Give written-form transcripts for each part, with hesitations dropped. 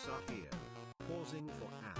powerups are here. Pausing for ads.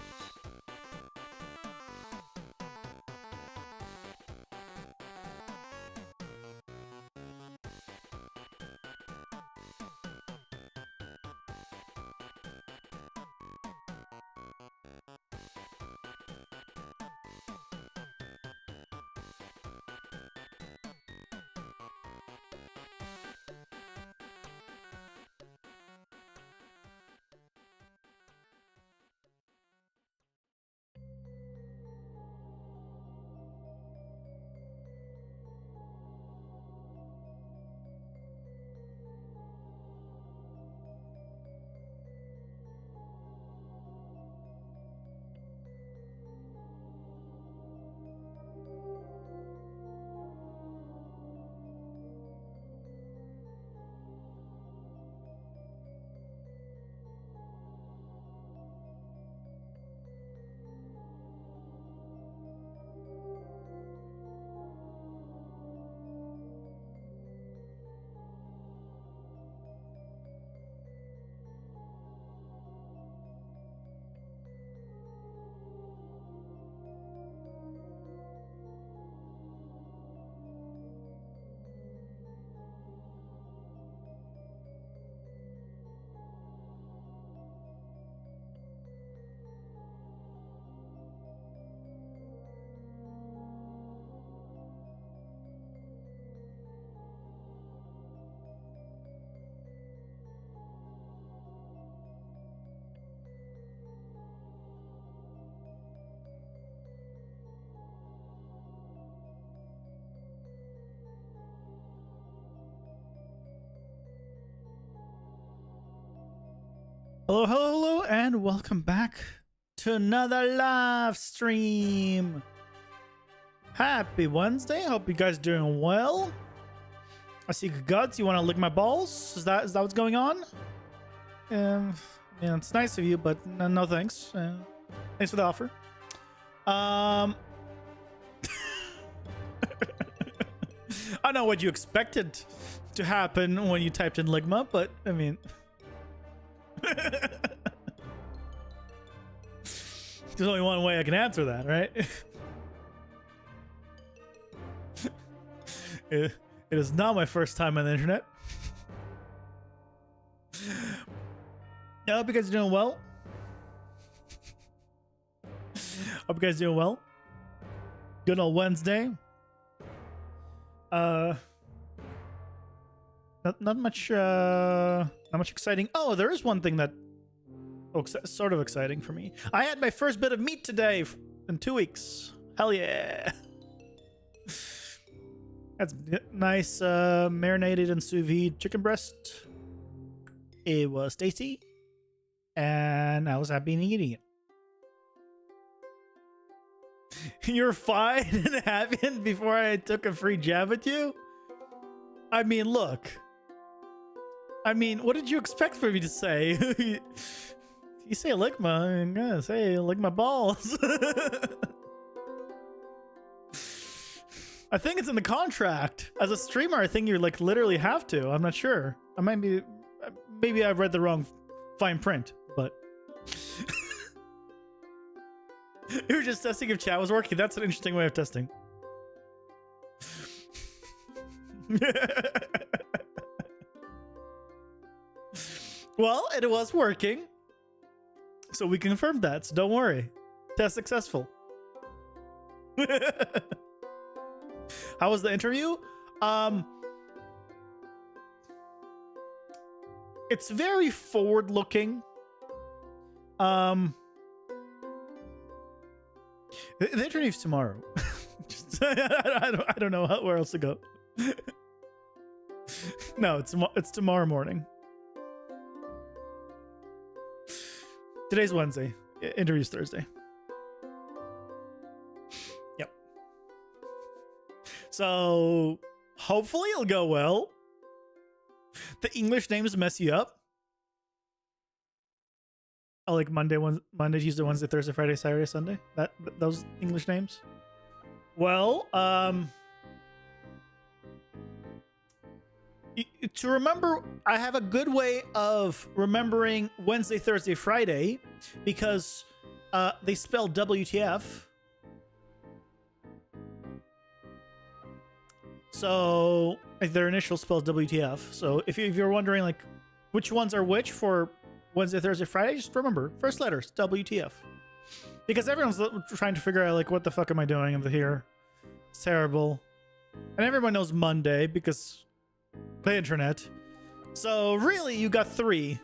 Hello, hello, hello, and welcome back to another live stream. Happy Wednesday. Hope you guys are doing well. I see guts. You want to lick my balls? Is that what's going on? Yeah, it's nice of you, but no thanks. Thanks for the offer. I don't know what you expected to happen when you typed in Ligma, but I mean... There's only one way I can answer that, right? It is not my first time on the internet. I hope you guys are doing well. Hope you guys are doing well. Good old Wednesday. Not much exciting. Oh, there is one thing that sort of exciting for me. I had my first bit of meat today in 2 weeks. Hell yeah. That's nice marinated and sous vide chicken breast. It was tasty and I was happy in eating it. You're fine and happy before I took a free jab at you? I mean, look. I mean, what did you expect for me to say? You say Ligma, I'm gonna say lick my balls. I think it's in the contract. As a streamer, I think you like literally have to. I'm not sure. I might be, maybe I've read the wrong fine print, but. You were just testing if chat was working. That's an interesting way of testing. Well, it was working. So we confirmed that, so don't worry. Test successful. How was the interview? It's very forward-looking. The interview's tomorrow. I don't know where else to go. No, it's tomorrow morning. Today's Wednesday. Interview's Thursday. Yep. So hopefully it'll go well. The English names mess you up. Oh, like Monday, Tuesday, Wednesday, Thursday, Friday, Saturday, Sunday. Those English names. Well, To remember, I have a good way of remembering Wednesday, Thursday, Friday, because they spell WTF. So like their initial spells WTF. So if you're wondering like which ones are which for Wednesday, Thursday, Friday, just remember first letters WTF, because everyone's trying to figure out like what the fuck am I doing over here. It's terrible, and everyone knows Monday because the internet. So really, you got 3.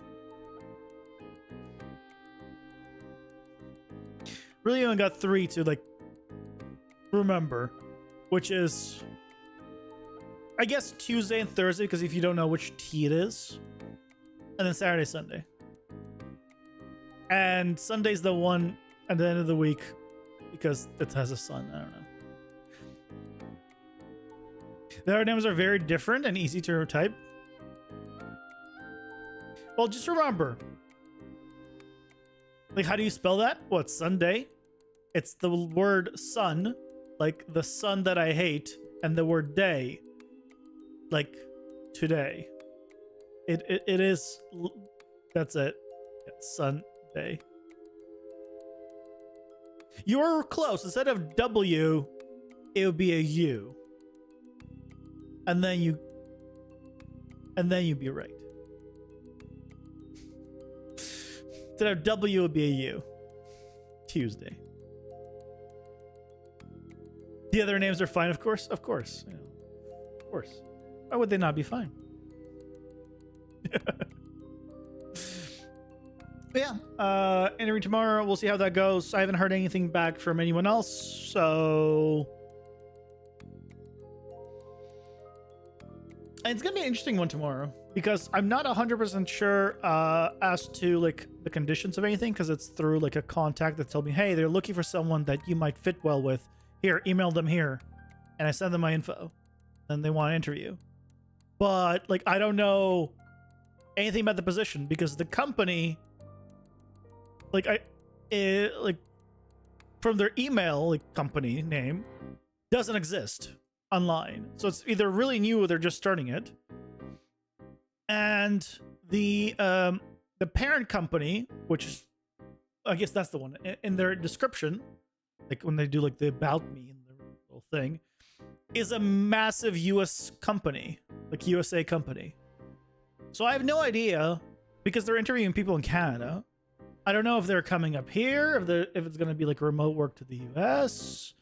Really, you only got 3 to like remember, which is, I guess, Tuesday and Thursday, because if you don't know which T it is, and then Saturday, Sunday, and Sunday's the one at the end of the week because it has a sun. I don't know. The other names are very different and easy to type. Well, just remember, like, how do you spell that? What, Sunday? It's the word sun, like the sun that I hate, and the word day, like today. It is. That's it. Yeah, Sunday. You were close. Instead of W, it would be a U. And then you'd be right. Instead of W, it would be a U. Tuesday. The other names are fine, of course. Of course. You know, of course. Why would they not be fine? Yeah. Entering tomorrow. We'll see how that goes. I haven't heard anything back from anyone else, so. And it's gonna be an interesting one tomorrow because I'm not 100% sure as to like the conditions of anything, because it's through like a contact that told me, hey, they're looking for someone that you might fit well with. Here, email them here, and I send them my info, and they want to interview. But like, I don't know anything about the position because the company, like from their email, like company name, doesn't exist online. So it's either really new or they're just starting it. And the parent company, which is, I guess that's the one, in their description, like when they do like the about me and the little thing, is a massive US company, like USA company. So I have no idea, because they're interviewing people in Canada. I don't know if they're coming up here, if it's going to be like remote work to the US,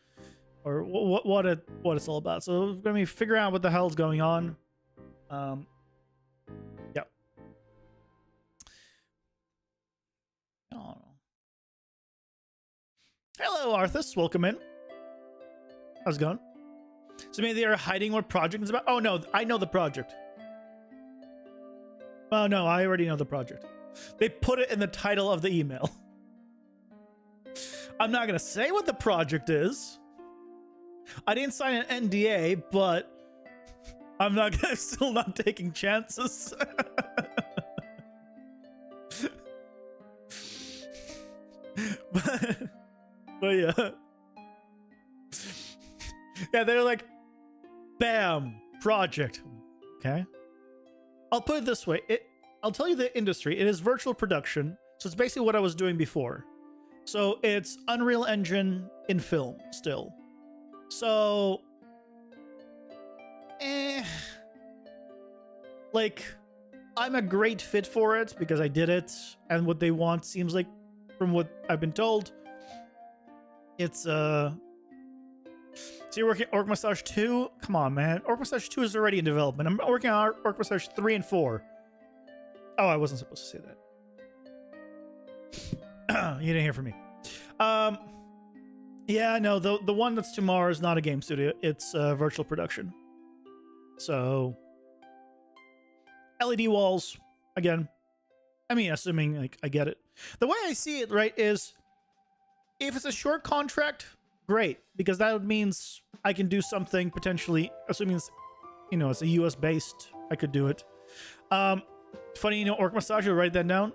or what it's all about. So we're going to be figuring out what the hell's going on. Yeah. I don't know. Hello, Arthas. Welcome in. How's it going? So maybe they're hiding what project is about. Oh no, I know the project. Oh no, I already know the project. They put it in the title of the email. I'm not gonna say what the project is. I didn't sign an NDA, but I'm still not taking chances. but yeah. Yeah, they're like, bam, project. Okay. I'll put it this way. I'll tell you the industry. It is virtual production. So it's basically what I was doing before. So it's Unreal Engine in film still. So, like, I'm a great fit for it because I did it. And what they want seems like, from what I've been told, it's, So you're working Orc Massage 2? Come on, man. Orc Massage 2 is already in development. I'm working on Orc Massage 3 and 4. Oh, I wasn't supposed to say that. You didn't hear from me. Yeah, no, the one that's tomorrow is not a game studio. It's virtual production. So, LED walls, again. I mean, assuming like I get it. The way I see it, right, is if it's a short contract, great, because that means I can do something potentially, assuming it's, you know, it's a US based, I could do it. Funny, you know, Orc Massage, write that down.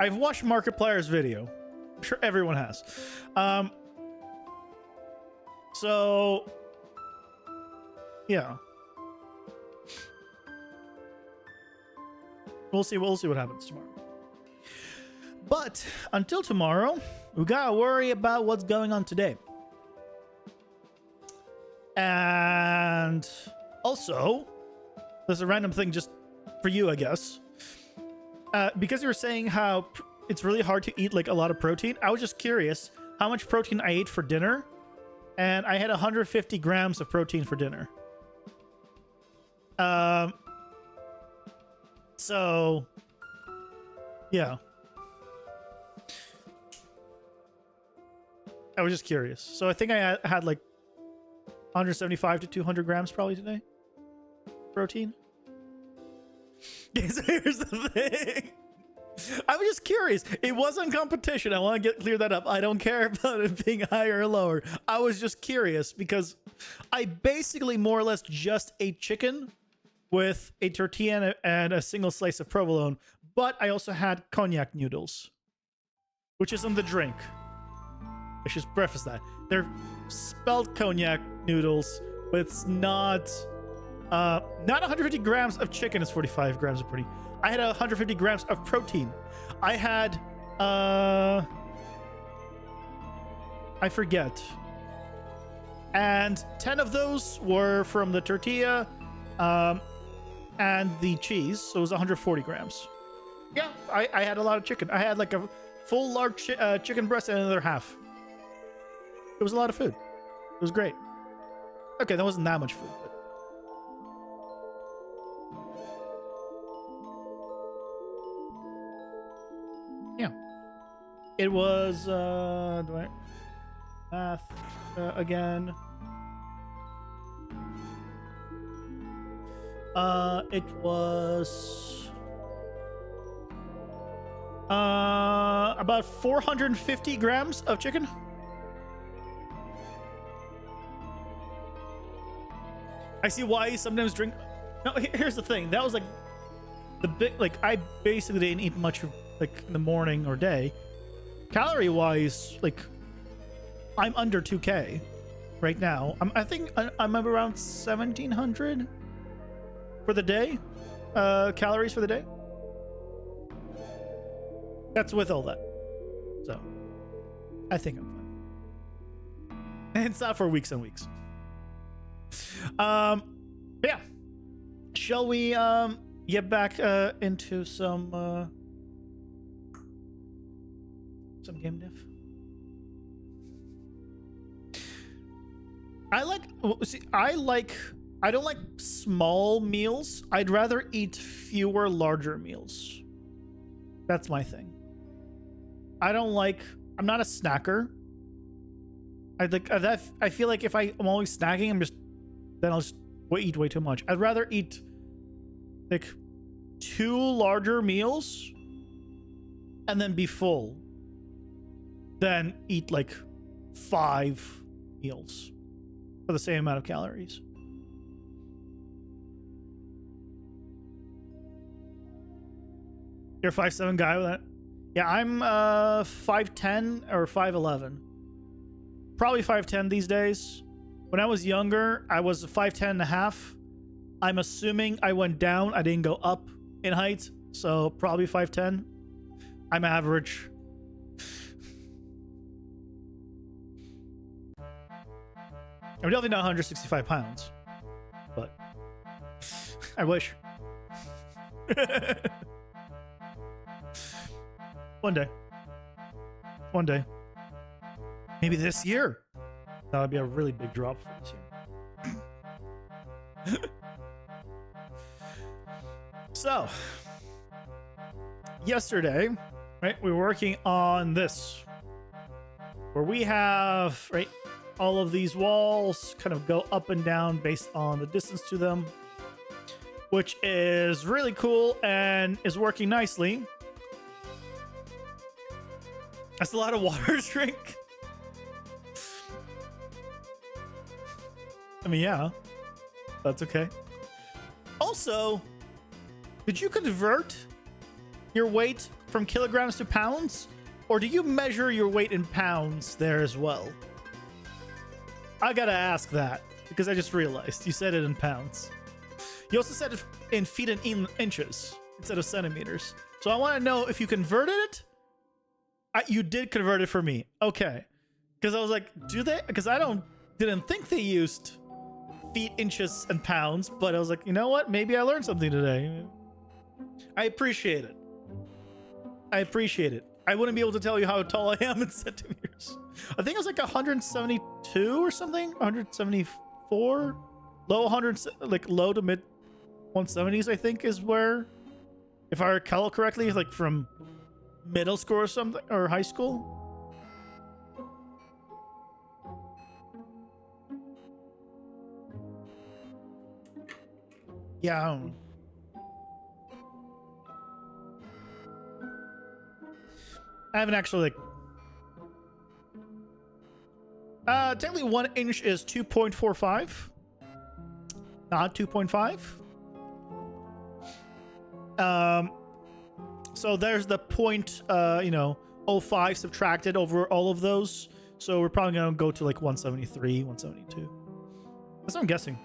I've watched Markiplier's video. I'm sure everyone has. So yeah. We'll see what happens tomorrow. But until tomorrow, we gotta worry about what's going on today. And also, there's a random thing just for you, I guess. Because you were saying how it's really hard to eat like a lot of protein, I was just curious how much protein I ate for dinner. And I had 150 grams of protein for dinner. So, yeah. I was just curious. So I think I had like 175 to 200 grams probably today. Protein. So here's the thing. I was just curious. It wasn't competition. I want to clear that up. I don't care about it being higher or lower. I was just curious because I basically more or less just ate chicken with a tortilla and a single slice of provolone. But I also had cognac noodles, which isn't the drink. I should preface that. They're spelled cognac noodles, but it's not 150 grams of chicken. It's 45 grams of protein. I had 150 grams of protein. I had, I forget. And 10 of those were from the tortilla and the cheese. So it was 140 grams. Yeah, I had a lot of chicken. I had like a full large chicken breast and another half. It was a lot of food. It was great. Okay, that wasn't that much food, but yeah. It was math again. It was about 450 grams of chicken. I see why you sometimes drink. No, here's the thing. That was like the big, like I basically didn't eat much like in the morning or day. Calorie wise, like I'm under 2K right now. I think I'm around 1,700 for the day. Calories for the day. That's with all that. So I think I'm fine. And it's not for weeks and weeks. Yeah. Shall we get back into some game diff? I don't like small meals. I'd rather eat fewer larger meals. That's my thing. I'm not a snacker. I feel like if I'm always snacking, then I'll just eat way too much. I'd rather eat like 2 larger meals and then be full than eat like 5 meals for the same amount of calories. You're a 5'7" guy with that? Yeah, I'm 5'10" or 5'11". Probably 5'10" these days. When I was younger, I was 5'10" and a half. I'm assuming I went down. I didn't go up in height. So probably 5'10". I'm average. I'm definitely not 165 pounds. But I wish. One day. One day. Maybe this year. That would be a really big drop for this year. So, yesterday, right, we were working on this. Where we have, right, all of these walls kind of go up and down based on the distance to them. Which is really cool and is working nicely. That's a lot of water to drink. I mean, yeah, that's okay. Also, did you convert your weight from kilograms to pounds? Or do you measure your weight in pounds there as well? I gotta ask that because I just realized you said it in pounds. You also said it in feet and inches, instead of centimeters. So I want to know if you converted it. You did convert it for me. Okay. Because I was like, do they? Because didn't think they used feet, inches, and pounds. But I was like, you know what? Maybe I learned something today. I appreciate it. I appreciate it. I wouldn't be able to tell you how tall I am in centimeters. I think it was like 172 or something. 174. Low 100, like low to mid 170s, I think is where, if I recall correctly, like from middle school or something, or high school. Yeah, I don't know. I haven't actually technically 1 inch is 2.45, not 2.5. So there's the point, you know, 0.05 subtracted over all of those. So we're probably gonna go to like 173, 172. That's what I'm guessing.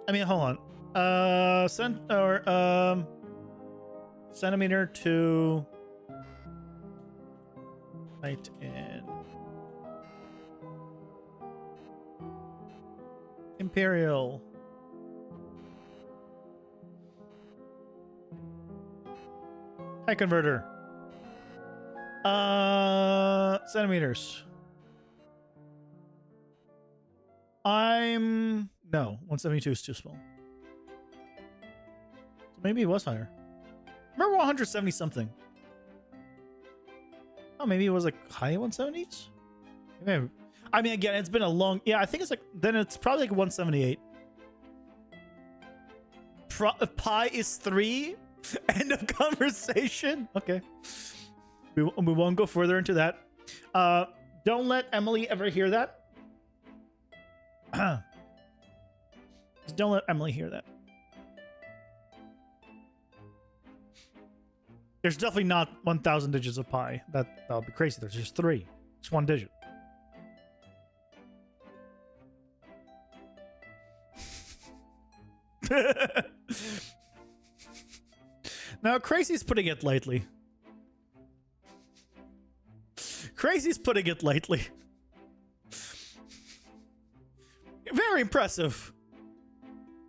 I mean, hold on. Centimeter to height in imperial. Height converter. Centimeters. No, 172 is too small. So maybe it was higher. Remember 170 something. Oh, maybe it was like high 170s? Maybe. I mean, again, it's been a long... Yeah, I think it's like... Then it's probably like 178. Pi is 3? End of conversation? Okay. We won't go further into that. Don't let Emily ever hear that. Just don't let Emily hear that. There's definitely not 1,000 digits of pi. That would be crazy. There's just 3. It's 1 digit. Now, Crazy's putting it lightly. Crazy's putting it lightly. Very impressive.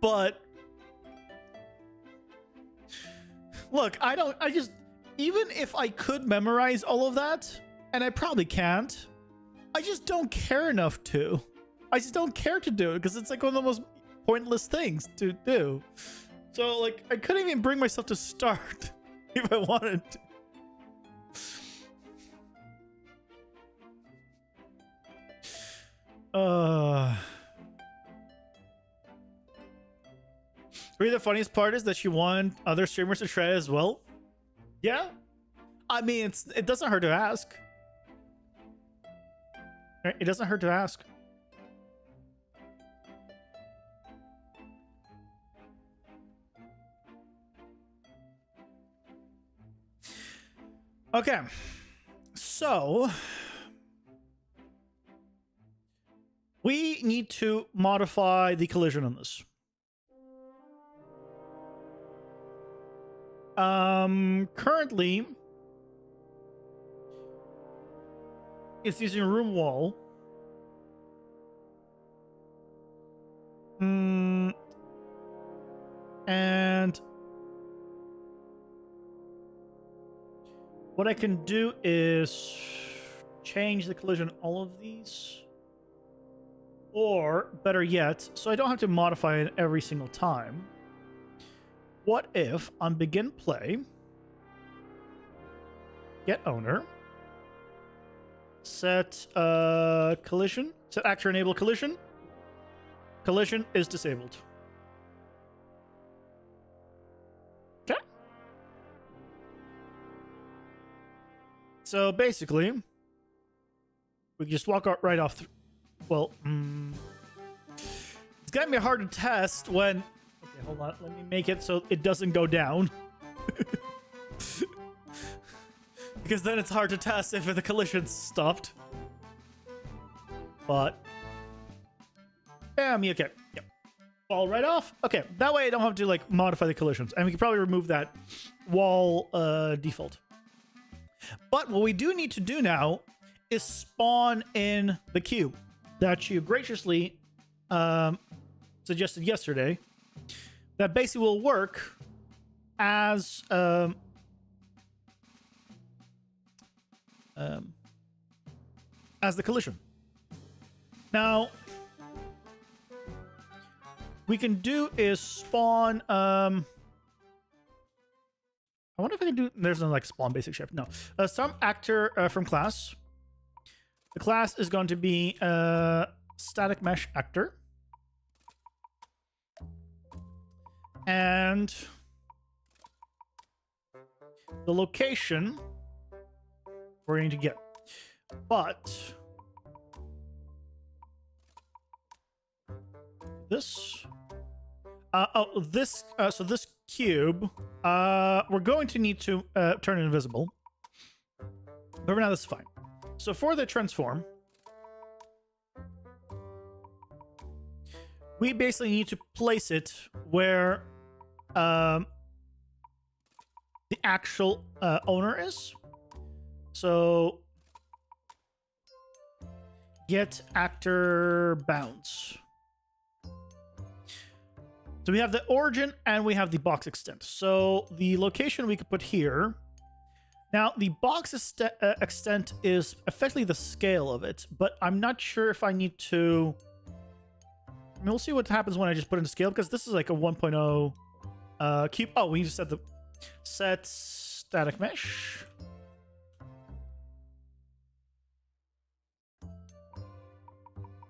But look, even if I could memorize all of that, and I probably can't, I just don't care enough to. I just don't care to do it because it's like one of the most pointless things to do. So like, I couldn't even bring myself to start if I wanted to. Really, the funniest part is that she wanted other streamers to try it as well. Yeah, I mean, it doesn't hurt to ask. It doesn't hurt to ask. Okay, so we need to modify the collision on this. Currently it's using room wall. And what I can do is change the collision on all of these, or better yet, so I don't have to modify it every single time. What if on begin play, get owner, set collision, set actor enable collision. Collision is disabled. Okay. So basically, we can just walk out right off. Well, it's gonna be hard to test when. Okay, hold on. Let me make it so it doesn't go down. Because then it's hard to test if the collision's stopped. But yeah, I mean, okay. Yep. fall right off. Okay, that way I don't have to like modify the collisions, and we can probably remove that wall default. But what we do need to do now is spawn in the cube that you graciously suggested yesterday. That basically will work as the collision. Now, we can do is spawn. I wonder if I can do. There's no like spawn basic shape. No, some actor from class. The class is going to be static mesh actor, and the location we're going to get, but this. So this cube, we're going to need to turn it invisible. But for now, this is fine. So for the transform, we basically need to place it where the actual owner is. So get actor bounds. So we have the origin and we have the box extent. So the location we could put here. Now the box extent is effectively the scale of it, but I'm not sure if I need to. I mean, we'll see what happens when I just put in scale, because this is like a 1.0 cube. Oh, we need to set static mesh.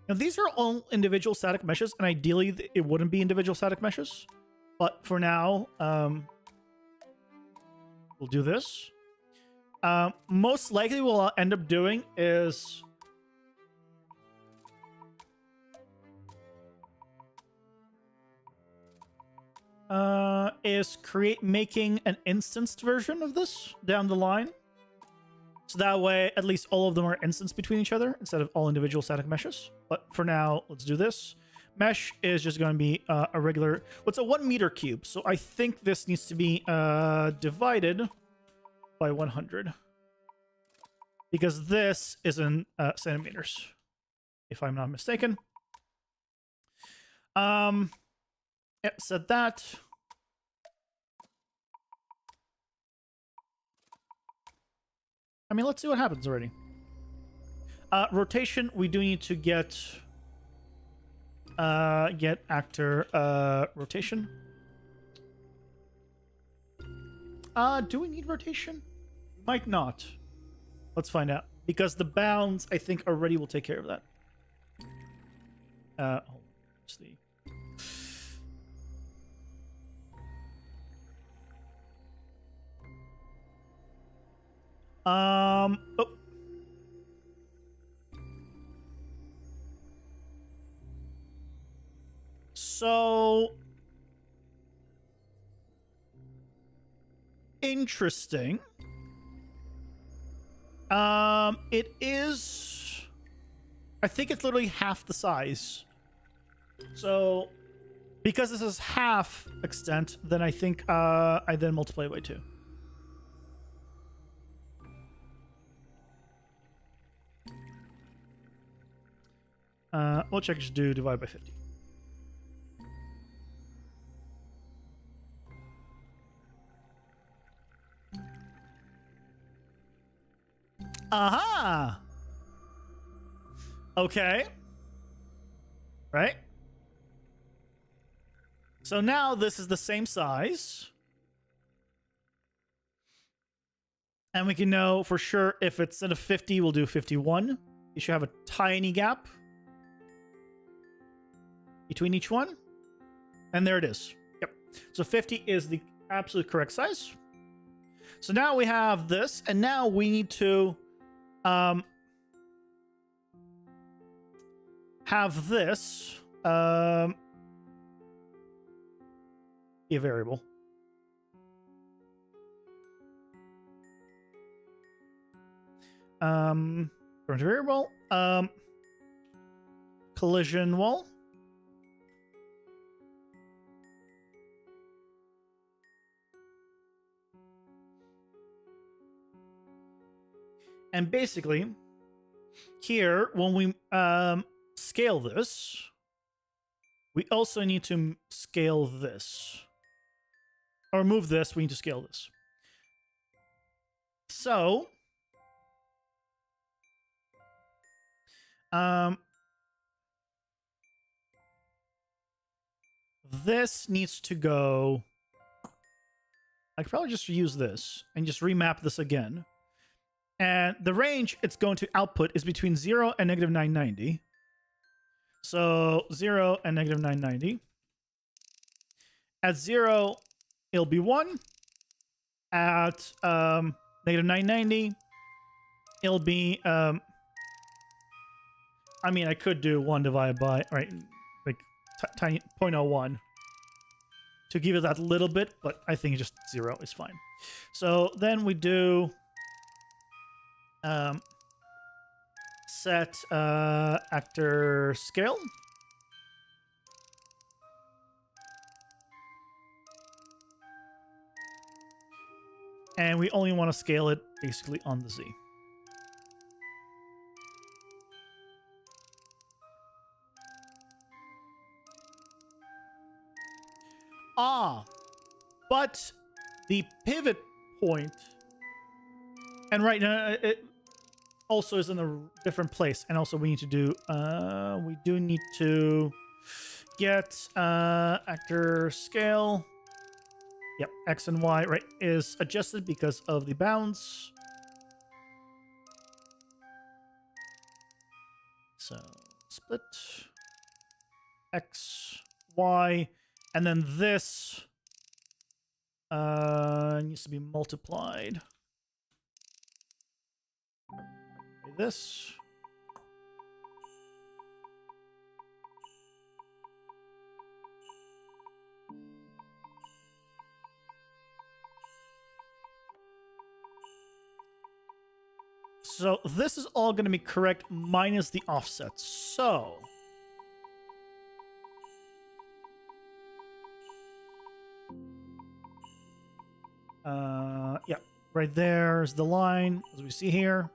Now, these are all individual static meshes, and ideally it wouldn't be individual static meshes. But for now, we'll do this. Most likely what I'll end up doing is making an instanced version of this down the line. So that way, at least all of them are instanced between each other instead of all individual static meshes. But for now, let's do this. Mesh is just going to be a regular... What's a 1 meter cube? So I think this needs to be divided by 100. Because this is in centimeters, if I'm not mistaken. Yeah, set that. I mean, let's see what happens already. Rotation, we do need to get actor rotation. Do we need rotation? Might not. Let's find out. Because the bounds, I think, already will take care of that. Let's see. Oh. So interesting. It is, I think it's literally half the size. So because this is half extent, then I think I then multiply it by 2. We'll check, just do divide by 50. Aha! Okay. Right? So now this is the same size. And we can know for sure if it's instead of 50, we'll do 51. You should have a tiny gap between each one. And there it is. Yep. So 50 is the absolute correct size. So now we have this, and now we need to have this be a variable. Current variable. Collision wall. And basically, here, when we scale this, we also need to scale this. Or move this, we need to scale this. So, this needs to go. I could probably just use this and just remap this again. And the range it's going to output is between 0 and negative 990. So 0 and negative 990. At 0, it'll be 1. At negative 990, it'll be... I mean, I could do 1 divided by... Right, like tiny 0.01 to give it that little bit, but I think just 0 is fine. So then we do... set actor scale. And we only want to scale it basically on the Z. But the pivot point, and right now it also is in a different place, and also we need to do we do need to get actor scale. Yep, X and Y right is adjusted because of the bounds. So split X, Y, and then this needs to be multiplied by this. So this is all going to be correct minus the offsets. So yeah, right there's the line as we see here.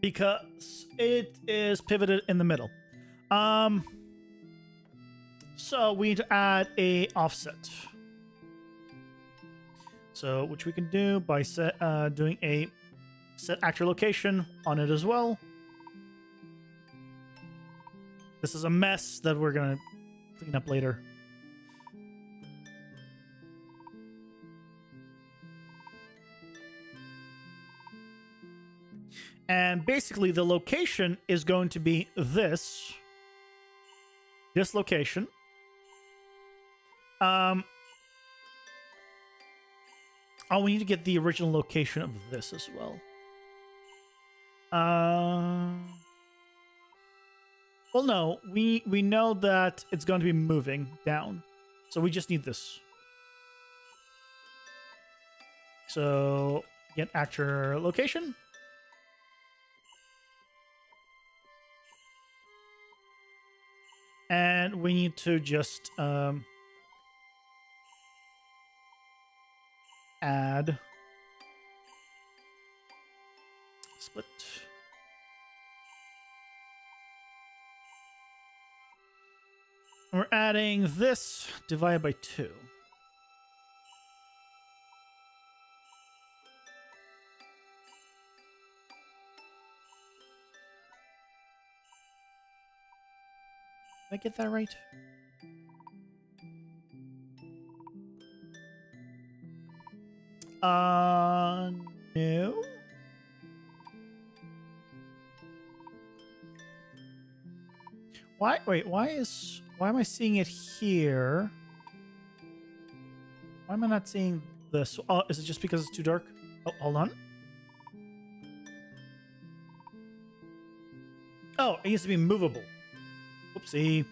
Because it is pivoted in the middle. So we need to add a offset. So, which we can do by doing a set actor location on it as well. This is a mess that we're gonna clean up later. And basically the location is going to be this location. Oh, we need to get the original location of this as well. Well, no, we know that it's going to be moving down, so we just need this. So get actor location. And we need to just add split. We're adding this divided by 2. Did I get that right? No. Why? Wait, why am I seeing it here? Why am I not seeing this? Oh, is it just because it's too dark? Oh, hold on. Oh, it needs to be movable. Whoopsie.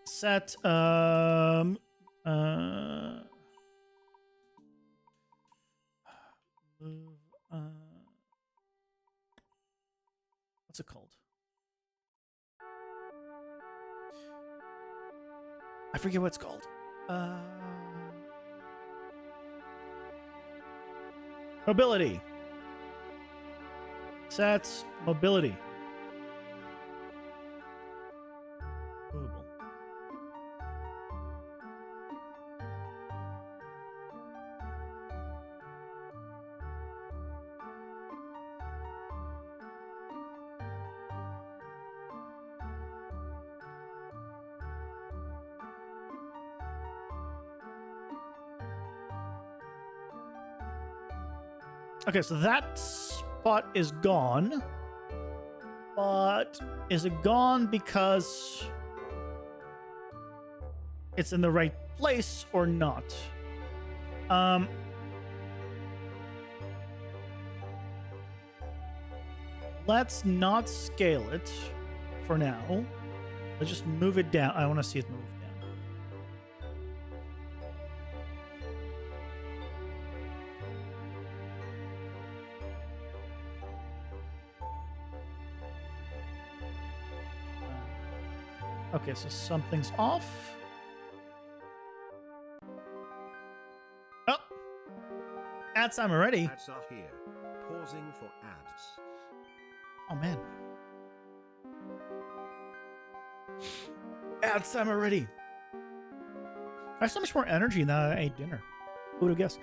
Set move, what's it called? forget what it's called. Mobility. Sets mobility. Movable. Okay, so that spot is gone. But is it gone because it's in the right place or not? Let's not scale it for now. Let's just move it down. I want to see it move down. Okay, so something's off. Oh! Ads time already. Ads are here. Pausing for ads. Oh, man. Ads time already. I have so much more energy now that I ate dinner. Who would have guessed?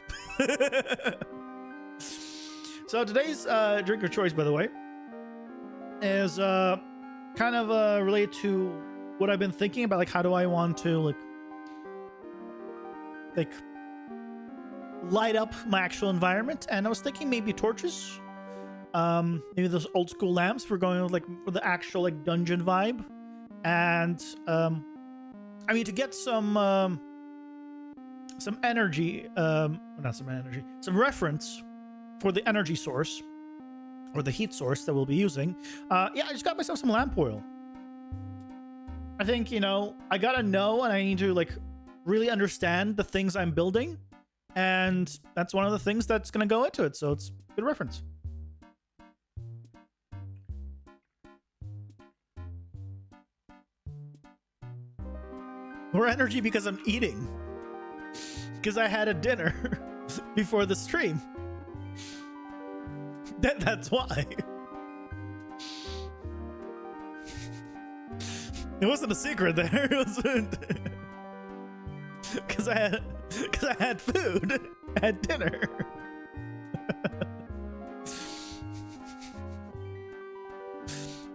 So today's drink of choice, by the way, is kind of related to what I've been thinking about, like how do I want to like light up my actual environment. And I was thinking maybe torches, maybe those old school lamps. We're going with for the actual like dungeon vibe. And I mean, to get some energy, not some energy, some reference for the energy source or the heat source that we'll be using. Yeah, I just got myself some lamp oil. I think, I gotta know, and I need to really understand the things I'm building, and that's one of the things that's gonna go into it. So it's a good reference. More energy because I'm eating. Because I had a dinner before the stream. That's why. It wasn't a secret there. It wasn't. Because I had food. I had dinner.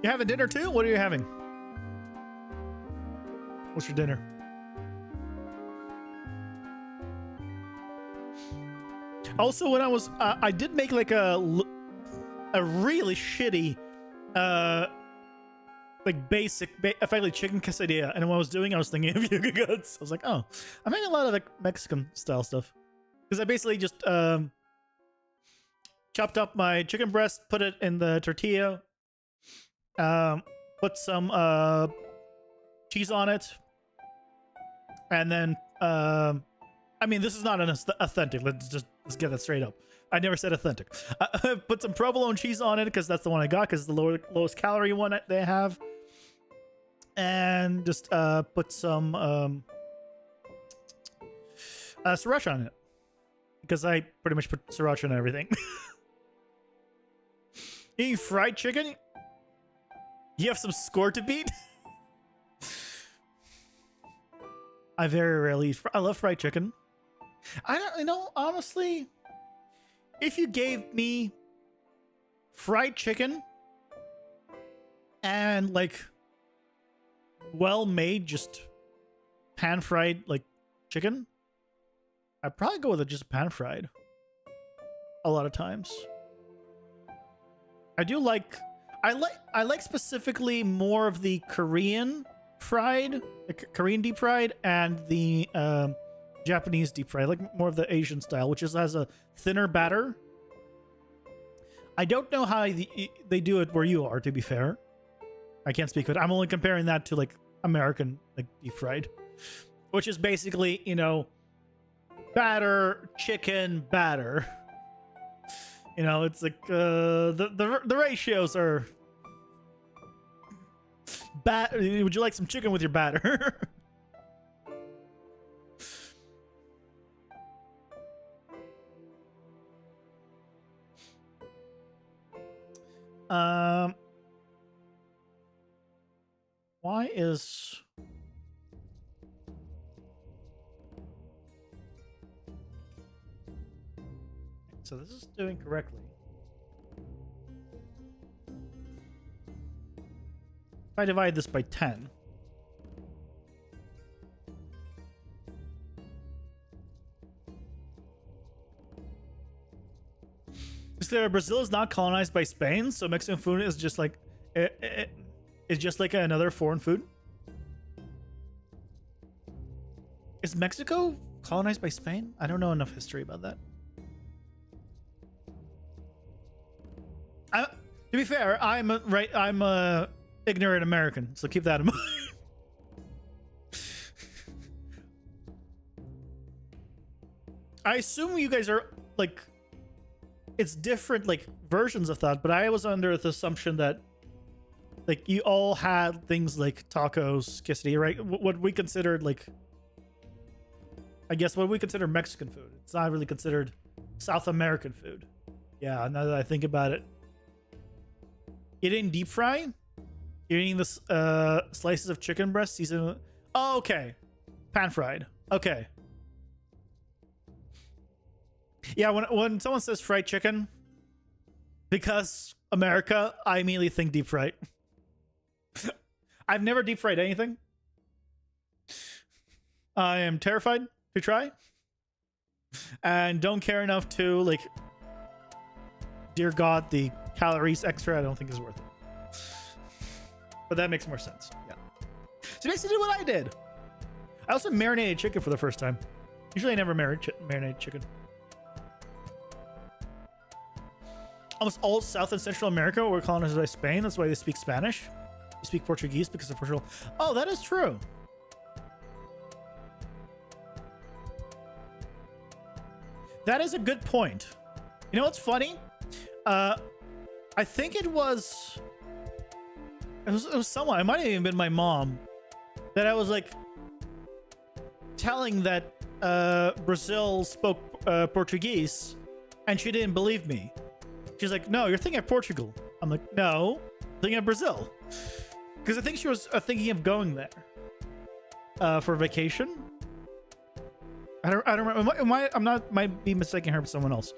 You having dinner too? What are you having? What's your dinner? Also, when I was, I did make a really shitty, basic, effectively chicken quesadilla. And when I was doing, I was thinking of Yuga Guts. I was like, oh, I'm making a lot of Mexican style stuff. Because I basically just chopped up my chicken breast, put it in the tortilla, put some cheese on it, and then I mean, this is not an authentic. Let's get that straight up. I never said authentic. Put some provolone cheese on it because that's the one I got because it's the lowest calorie one they have. And just put some sriracha on it because I pretty much put sriracha on everything. Eating fried chicken? You have some score to beat? I very rarely eat. I love fried chicken. I don't know, honestly. If you gave me fried chicken and well-made, just pan-fried chicken, I'd probably go with just pan-fried. A lot of times. I like specifically more of the Korean fried, Korean deep fried, and the Japanese deep fried. I like more of the Asian style, which has a thinner batter. I don't know how they do it where you are, to be fair. I can't speak of it. I'm only comparing that to American deep fried, which is basically, batter, chicken, batter. It's the ratios are would you like some chicken with your batter? Um, why is... So this is doing correctly. If I divide this by 10. Brazil is not colonized by Spain, so Mexican food is just like it's just like another foreign food. Is Mexico colonized by Spain? I don't know enough history about that. To be fair, I'm a ignorant American, so keep that in mind. I assume you guys are like, it's different like versions of that, but I was under the assumption that like you all had things like tacos, quesadilla, right? What we considered like, I guess what we consider Mexican food. It's not really considered South American food. Yeah, now that I think about it. You didn't deep fry? You're eating this slices of chicken breast seasoned. Oh, okay. Pan fried. Okay. Yeah, when someone says fried chicken, because America, I immediately think deep fried. I've never deep fried anything. I am terrified to try. And don't care enough to, like, dear God, the calories extra I don't think is worth it. But that makes more sense. Yeah. So basically did what I did. I also marinated chicken for the first time. Usually I never marinate chicken. Almost all South and Central America were colonized by Spain. That's why they speak Spanish. They speak Portuguese because of Portugal. Oh, that is true. That is a good point. You know what's funny? I think it was someone, it might have even been my mom, that I was like telling that Brazil spoke Portuguese, and she didn't believe me. She's like, no, you're thinking of Portugal. I'm like, no, I'm thinking of Brazil. Because I think she was thinking of going there for vacation. I don't remember. Might be mistaking her for someone else.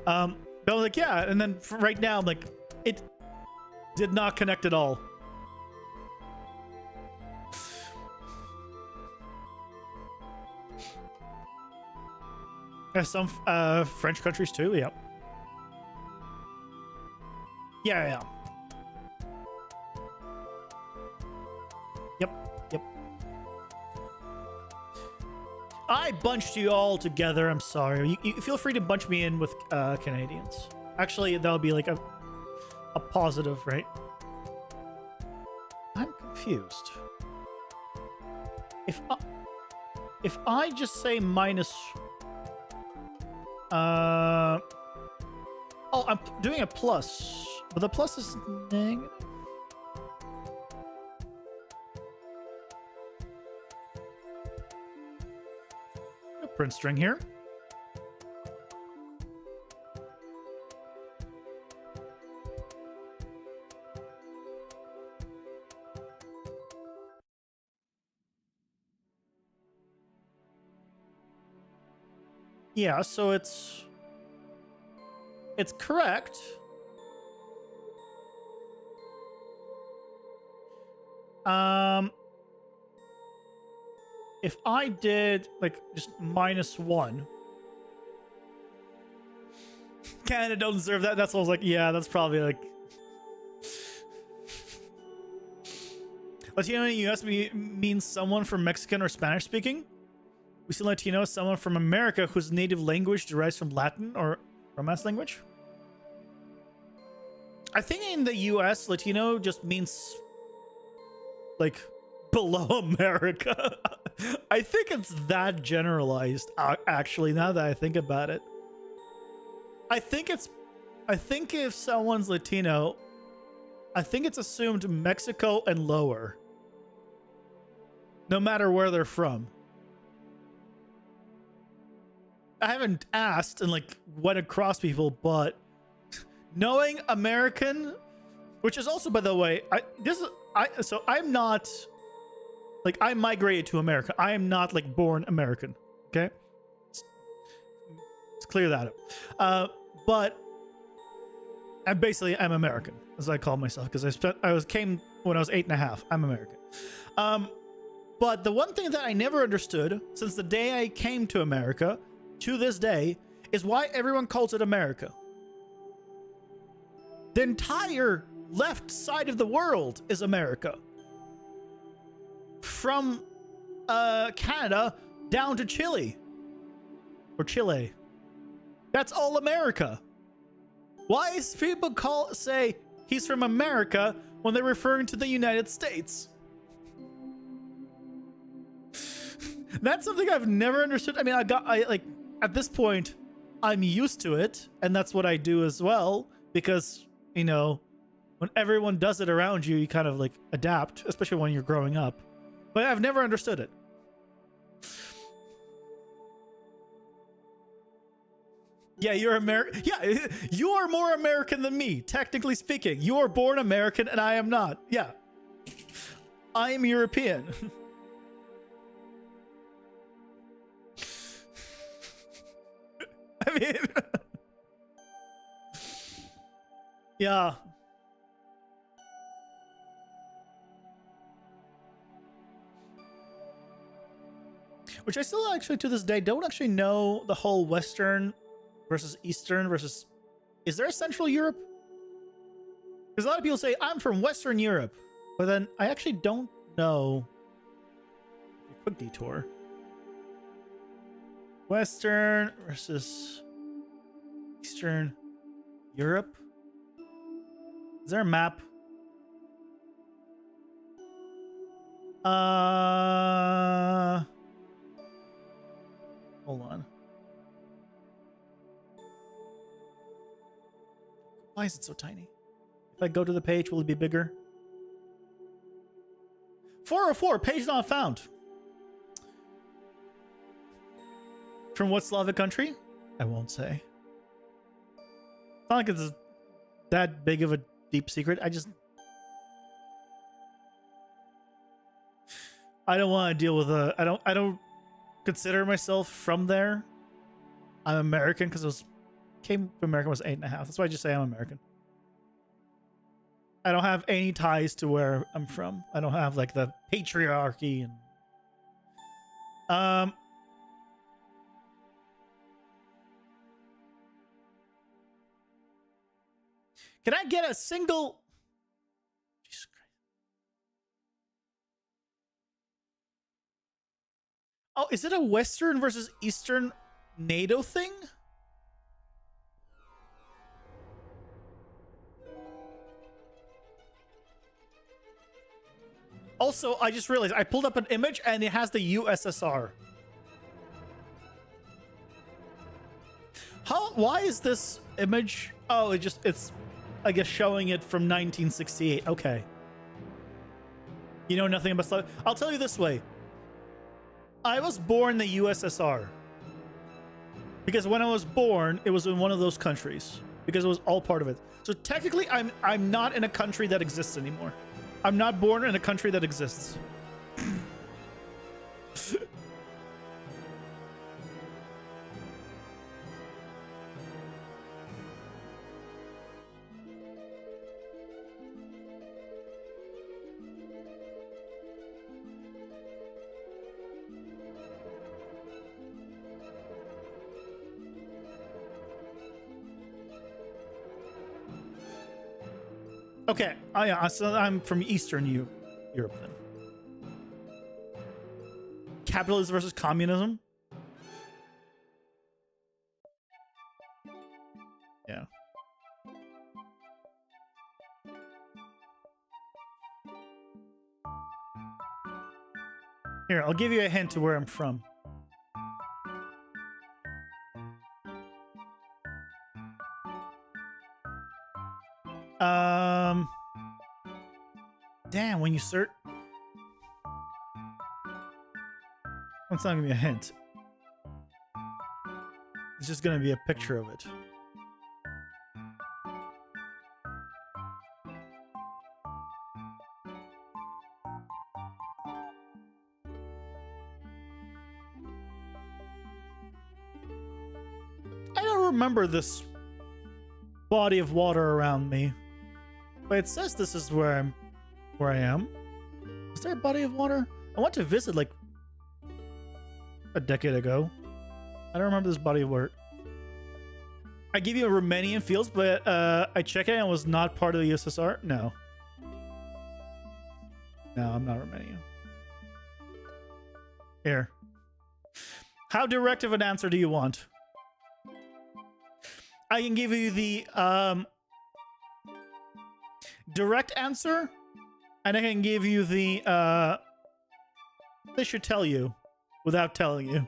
But I was like, yeah. And then right now, I'm like, it did not connect at all. There's some French countries too. Yeah. Yeah. Yep. I bunched you all together. I'm sorry. You feel free to bunch me in with Canadians. Actually, that would be like a positive, right? I'm confused. If I just say minus... oh, I'm doing a plus, but the plus is negative. A print string here. Yeah, so it's correct. If I did like just -1, Canada don't deserve that. That's what I was like, yeah, that's probably like Latino in the US means someone from Mexican or Spanish speaking. We see Latino as someone from America whose native language derives from Latin or Romance language. I think in the US, Latino just means like below America. I think it's that generalized, actually, now that I think about it. I think if someone's Latino, I think it's assumed Mexico and lower, no matter where they're from. I haven't asked and like went across people, but knowing American Which is also, by the way, so I'm not like I migrated to America. I am not like born American. Okay, let's clear that up. But I'm American, as I call myself, because came when I was 8.5. I'm American. But the one thing that I never understood since the day I came to America to this day is why everyone calls it America. The entire left side of the world is America. From Canada down to Chile. Or Chile. That's all America. Why is people say he's from America when they're referring to the United States? That's something I've never understood. I mean, at this point, I'm used to it, and that's what I do as well, because, you know, when everyone does it around you, you kind of like adapt, especially when you're growing up. But I've never understood it. Yeah, you're American. Yeah, you are more American than me, technically speaking. You are born American and I am not. Yeah. I am European. I mean, yeah. Which I still actually to this day don't actually know the whole Western versus Eastern versus... Is there a Central Europe? Because a lot of people say, I'm from Western Europe. But then I actually don't know. Quick detour. Western versus Eastern Europe. Is there a map? Hold on. Why is it so tiny? If I go to the page, will it be bigger? 404, page not found. From what Slavic country? I won't say. It's not like it's that big of a deep secret. I don't want to deal with I don't consider myself from there. I'm American because came to America when I was 8.5. That's why I just say I'm American. I don't have any ties to where I'm from. I don't have like the patriarchy and can I get a single... Jesus Christ. Oh, is it a Western versus Eastern NATO thing? Also, I just realized I pulled up an image and it has the USSR. Why is this image? Oh, it's I guess showing it from 1968. Okay. You know nothing about Slavic. I'll tell you this way. I was born in the USSR. Because when I was born, it was in one of those countries. Because it was all part of it. So technically, I'm not in a country that exists anymore. I'm not born in a country that exists. Okay, yeah, so I'm from Eastern Europe then. Capitalism versus communism? Yeah. Here, I'll give you a hint to where I'm from. Damn, when you search... That's not gonna be a hint. It's just gonna be a picture of it. remember this body of water around me, but it says this is where I am. Is there a body of water? I went to visit like a decade ago. I don't remember this body of water. I give you a Romanian feels, but I check it and it was not part of the USSR. No. No, I'm not Romanian. Here. How direct of an answer do you want? I can give you the direct answer, and I can give you the they should tell you without telling you.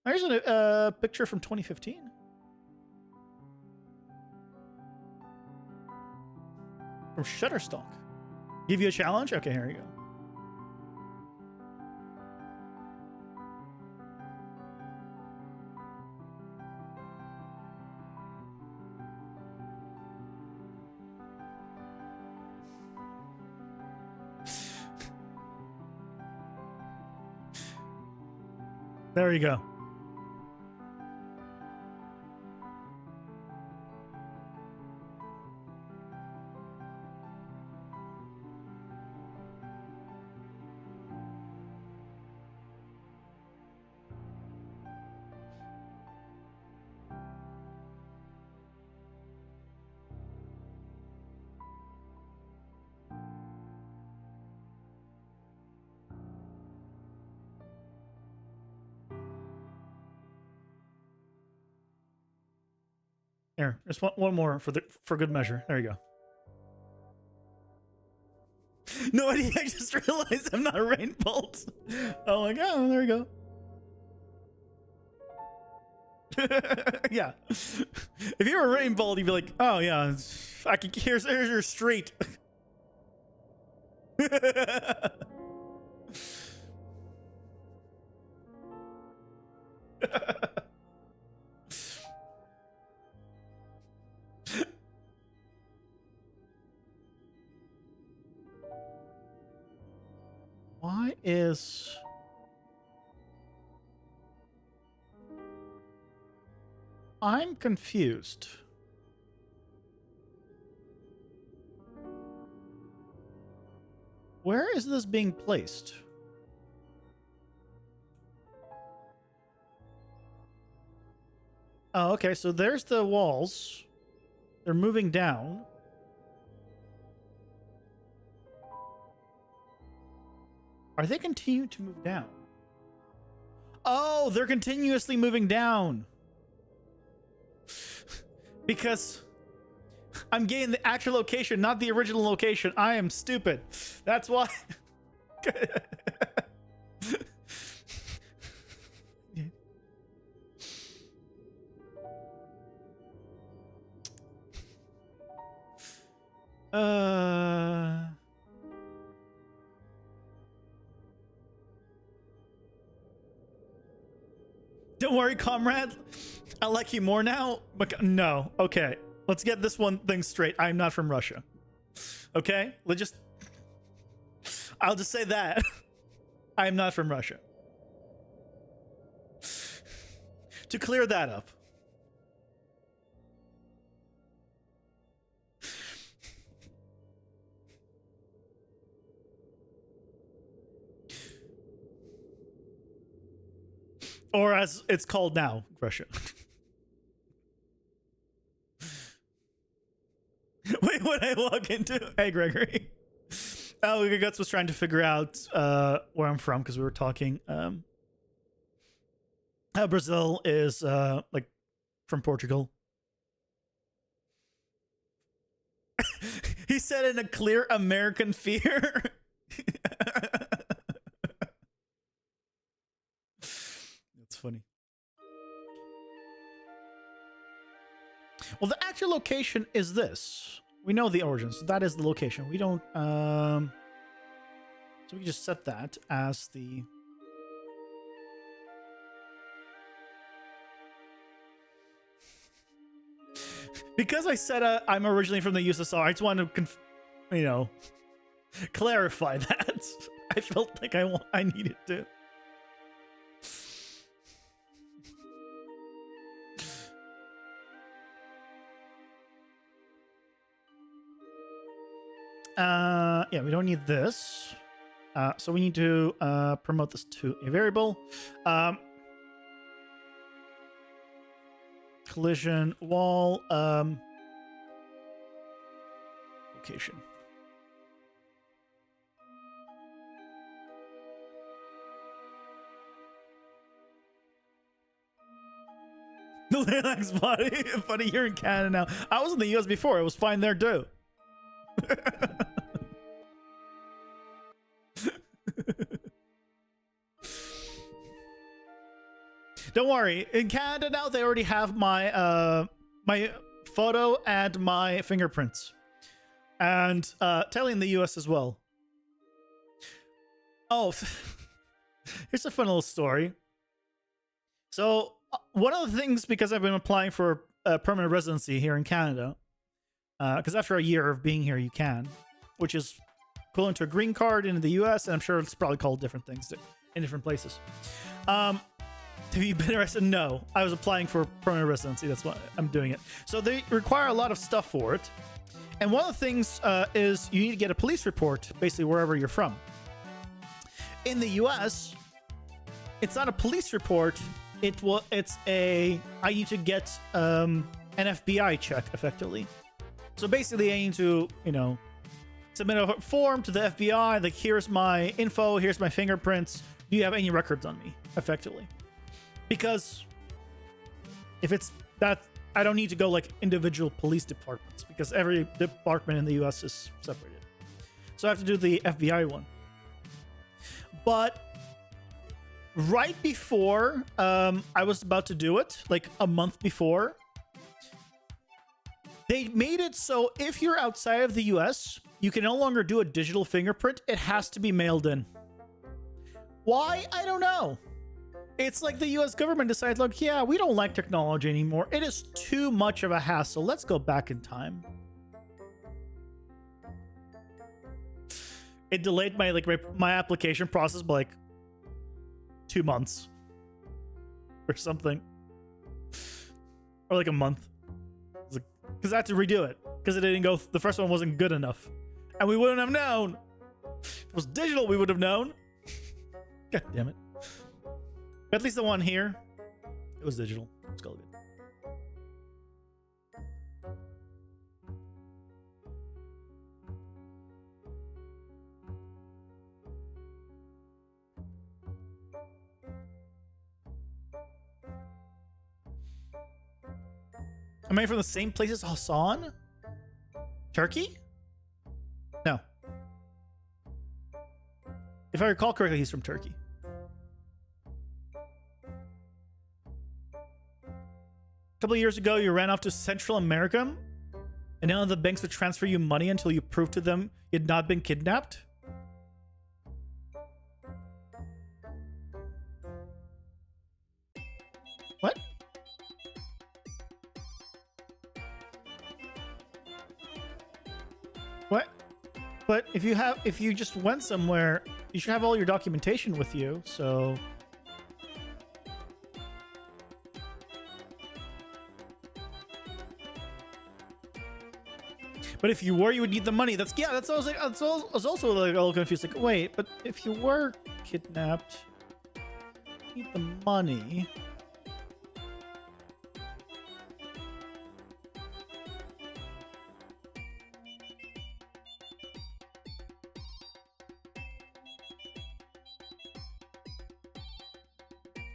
There's a picture from 2015. From Shutterstock. Give you a challenge? Okay, here you go. There you go. Here, just one more for good measure. There you go. No idea. I just realized I'm not a rain bolt. Oh my god! There you go. Yeah. If you were a rain bolt, you'd be like, "Oh yeah, I can. Here's your street." Why is... I'm confused. Where is this being placed? Oh, okay, so there's the walls. They're moving down. Are they continuing to move down? Oh, they're continuously moving down. Because I'm getting the actual location, not the original location. I am stupid. That's why. Don't worry, comrade. I like you more now. But no. Okay. Let's get this one thing straight. I'm not from Russia. Okay? I'll just say that. I'm not from Russia. To clear that up. Or as it's called now, Russia. Wait, what I walk into? Hey, Gregory. Oh, Guts was trying to figure out where I'm from because we were talking. How Brazil is like from Portugal. He said in a clear American fear. That's funny. Well, the actual location is this. We know the origin, so that is the location. We don't, so we can just set that as the... Because I said I'm originally from the USSR, I just wanted to, clarify that. I felt like I needed to. Yeah, we don't need this. So we need to promote this to a variable. Collision wall location. The landmark's funny here in Canada now. I was in the US before. It was fine there too. Don't worry. In Canada now, they already have my my photo and my fingerprints, and telling the US as well. Oh, here's a fun little story. So one of the things, because I've been applying for a permanent residency here in Canada, because after a year of being here, you can, which is equivalent to a green card in the US, and I'm sure it's probably called different things in different places. Have you been interested? No, I was applying for permanent residency. That's why I'm doing it. So they require a lot of stuff for it. And one of the things is you need to get a police report, basically wherever you're from. In the US, it's not a police report. It's I need to get an FBI check, effectively. So basically I need to, submit a form to the FBI. Like, here's my info. Here's my fingerprints. Do you have any records on me, effectively? Because if it's that, I don't need to go like individual police departments, because every department in the US is separated. So I have to do the FBI one. But right before I was about to do it, like a month before, they made it so if you're outside of the US, you can no longer do a digital fingerprint. It has to be mailed in. Why? I don't know. It's like the US government decided, look, yeah, we don't like technology anymore. It is too much of a hassle. Let's go back in time. It delayed my application process by like 2 months or something, or like a month, because I had to redo it because it didn't go. The first one wasn't good enough, and we wouldn't have known. If it was digital, we would have known. God damn it. But at least the one here, it was digital. It's all good. Am I from the same place as Hassan? Turkey? No. If I recall correctly, he's from Turkey. A couple of years ago, you ran off to Central America, and none of the banks would transfer you money until you proved to them you had not been kidnapped? What? What? But if you just went somewhere, you should have all your documentation with you, so... But if you were, you would need the money. That's I was also like a little confused. Like, wait, but if you were kidnapped, you need the money.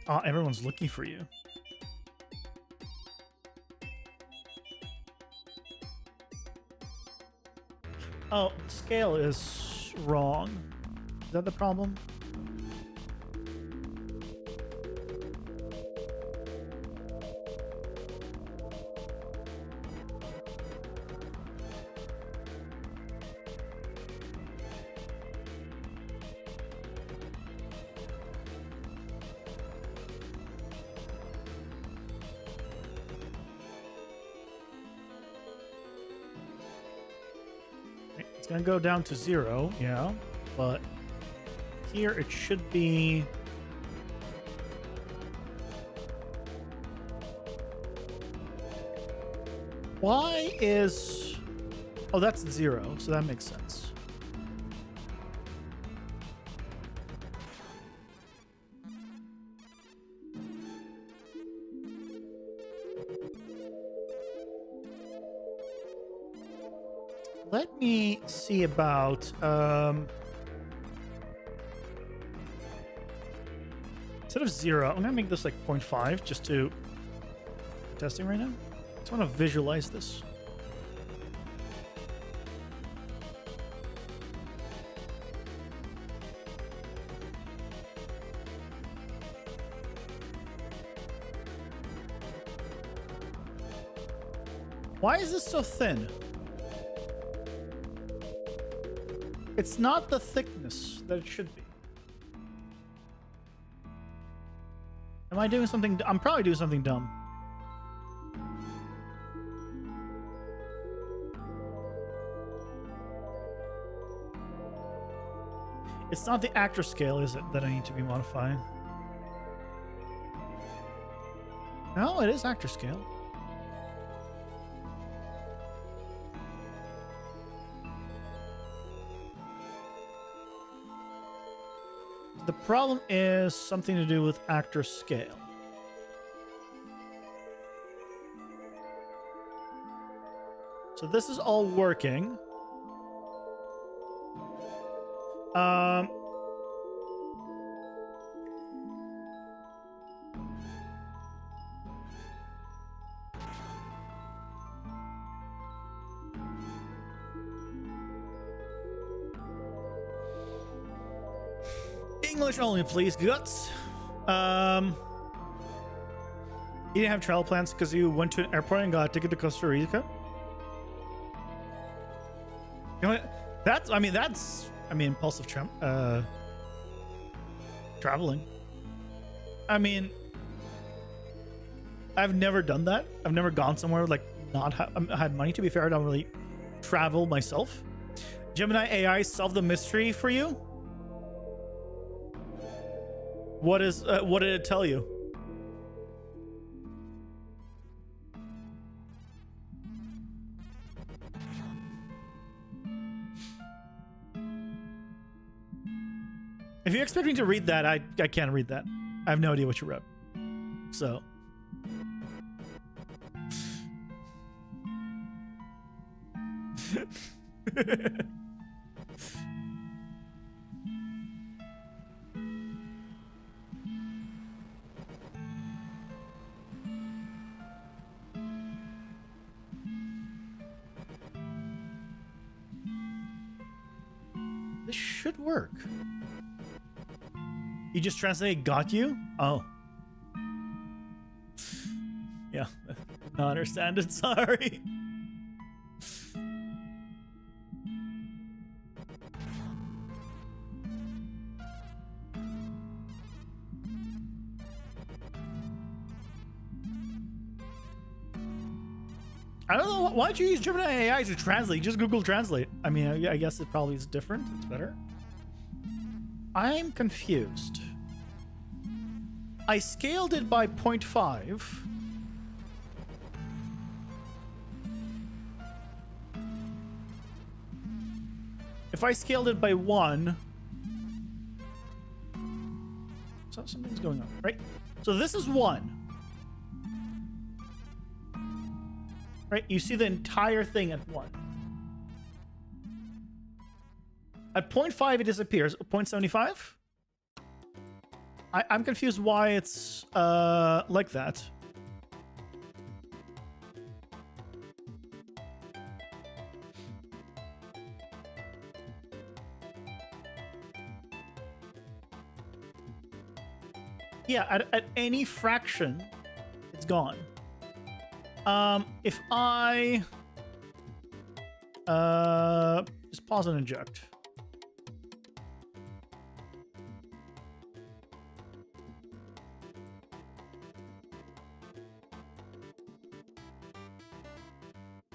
Oh, everyone's looking for you. Oh, the scale is wrong. Is that the problem? It's gonna go down to 0, yeah, but here it should be... Why is... Oh, that's 0, so that makes sense. Let me see about instead of 0, I'm gonna make this like 0.5 just to testing right now. I just want to visualize this. Why is this so thin? It's not the thickness that it should be. Am I doing something? I'm probably doing something dumb. It's not the actor scale, is it, that I need to be modifying? No, it is actor scale. The problem is something to do with actor scale. So this is all working. English only, please, Guts. You didn't have travel plans because you went to an airport and got a ticket to Costa Rica? You know what? That's impulsive traveling. I mean, I've never done that. I've never gone somewhere like not had money. To be fair, I don't really travel myself. Gemini AI solved the mystery for you. What did it tell you? If you expect me to read that, I can't read that. I have no idea what you wrote. So. This should work. You just translated got you? Oh. Yeah. Not understand it, sorry. I don't know. Why don't you use Gemini AI to translate? Just Google Translate. I mean, I guess it probably is different. It's better. I'm confused. I scaled it by 0.5. If I scaled it by 1... So something's going on, right? So this is 1. Right? You see the entire thing at 1. At 0.5, it disappears. 0.75? I'm confused why it's like that. Yeah, at any fraction, it's gone. If I just pause and inject.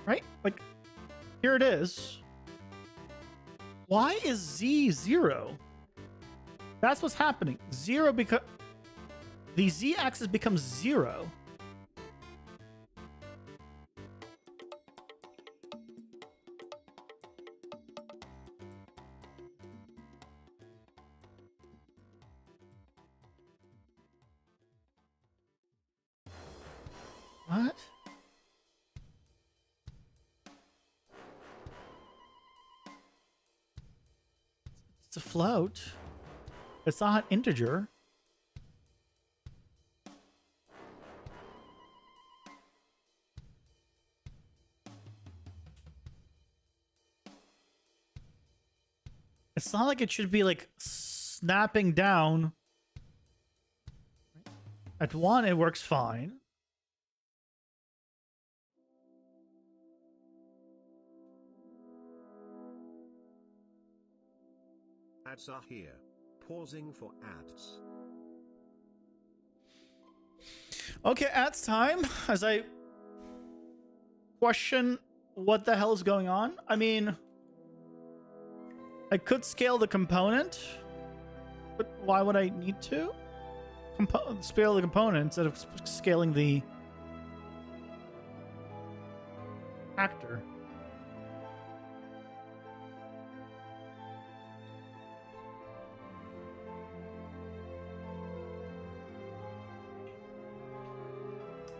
Right? Like, here it is. Why is Z 0? That's what's happening. 0 because the Z axis becomes 0. What? It's a float. It's not an integer. It's not like it should be like snapping down. At 1, it works fine. Ads are here. Pausing for ads. Okay, ads time. As I question what the hell is going on. I mean, I could scale the component, but why would I need to? Scale the component instead of scaling the actor.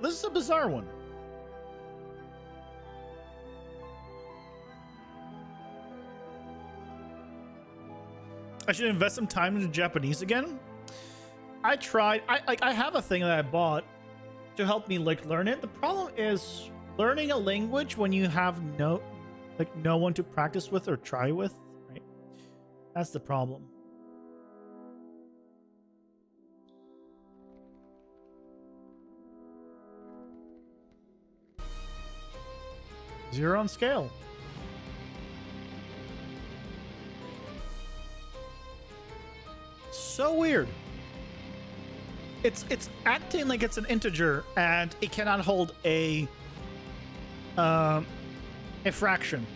This is a bizarre one. I should invest some time into Japanese again. I tried. I have a thing that I bought to help me like learn it. The problem is learning a language when you have no one to practice with or try with, right? That's the problem. Zero on scale. So weird. It's acting like it's an integer and it cannot hold a fraction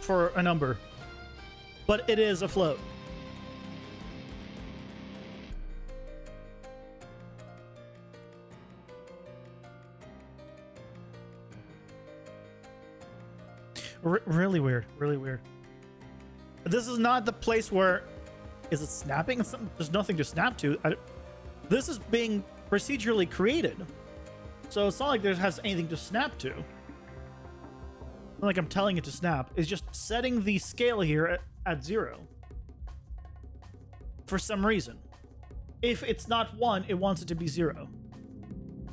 for a number, but it is a float. Really weird. Really weird. This is not the place where... Is it snapping? There's nothing to snap to. This is being procedurally created. So it's not like there has anything to snap to. Not like I'm telling it to snap. It's just setting the scale here at 0. For some reason. If it's not 1, it wants it to be 0.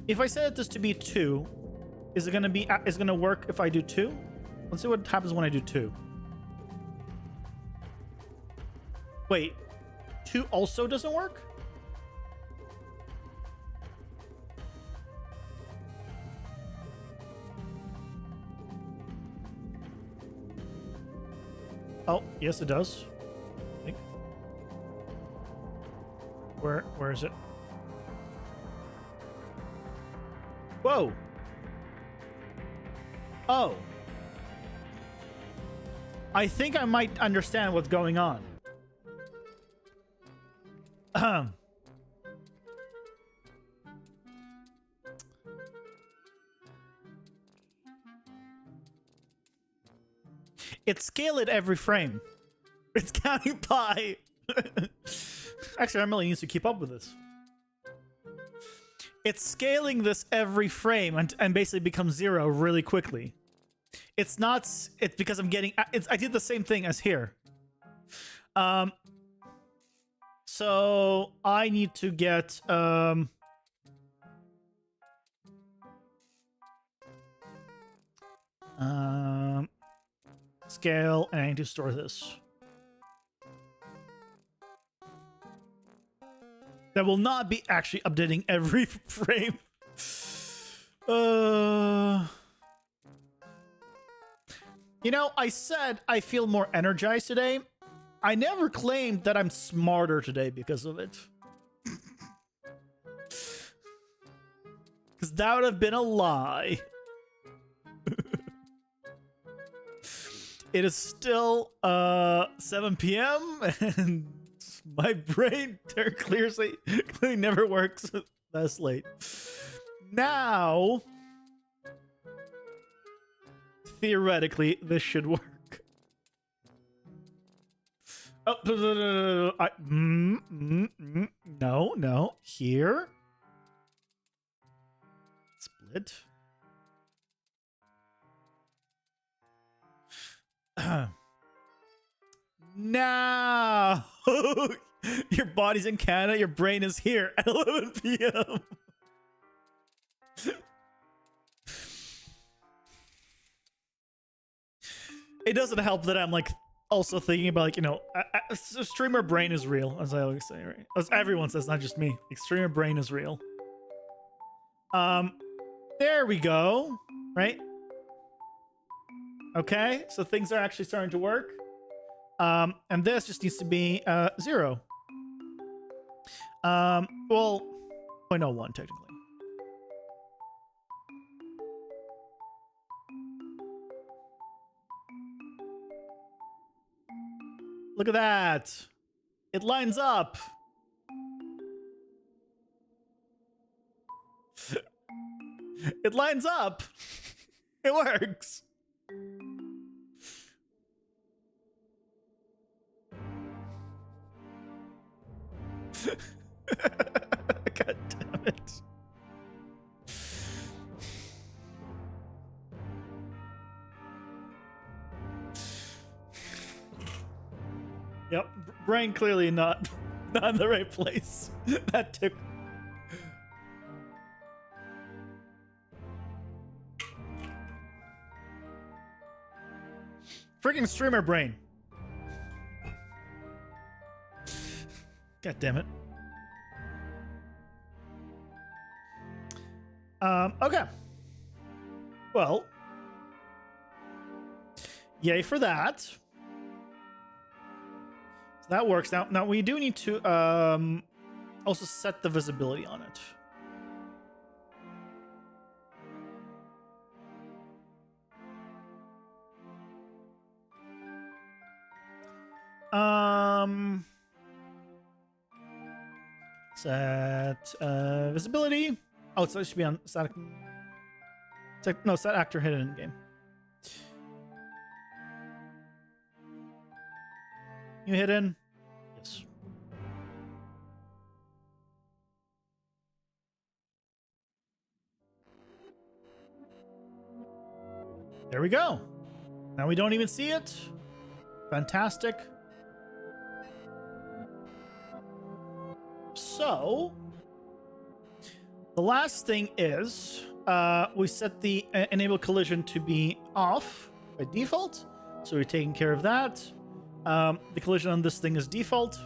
If I set this to be 2, is it gonna work if I do 2? Let's see what happens when I do 2. Wait, 2 also doesn't work? Oh, yes it does. I think. Where is it? Whoa. Oh. I think I might understand what's going on. It's scaled every frame. It's counting pi. Actually, Emily needs to keep up with this. It's scaling this every frame and basically becomes 0 really quickly. It's not... It's because I'm getting... I did the same thing as here. So I need to get... scale, and I need to store this. That will not be actually updating every frame. You know, I said I feel more energized today. I never claimed that I'm smarter today because of it. Because that would have been a lie. It is still 7 p.m. and my brain clearly never works that late. Now, theoretically, this should work. Oh, no, here. Split. No. Your body's in Canada, your brain is here at 11 p.m. It doesn't help that I'm like also thinking about like, you know, streamer brain is real, as I always say, right? As everyone says, not just me. Streamer brain is real. There we go. Right? Okay, so things are actually starting to work. And this just needs to be 0. Well, 0.01 technically. Look at that. It lines up. It lines up. It works. God damn it. Yep, brain clearly not in the right place. That took. Freaking streamer brain. God damn it. Okay. Well, yay for that. So that works. Now we do need to also set the visibility on it. Set visibility. Oh, so it should be on static. No, set actor hidden in game. You hidden? Yes. There we go. Now we don't even see it. Fantastic. So, the last thing is we set the enable collision to be off by default. So we're taking care of that. The collision on this thing is default,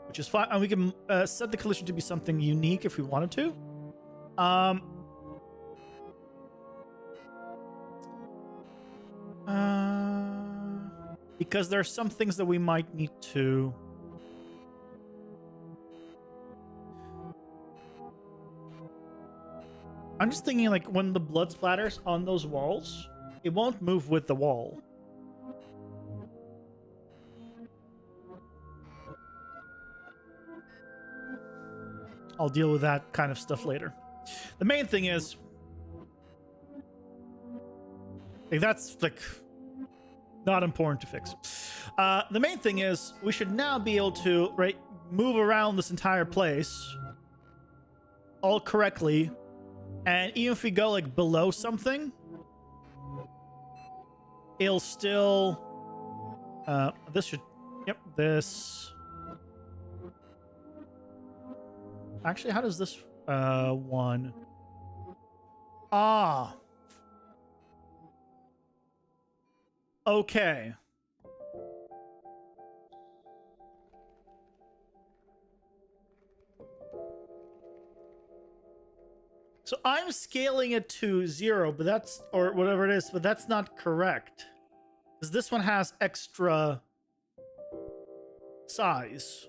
which is fine. And we can set the collision to be something unique if we wanted to. Because there are some things that we might need to... I'm just thinking, like, when the blood splatters on those walls, it won't move with the wall. I'll deal with that kind of stuff later. The main thing is... like, that's, like, not important to fix. The main thing is, we should now be able to, right, move around this entire place all correctly. And even if we go, like, below something, it'll still... this should... Yep, this... Actually, how does this one... Ah. Okay. So I'm scaling it to 0, but that's, or whatever it is, but that's not correct. Because this one has extra size.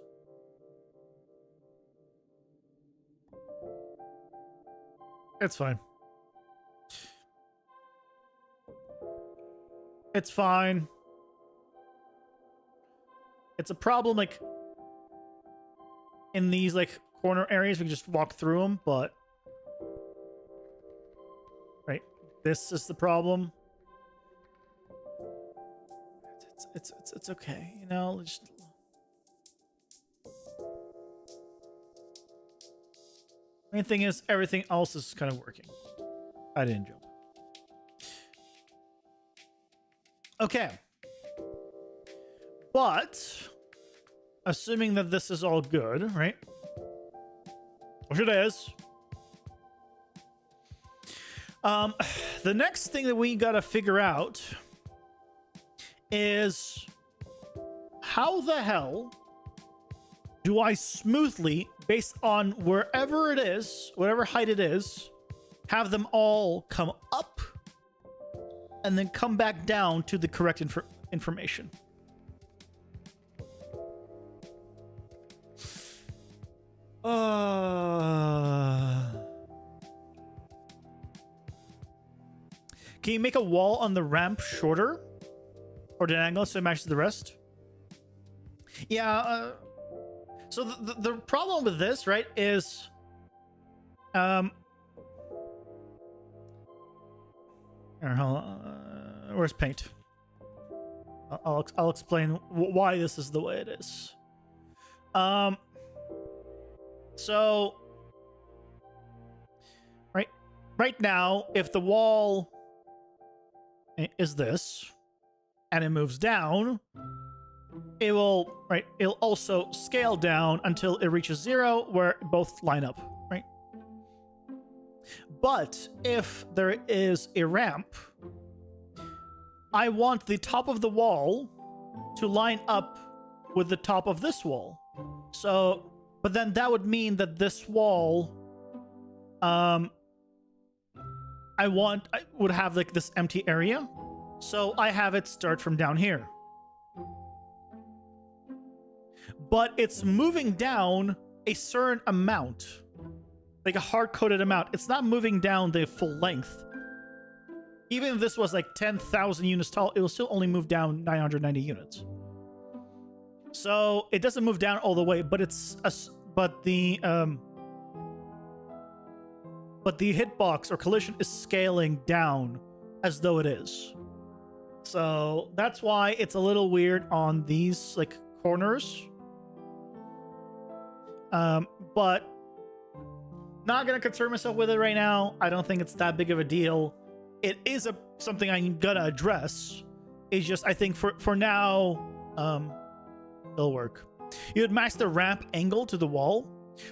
It's fine. It's fine. It's a problem, like, in these, like, corner areas, we can just walk through them, but... Right, this is the problem. It's okay, you know, just... Main thing is, everything else is kind of working. I didn't jump. Okay. But assuming that this is all good, right? Which it is. The next thing that we gotta figure out is how the hell do I smoothly, based on wherever it is, whatever height it is, have them all come up and then come back down to the correct information? Can you make a wall on the ramp shorter or diagonal so it matches the rest? Yeah. So the problem with this, right, is where's paint? I'll explain why this is the way it is. So right now, if the wall is this and it moves down, it'll also scale down until it reaches 0 where both line up, right? But if there is a ramp, I want the top of the wall to line up with the top of this wall. So, but then that would mean that this wall, I would have like this empty area. So I have it start from down here. But it's moving down a certain amount, like a hard-coded amount. It's not moving down the full length. Even if this was like 10,000 units tall, it will still only move down 990 units. So it doesn't move down all the way, but the hitbox or collision is scaling down as though it is. So that's why it's a little weird on these like corners. But not gonna concern myself with it right now. I don't think it's that big of a deal. It is something I'm gonna address. It's just I think for now, it'll work. You would match the ramp angle to the wall,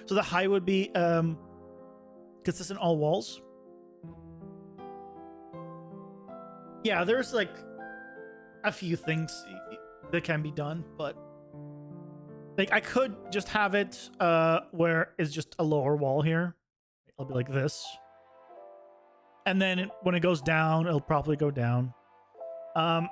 so the height would be consistent all walls. Yeah, there's like a few things that can be done, but like I could just have it where it's just a lower wall here. It'll be like this. And then when it goes down, it'll probably go down. There's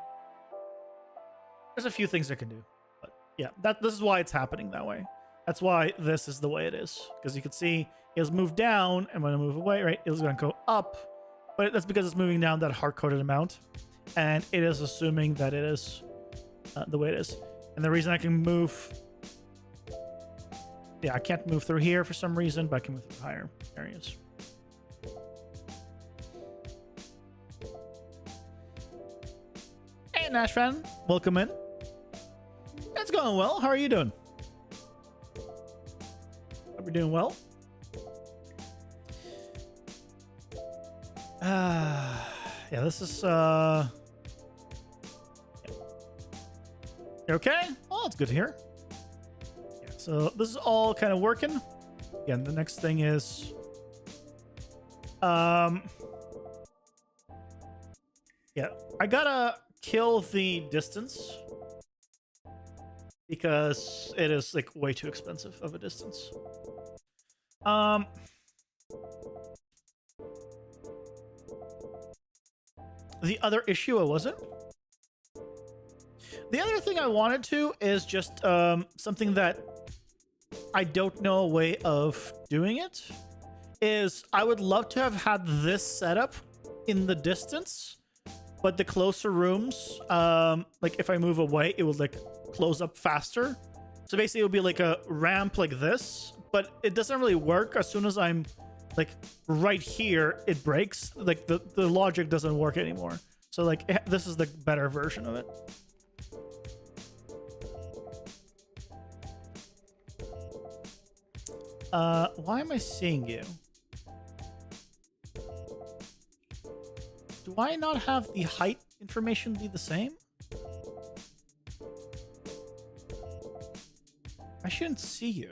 a few things I can do. But yeah, this is why it's happening that way. That's why this is the way it is. Because you can see it's moved down, and when I move away, right, it's going to go up. But that's because it's moving down that hard-coded amount. And it is assuming that it is the way it is. And the reason I can move... Yeah, I can't move through here for some reason, but I can move through higher areas. Hey, Nash fan. Welcome in. It's going well. How are you doing? Hope you're doing well. Yeah, this is You okay? Oh, it's good to hear. Yeah, so this is all kind of working. Again, the next thing is yeah, I gotta kill the distance because it is like way too expensive of a distance. The other issue, what was it? The other thing I wanted to is just something that I don't know a way of doing it, is I would love to have had this setup in the distance, but the closer rooms, like if I move away, it would like close up faster. So basically it would be like a ramp like this, but it doesn't really work. As soon as I'm like right here, it breaks. Like the logic doesn't work anymore. So like this is the better version of it. Why am I seeing you? Do I not have the height information be the same? I shouldn't see you.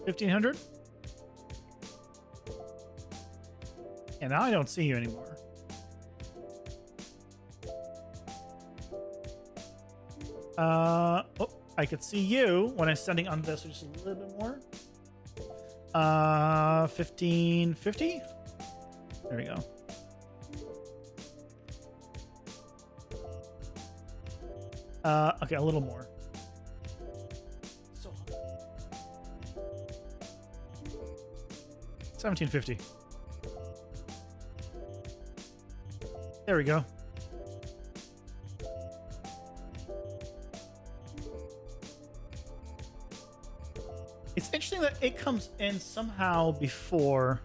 $1,500? And now I don't see you anymore. Oh, I could see you when I'm standing on this, just a little bit more. 1550. There we go. Okay, a little more. So 1750. There we go. It's interesting that it comes in somehow before.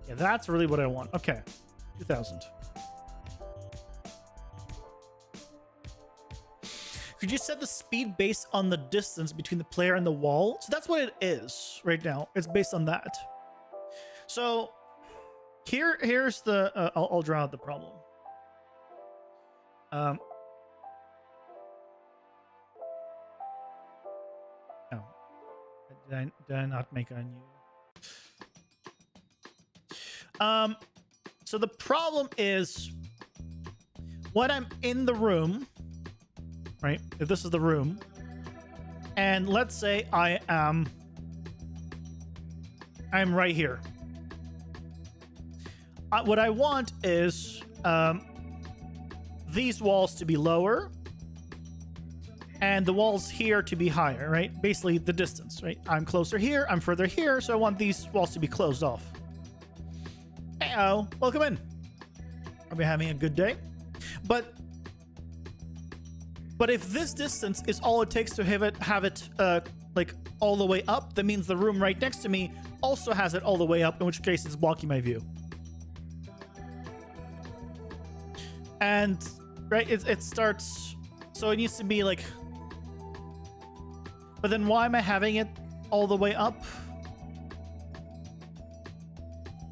Yeah, that's really what I want. Okay, 2000. Could you set the speed based on the distance between the player and the wall? So that's what it is right now. It's based on that. So here's the I'll draw out the problem. No, did I not make a new? So the problem is when I'm in the room, right? If this is the room, and let's say I'm right here. What I want is these walls to be lower and the walls here to be higher, right? Basically the distance, right? I'm closer here, I'm further here, so I want these walls to be closed off. Hey-oh, welcome in. Are we having a good day? But if this distance is all it takes to have it like all the way up, that means the room right next to me also has it all the way up, in which case it's blocking my view. And right, it starts, so it needs to be like, but then why am I having it all the way up?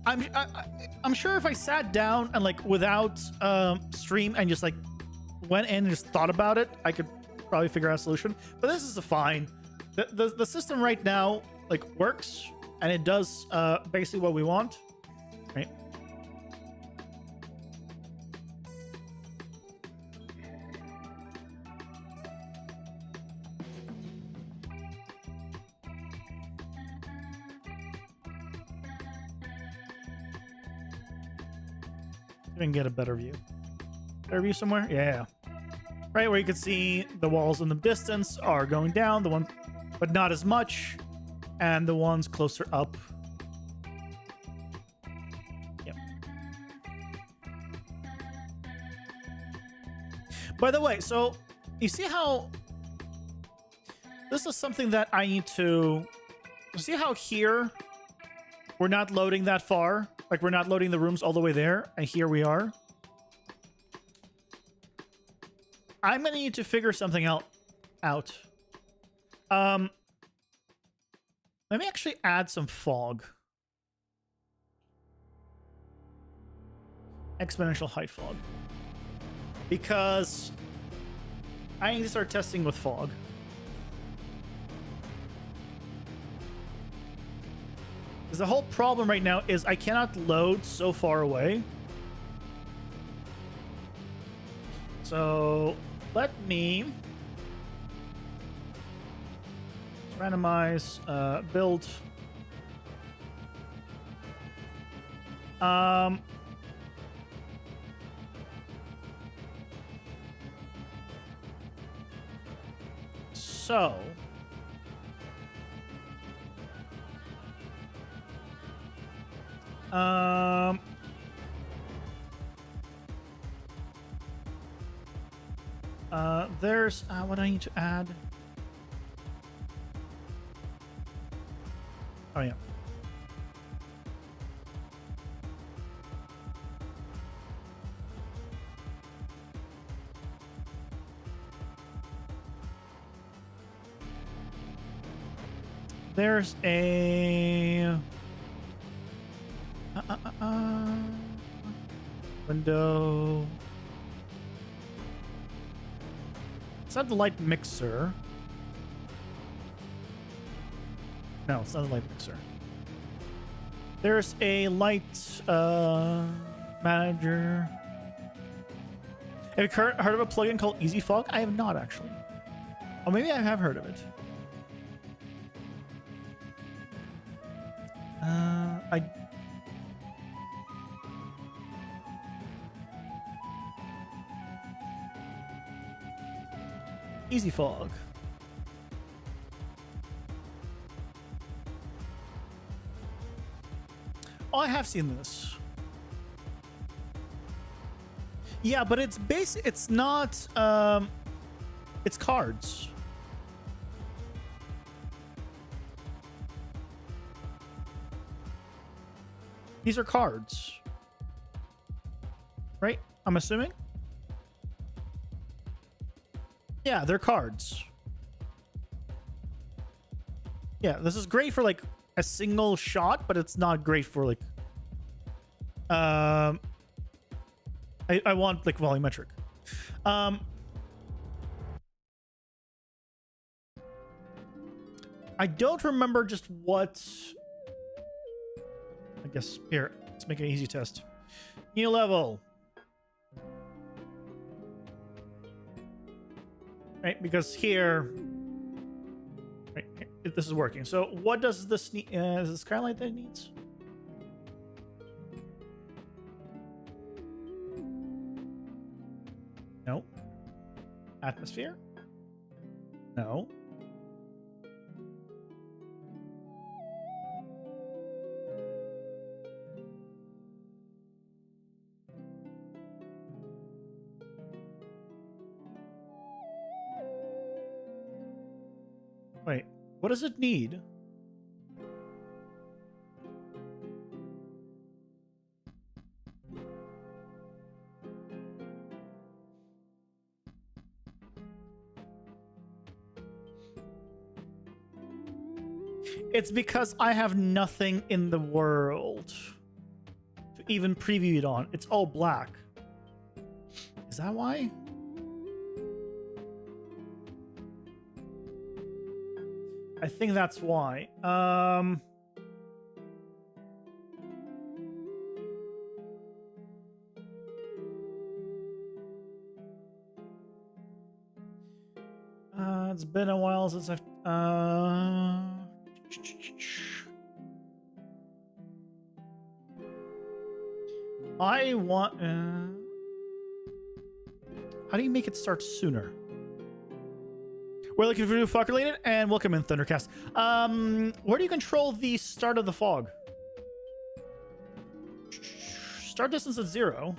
I'm sure if I sat down and like without stream and just like went in and just thought about it, I could probably figure out a solution. But this is fine. The system right now like works and it does basically what we want, right? We can get a better view. Better view somewhere? Yeah. Right where you can see the walls in the distance are going down, the one, but not as much, and the ones closer up. Yep. By the way, so you see how this is something that I need to see how here we're not loading that far. Like, we're not loading the rooms all the way there, and here we are. I'm gonna need to figure something out. Let me actually add some fog. Exponential height fog. Because I need to start testing with fog. Because the whole problem right now is I cannot load so far away. So let me randomize build. So There's what I need to add. Oh yeah. There's a window. It's not the light mixer. No, it's not the light mixer. There's a light manager. Have you heard of a plugin called Easy Fog? I have not actually. Oh, maybe I have heard of it. Easy Fog. Oh, I have seen this. Yeah, but it's it's not it's cards. These are cards. Right? I'm assuming. Yeah, they're cards. Yeah, this is great for like a single shot, but it's not great for like I want like volumetric. I don't remember just what. I guess here, let's make an easy test. New level. Right, because here, right, this is working. So what does this need? Is the skylight that it needs? No. Atmosphere? No. Wait, what does it need? It's because I have nothing in the world to even preview it on. It's all black. Is that why? I think that's why. It's been a while since I've I want how do you make it start sooner? We're looking for new fog related, and welcome in Thundercast. Where do you control the start of the fog? Start distance at 0.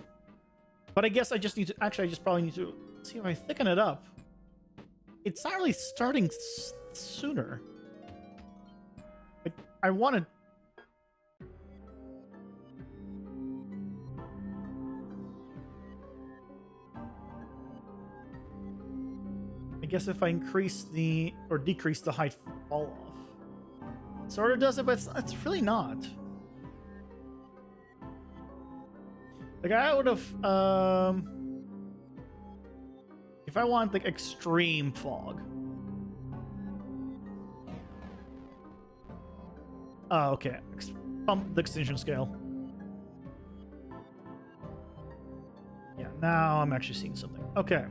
But I guess I just need to, actually I just probably need to see if I thicken it up. It's not really starting sooner. Like, I wanted. I guess if I increase the, or decrease the height fall off. Sort of does it, but it's really not. Like I would have, if I want like extreme fog. Oh, okay. Pump the extinction scale. Yeah, now I'm actually seeing something. Okay.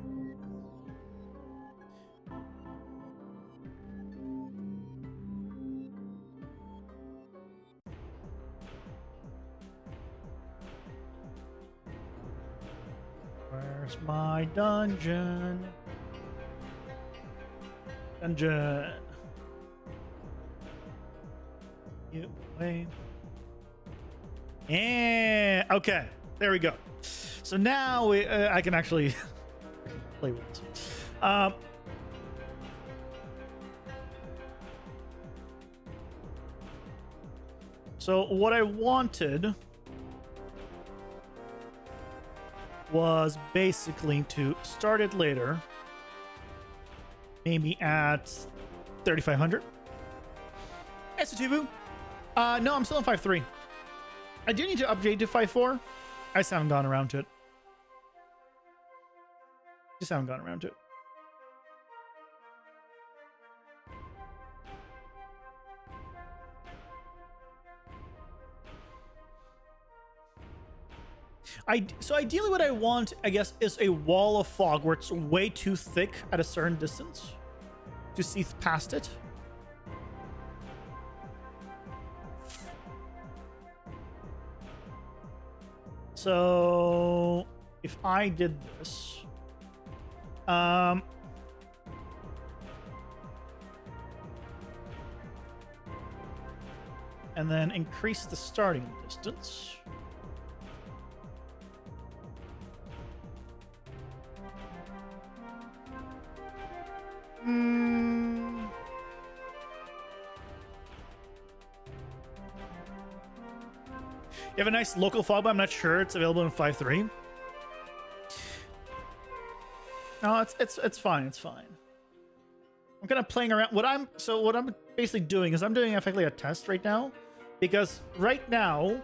Where's my dungeon? Dungeon. You wait. Yeah. Okay. There we go. So now I can actually play with it. Um, so what I wanted was basically to start it later, maybe at 3,500. It's a Tubu. No, I'm still on 5.3. I do need to upgrade to 5.4. I just haven't gone around to it. Just haven't gone around to it. So ideally what I want, I guess, is a wall of fog where it's way too thick at a certain distance to see past it. So if I did this, and then increase the starting distance. You have a nice local fog, but I'm not sure it's available in 5.3. No, it's fine. It's fine. I'm kind of playing around. What I'm basically doing is I'm doing effectively a test right now, because right now,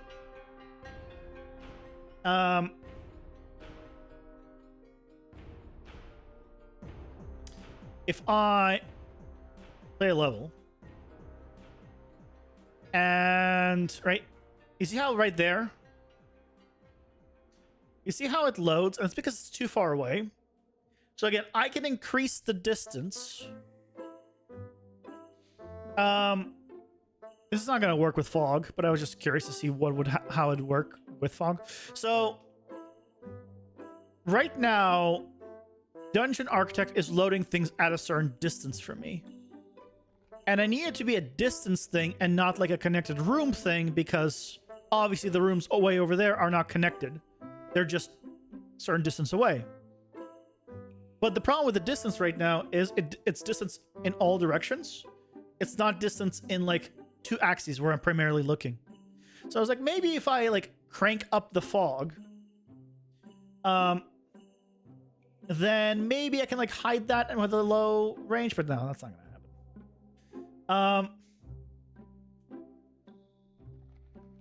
if I play a level and right. You see how right there? You see how it loads? And it's because it's too far away. So again, I can increase the distance. This is not going to work with fog, but I was just curious to see what would how it'd work with fog. So right now, Dungeon Architect is loading things at a certain distance from me. And I need it to be a distance thing and not like a connected room thing, because obviously the rooms way over there are not connected. They're just a certain distance away. But the problem with the distance right now is it's distance in all directions. It's not distance in like two axes where I'm primarily looking. So I was like, maybe if I like crank up the fog, then maybe I can like hide that with a low range, but no, that's not gonna happen.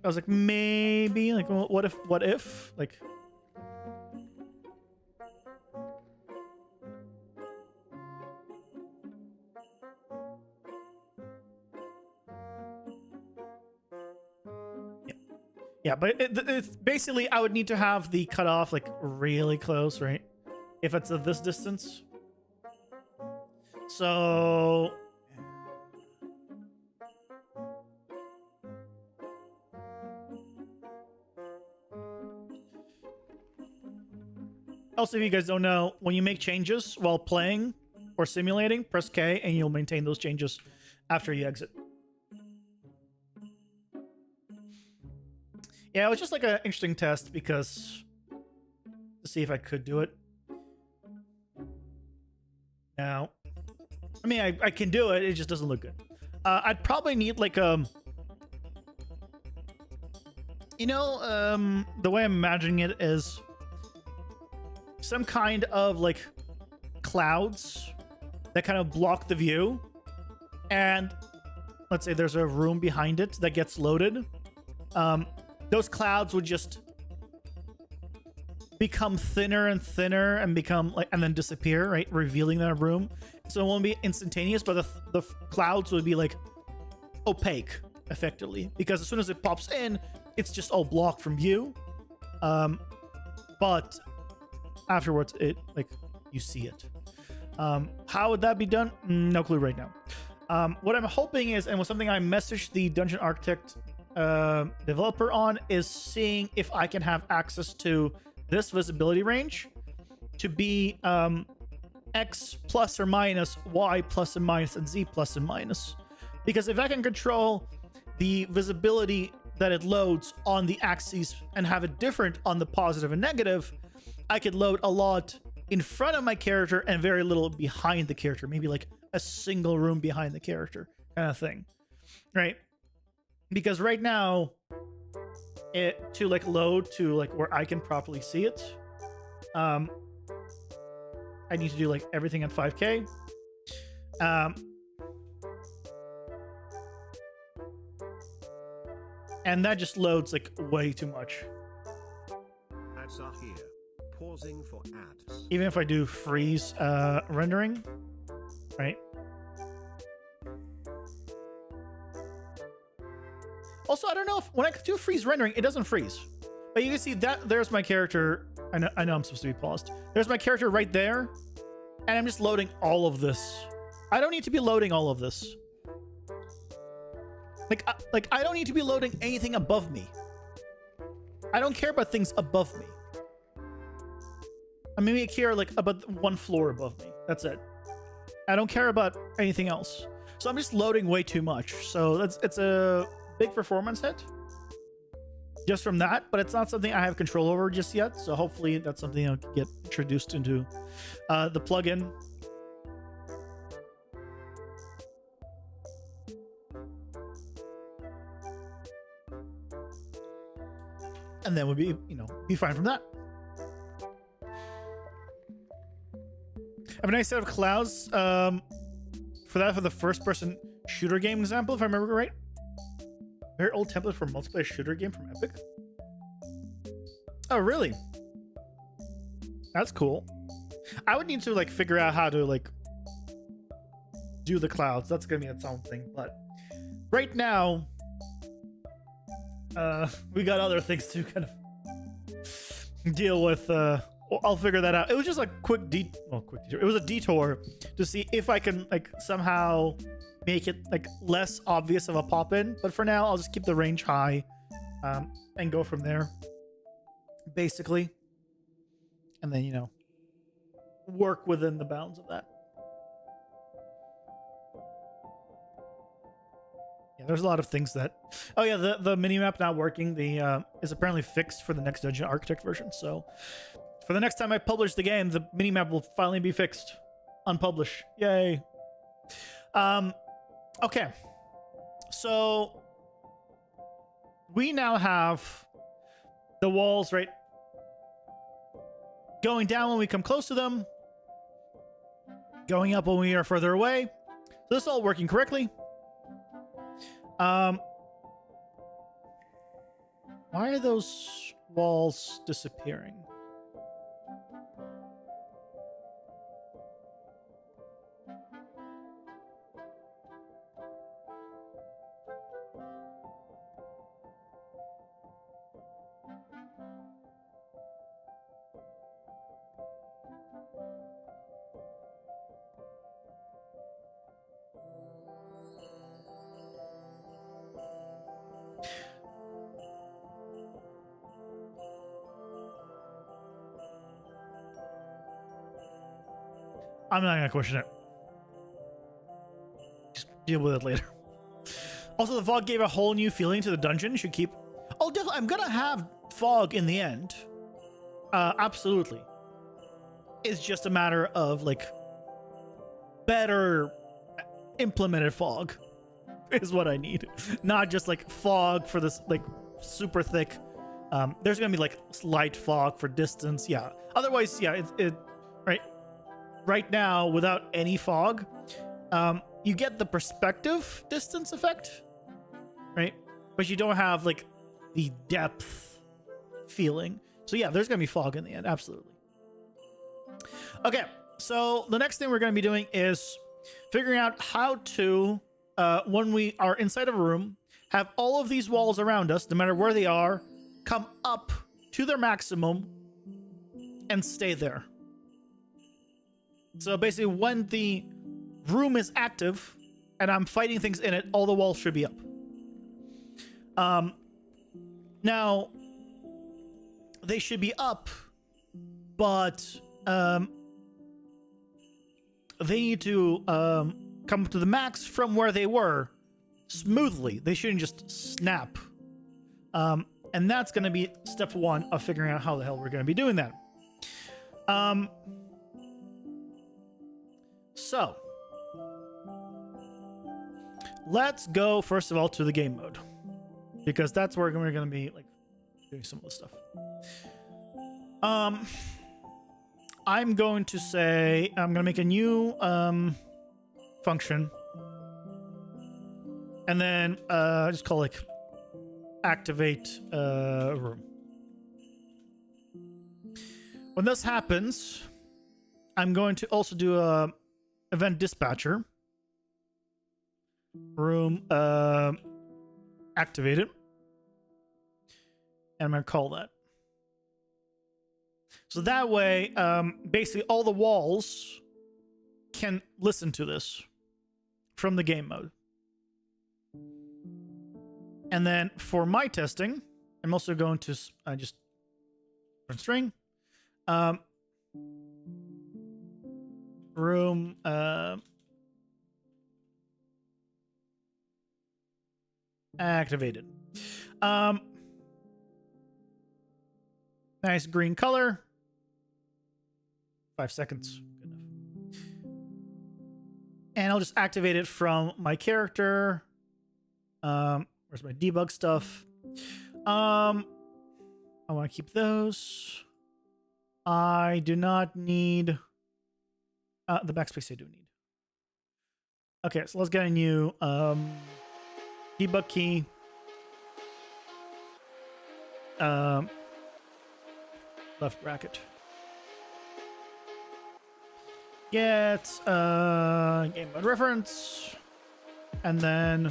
I was like, maybe, like, well, what if, like... Yeah, but it's basically, I would need to have the cutoff, like, really close, right? If it's at this distance. So... Also, if you guys don't know, when you make changes while playing or simulating, press K and you'll maintain those changes after you exit. Yeah, it was just like an interesting test because to see if I could do it. Now, I mean, I can do it. It just doesn't look good. I'd probably need like the way I'm imagining it is some kind of like clouds that kind of block the view, and let's say there's a room behind it that gets loaded. Those clouds would just become thinner and thinner and become like, and then disappear, right? Revealing that room. So it won't be instantaneous, but the clouds would be like opaque effectively, because as soon as it pops in, it's just all blocked from view. But afterwards, it like you see it. How would that be done? No clue right now. What I'm hoping is, and was something I messaged the Dungeon Architect developer on, is seeing if I can have access to this visibility range to be X plus or minus, Y plus and minus, and Z plus and minus. Because if I can control the visibility that it loads on the axes and have it different on the positive and negative, I could load a lot in front of my character and very little behind the character. Maybe like a single room behind the character kind of thing, right? Because right now, to like load to like where I can properly see it, I need to do like everything at 5K. And that just loads like way too much. Ads are here. Pausing for ads. Even if I do freeze rendering, right? Also, I don't know if when I do freeze rendering, it doesn't freeze. But you can see that there's my character. I know I'm supposed to be paused. There's my character right there. And I'm just loading all of this. I don't need to be loading all of this. Like I don't need to be loading anything above me. I don't care about things above me. I maybe care like about one floor above me. That's it. I don't care about anything else. So I'm just loading way too much. So it's a big performance hit just from that, but it's not something I have control over just yet. So hopefully that's something I'll get introduced into the plugin. And then we'll be, be fine from that. I have a nice set of clouds for the first person shooter game example, if I remember right. Very old template for multiplayer shooter game from Epic. Oh, really? That's cool. I would need to like figure out how to like do the clouds. That's gonna be its own thing. But right now, we got other things to kind of deal with. I'll figure that out. It was just like quick detour. It was a detour to see if I can like somehow make it like less obvious of a pop-in. But for now, I'll just keep the range high and go from there, basically. And then, work within the bounds of that. Yeah, there's a lot of things that... Oh yeah, the minimap not working is apparently fixed for the next Dungeon Architect version. So for the next time I publish the game, the minimap will finally be fixed. Unpublish. Yay. Okay. So we now have the walls, right? Going down when we come close to them. Going up when we are further away. So this is all working correctly. Why are those walls disappearing? I'm not gonna question it. Just deal with it later. Also, the fog gave a whole new feeling to the dungeon. Should keep... Oh, definitely. I'm gonna have fog in the end. Absolutely. It's just a matter of, like, better implemented fog is what I need. Not just, like, fog for this, like, super thick. There's gonna be, like, light fog for distance. Yeah. Otherwise, yeah, right? Right now, without any fog, you get the perspective distance effect, right? But you don't have like the depth feeling. So yeah, there's gonna be fog in the end, absolutely. Okay, so the next thing we're gonna be doing is figuring out how to, when we are inside of a room, have all of these walls around us, no matter where they are, come up to their maximum and stay there. So basically, when the room is active and I'm fighting things in it, all the walls should be up. Now, they should be up, but they need to come to the max from where they were smoothly. They shouldn't just snap. And that's going to be step one of figuring out how the hell we're going to be doing that. So let's go first of all to the game mode, because that's where we're going to be like doing some of the stuff. I'm going to say I'm going to make a new function, and then just call like activate room. When this happens, I'm going to also do a event dispatcher room activated, and I'm going to call that. So that way, basically all the walls can listen to this from the game mode. And then for my testing, I'm also going to just print string room activated. Nice green color. 5 seconds. Good enough. And I'll just activate it from my character. Where's my debug stuff? I want to keep those. I do not need the backspace. I do need. Okay, so let's get a new debug key. Left bracket. Get game mode reference, and then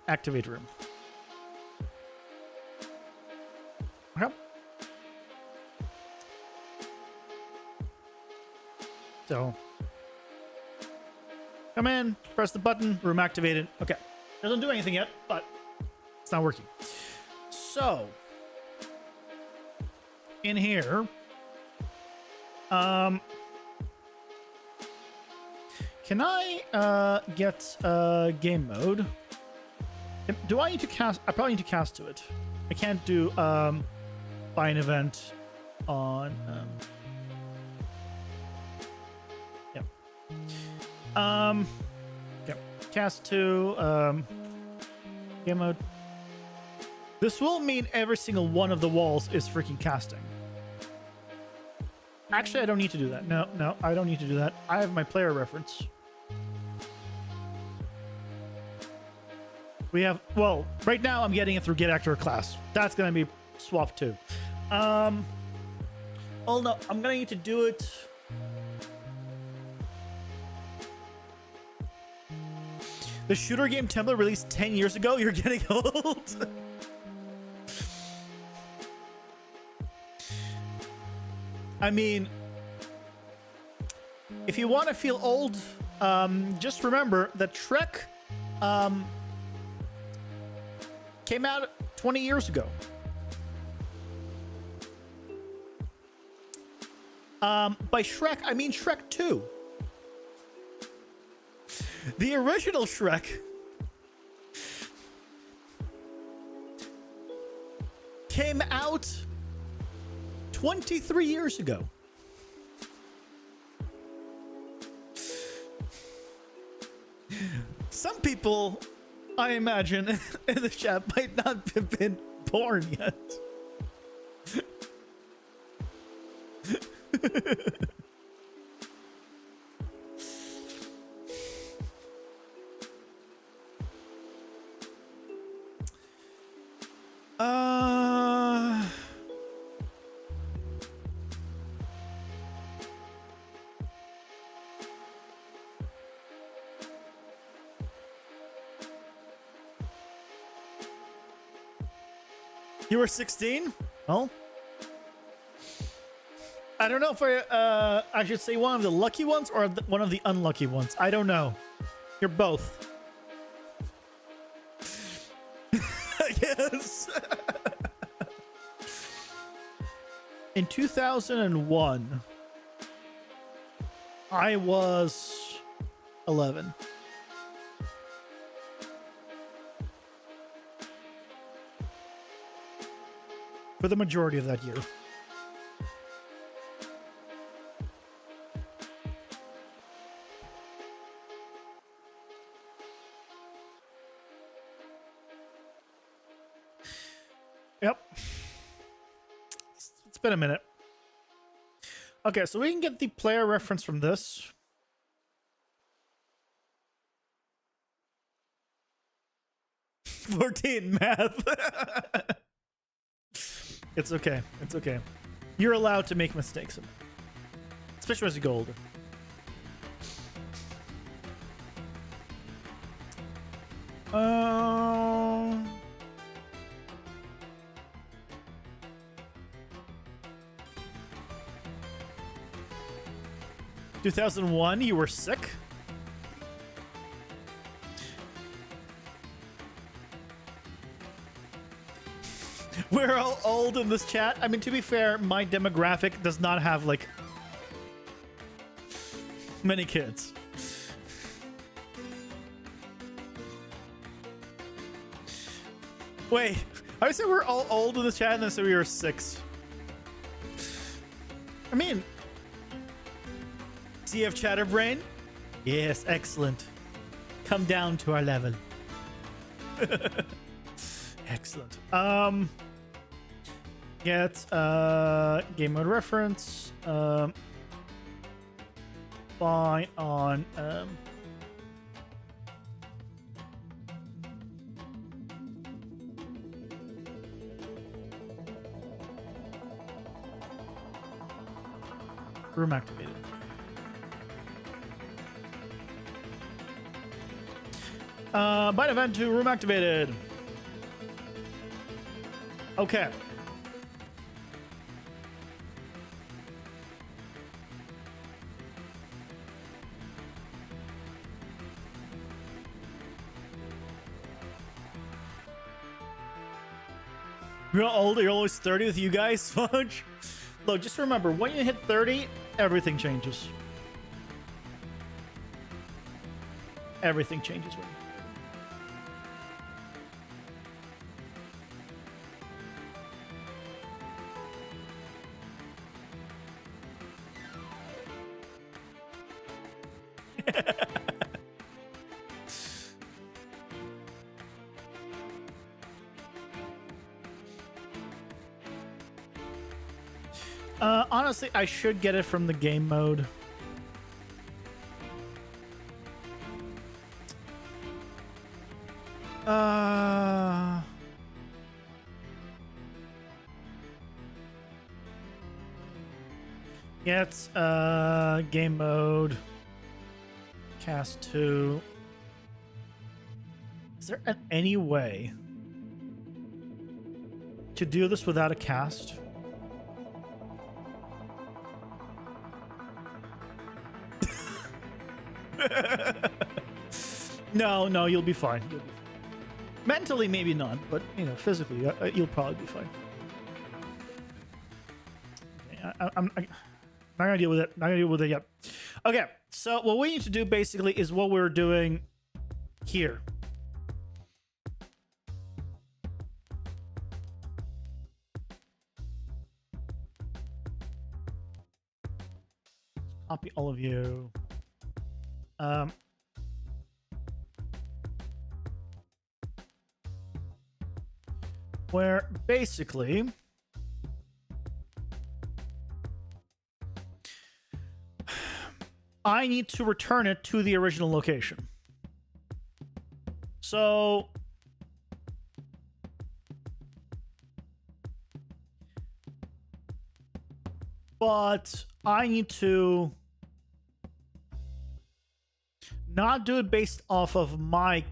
activate room. Okay. So come in, press the button, room activated. Okay. Doesn't do anything yet, but it's not working. So in here, can I get game mode? Do I need to cast? I probably need to cast to it. I can't do buy an event on yep. Yep. Cast to game mode. This will mean every single one of the walls is freaking casting. Actually, I don't need to do that. No, I don't need to do that. I have my player reference. We have, well, right now I'm getting it through get actor class. That's going to be swapped too. Oh no, I'm going to need to do it. The shooter game template released 10 years ago. You're getting old. I mean, if you want to feel old, just remember that Shrek came out 20 years ago. By Shrek, I mean Shrek 2. The original Shrek came out 23 years ago. Some people, I imagine, in the chat might not have been born yet. You were 16? Well, I don't know if I should say one of the lucky ones or one of the unlucky ones. I don't know. You're both. Yes. In 2001, I was 11. For the majority of that year. been a minute. Okay, so we can get the player reference from this. $14 math. It's okay. It's okay. You're allowed to make mistakes, especially as you go older. Um. 2001, you were sick? We're all old in this chat. I mean, to be fair, my demographic does not have, like, many kids. Wait, I said we're all old in this chat and then said we were 6. I mean, CF Chatterbrain? Yes, excellent. Come down to our level. Excellent. Get game mode reference. Fine on room activated. Bind event to room activated. Okay. You're older, you're always 30 with you guys, Fudge. Look, just remember, when you hit 30, everything changes. Everything changes when honestly, I should get it from the game mode. Get game mode cast 2. Is there any way to do this without a cast? No, you'll be fine. You'll be fine. Mentally, maybe not, but you know, physically, you'll probably be fine. Okay, I'm not gonna deal with it. Not gonna deal with it yet. Okay, so what we need to do basically is what we're doing here. Copy all of you. Where basically I need to return it to the original location. So but I need to not do it based off of my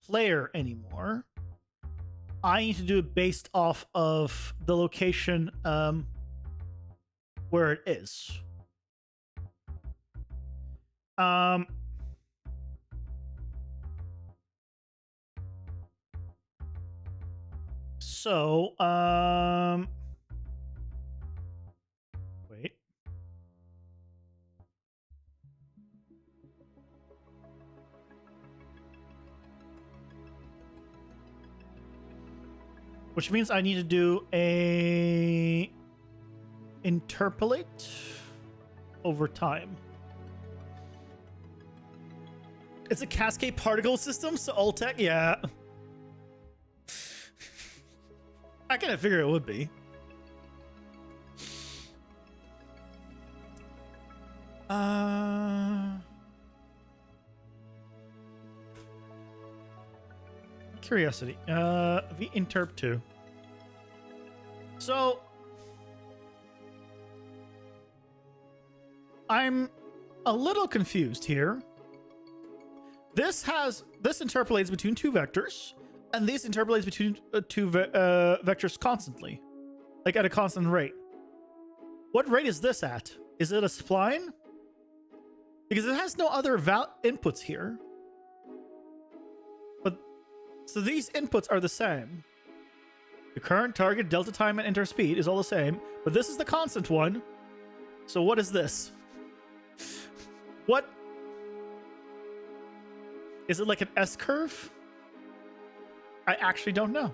player anymore. I need to do it based off of the location where it is. So, wait. Which means I need to do a interpolate over time. It's a cascade particle system, so Ultec, yeah. I kind of figured it would be. Curiosity. Interp 2. So I'm a little confused here. This interpolates between two vectors, and this interpolates between two vectors constantly, like at a constant rate. What rate is this at? Is it a spline? Because it has no other inputs here. But so these inputs are the same. The current, target, delta time, and enter speed is all the same, but this is the constant one. So what is this? What? Is it like an S-curve? I actually don't know.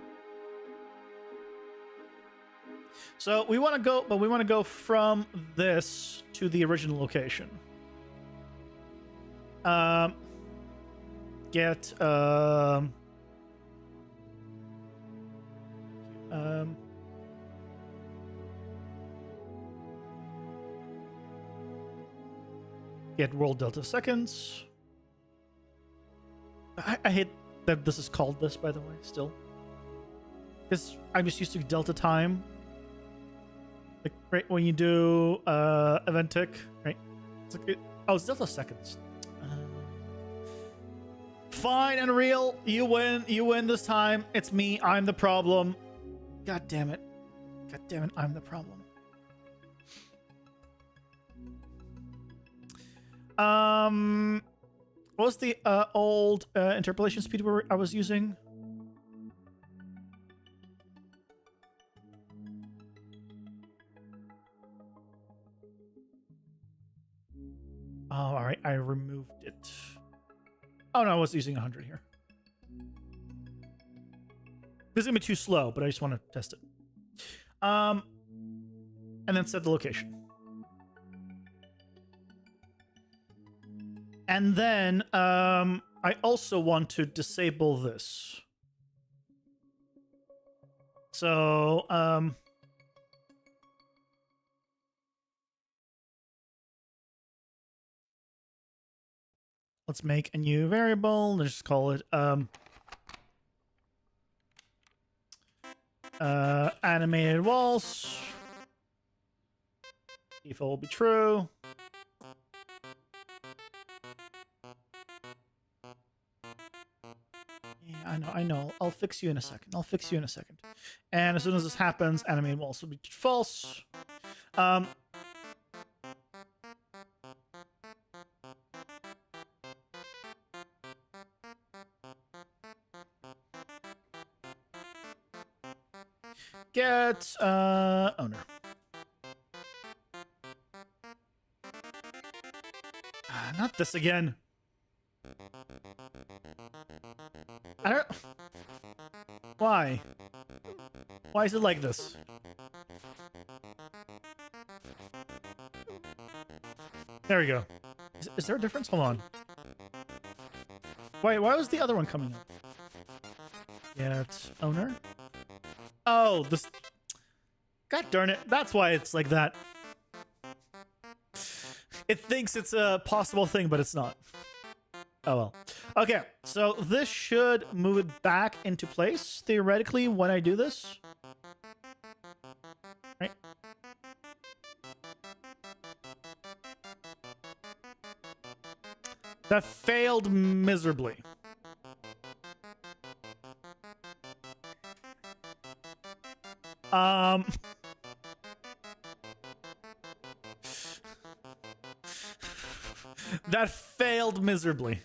So we want to go from this to the original location. Get get world delta seconds. I hate that this is called this, by the way, still. Because I'm just used to delta time. Like, right when you do event tick, right? It's like it's delta seconds. Fine, Unreal. You win. You win this time. It's me. I'm the problem. God damn it. God damn it. I'm the problem. What was the old interpolation speed I was using? Oh, all right. I removed it. Oh, no. I was using 100 here. This is going to be too slow, but I just want to test it. And then set the location. And then I also want to disable this. So let's make a new variable. Let's just call it animated walls. Default will be true. Yeah, I know. I'll fix you in a second. And as soon as this happens, animated walls will be false. Get owner. Not this again. I don't. Why? Why is it like this? There we go. Is there a difference? Hold on. Why was the other one coming up? Get owner. Oh, this. God darn it. That's why it's like that. It thinks it's a possible thing, but it's not. Oh well. Okay, so this should move it back into place, theoretically, when I do this. Right? That failed miserably. That failed miserably.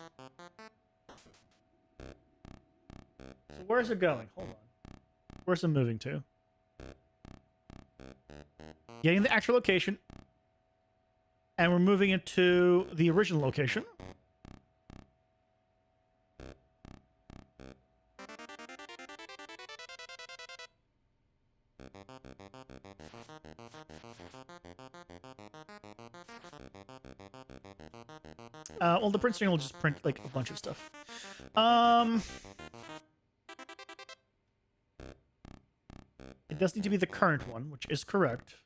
So where's it going? Hold on. Where's it moving to? Getting the actual location. And we're moving it to the original location. Well, the print string will just print like a bunch of stuff. It does need to be the current one, which is correct.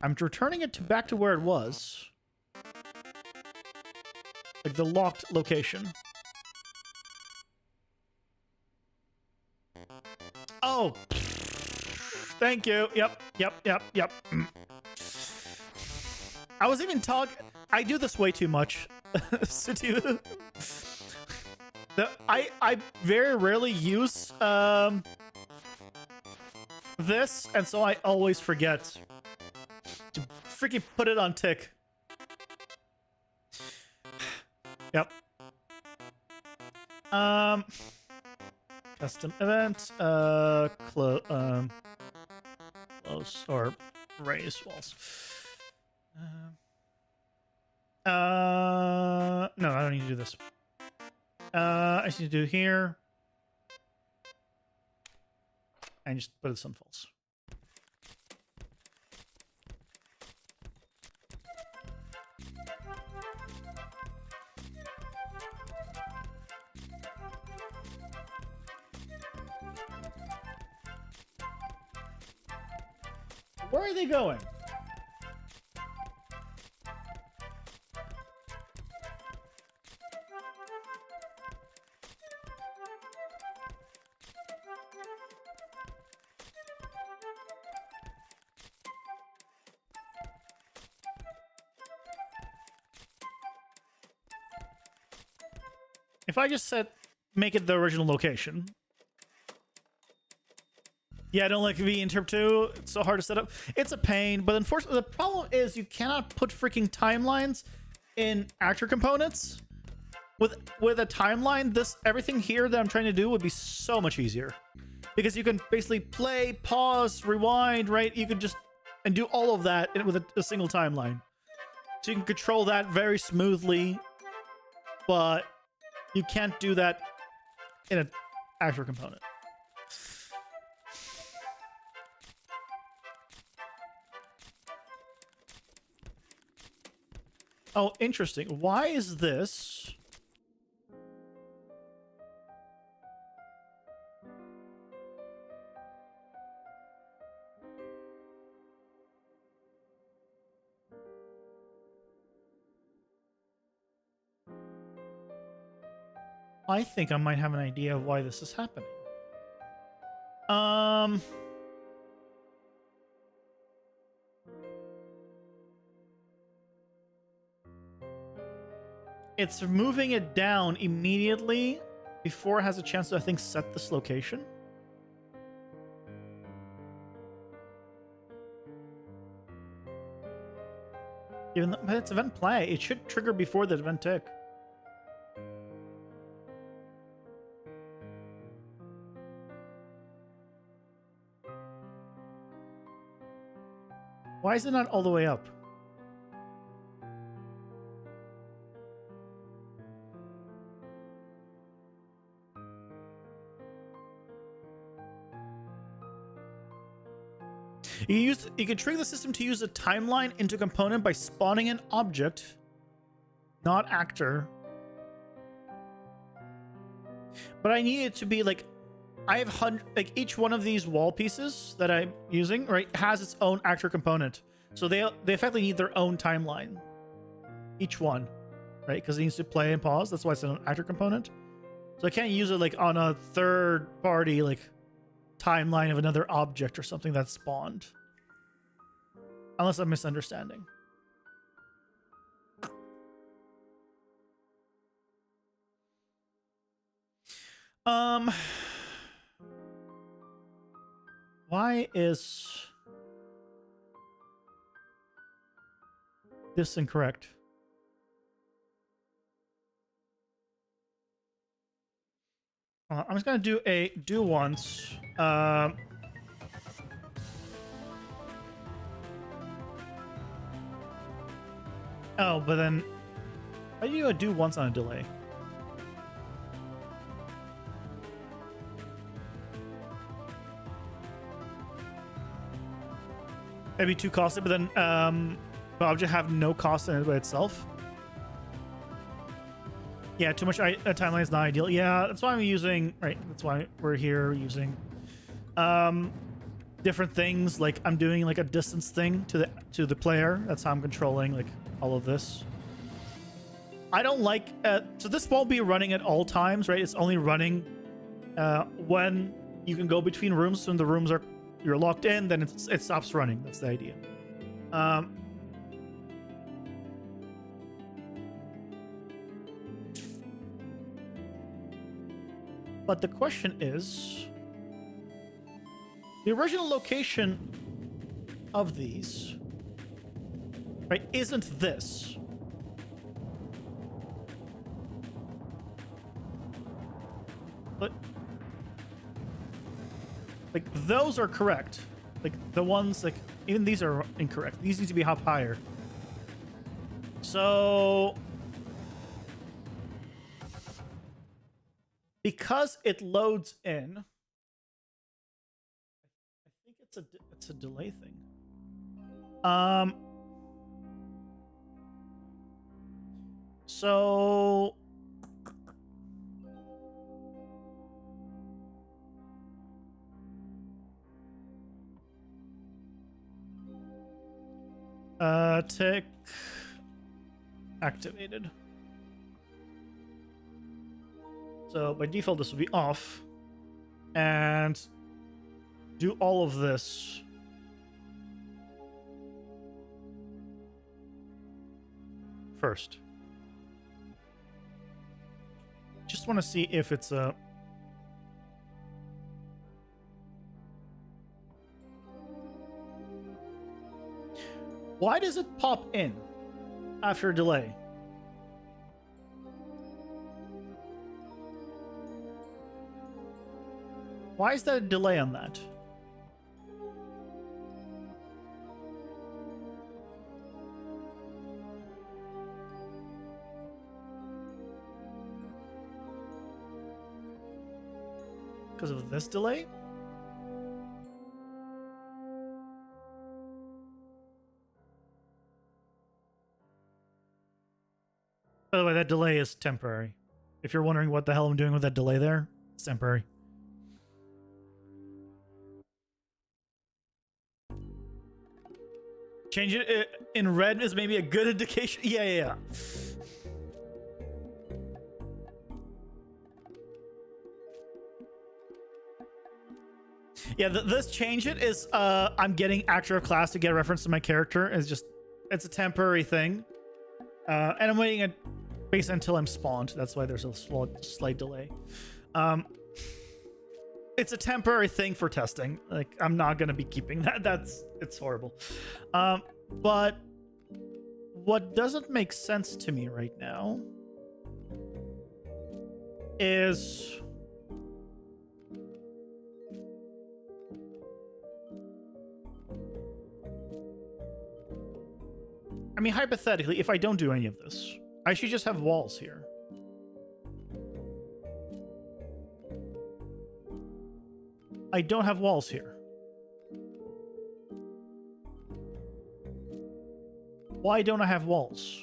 I'm returning it back to where it was. Like the locked location. Oh! Thank you. Yep. I was even talking... I do this way too much. I very rarely use this, and so I always forget to freaking put it on tick. Yep. Custom event. Close or raise walls. No, I don't need to do this. I just need to do here. And just put this on false. Where are they going? If I just make it the original location. Yeah, I don't like V-interp too. It's so hard to set up. It's a pain, but unfortunately, the problem is you cannot put freaking timelines in actor components. With a timeline, everything here that I'm trying to do would be so much easier. Because you can basically play, pause, rewind, right? You can just and do all of that with a single timeline. So you can control that very smoothly, but you can't do that in an actor component. Oh, interesting. Why is this? I think I might have an idea of why this is happening. It's moving it down immediately before it has a chance to, I think, set this location. Even though it's event play, it should trigger before the event tick. Why is it not all the way up? You can trigger the system to use a timeline into component by spawning an object, not actor. But I need it to be like, I have each one of these wall pieces that I'm using, right, has its own actor component. So they effectively need their own timeline. Each one, right? Because it needs to play and pause. That's why it's an actor component. So I can't use it like on a third party, like timeline of another object or something that's spawned. Unless I'm misunderstanding. Why is this incorrect? I'm just gonna do a do once. Oh, but then how do you do a do once on a delay? That'd be too costly, but then the object have no cost in it by itself. Yeah, too much timeline is not ideal. Yeah, that's why I'm using, right, that's why we're here using different things. Like I'm doing like a distance thing to the player. That's how I'm controlling like all of this. I don't like, so this won't be running at all times, right? It's only running when you can go between rooms. When the rooms are, you're locked in, then it stops running. That's the idea. But the question is, the original location of these, right, isn't this. But like those are correct. Like the ones, like even these are incorrect. These need to be up higher. So because it loads in, I think it's a delay thing. So tick activated. So by default, this will be off, and do all of this. First. Just want to see if it's a... Why does it pop in after a delay? Why is that a delay on that? Because of this delay? By the way, that delay is temporary. If you're wondering what the hell I'm doing with that delay there, it's temporary. Change it in red is maybe a good indication. Yeah. Yeah, this change it is I'm getting actor of class to get a reference to my character. It's a temporary thing. And I'm waiting at base until I'm spawned. That's why there's a slight delay. It's a temporary thing for testing. Like, I'm not gonna be keeping that. It's horrible. But what doesn't make sense to me right now is I mean, hypothetically, if I don't do any of this, I should just have walls here. I don't have walls here. Why don't I have walls?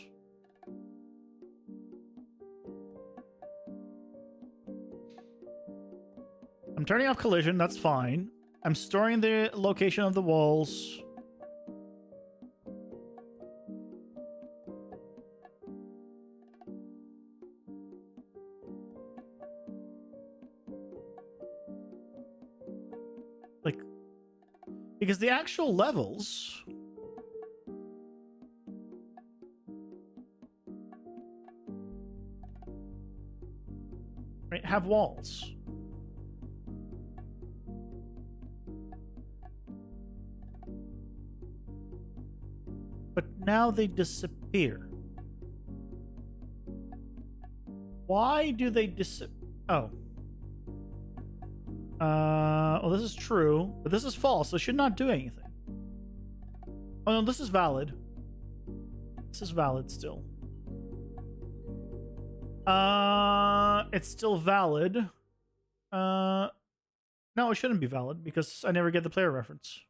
I'm turning off collision, that's fine. I'm storing the location of the walls. Like, because the actual levels right have walls. But now they disappear. Why do they disappear? Oh. Well, this is true, but this is false, so it should not do anything. Oh, no, this is valid. This is valid still. It's still valid. No, it shouldn't be valid because I never get the player reference.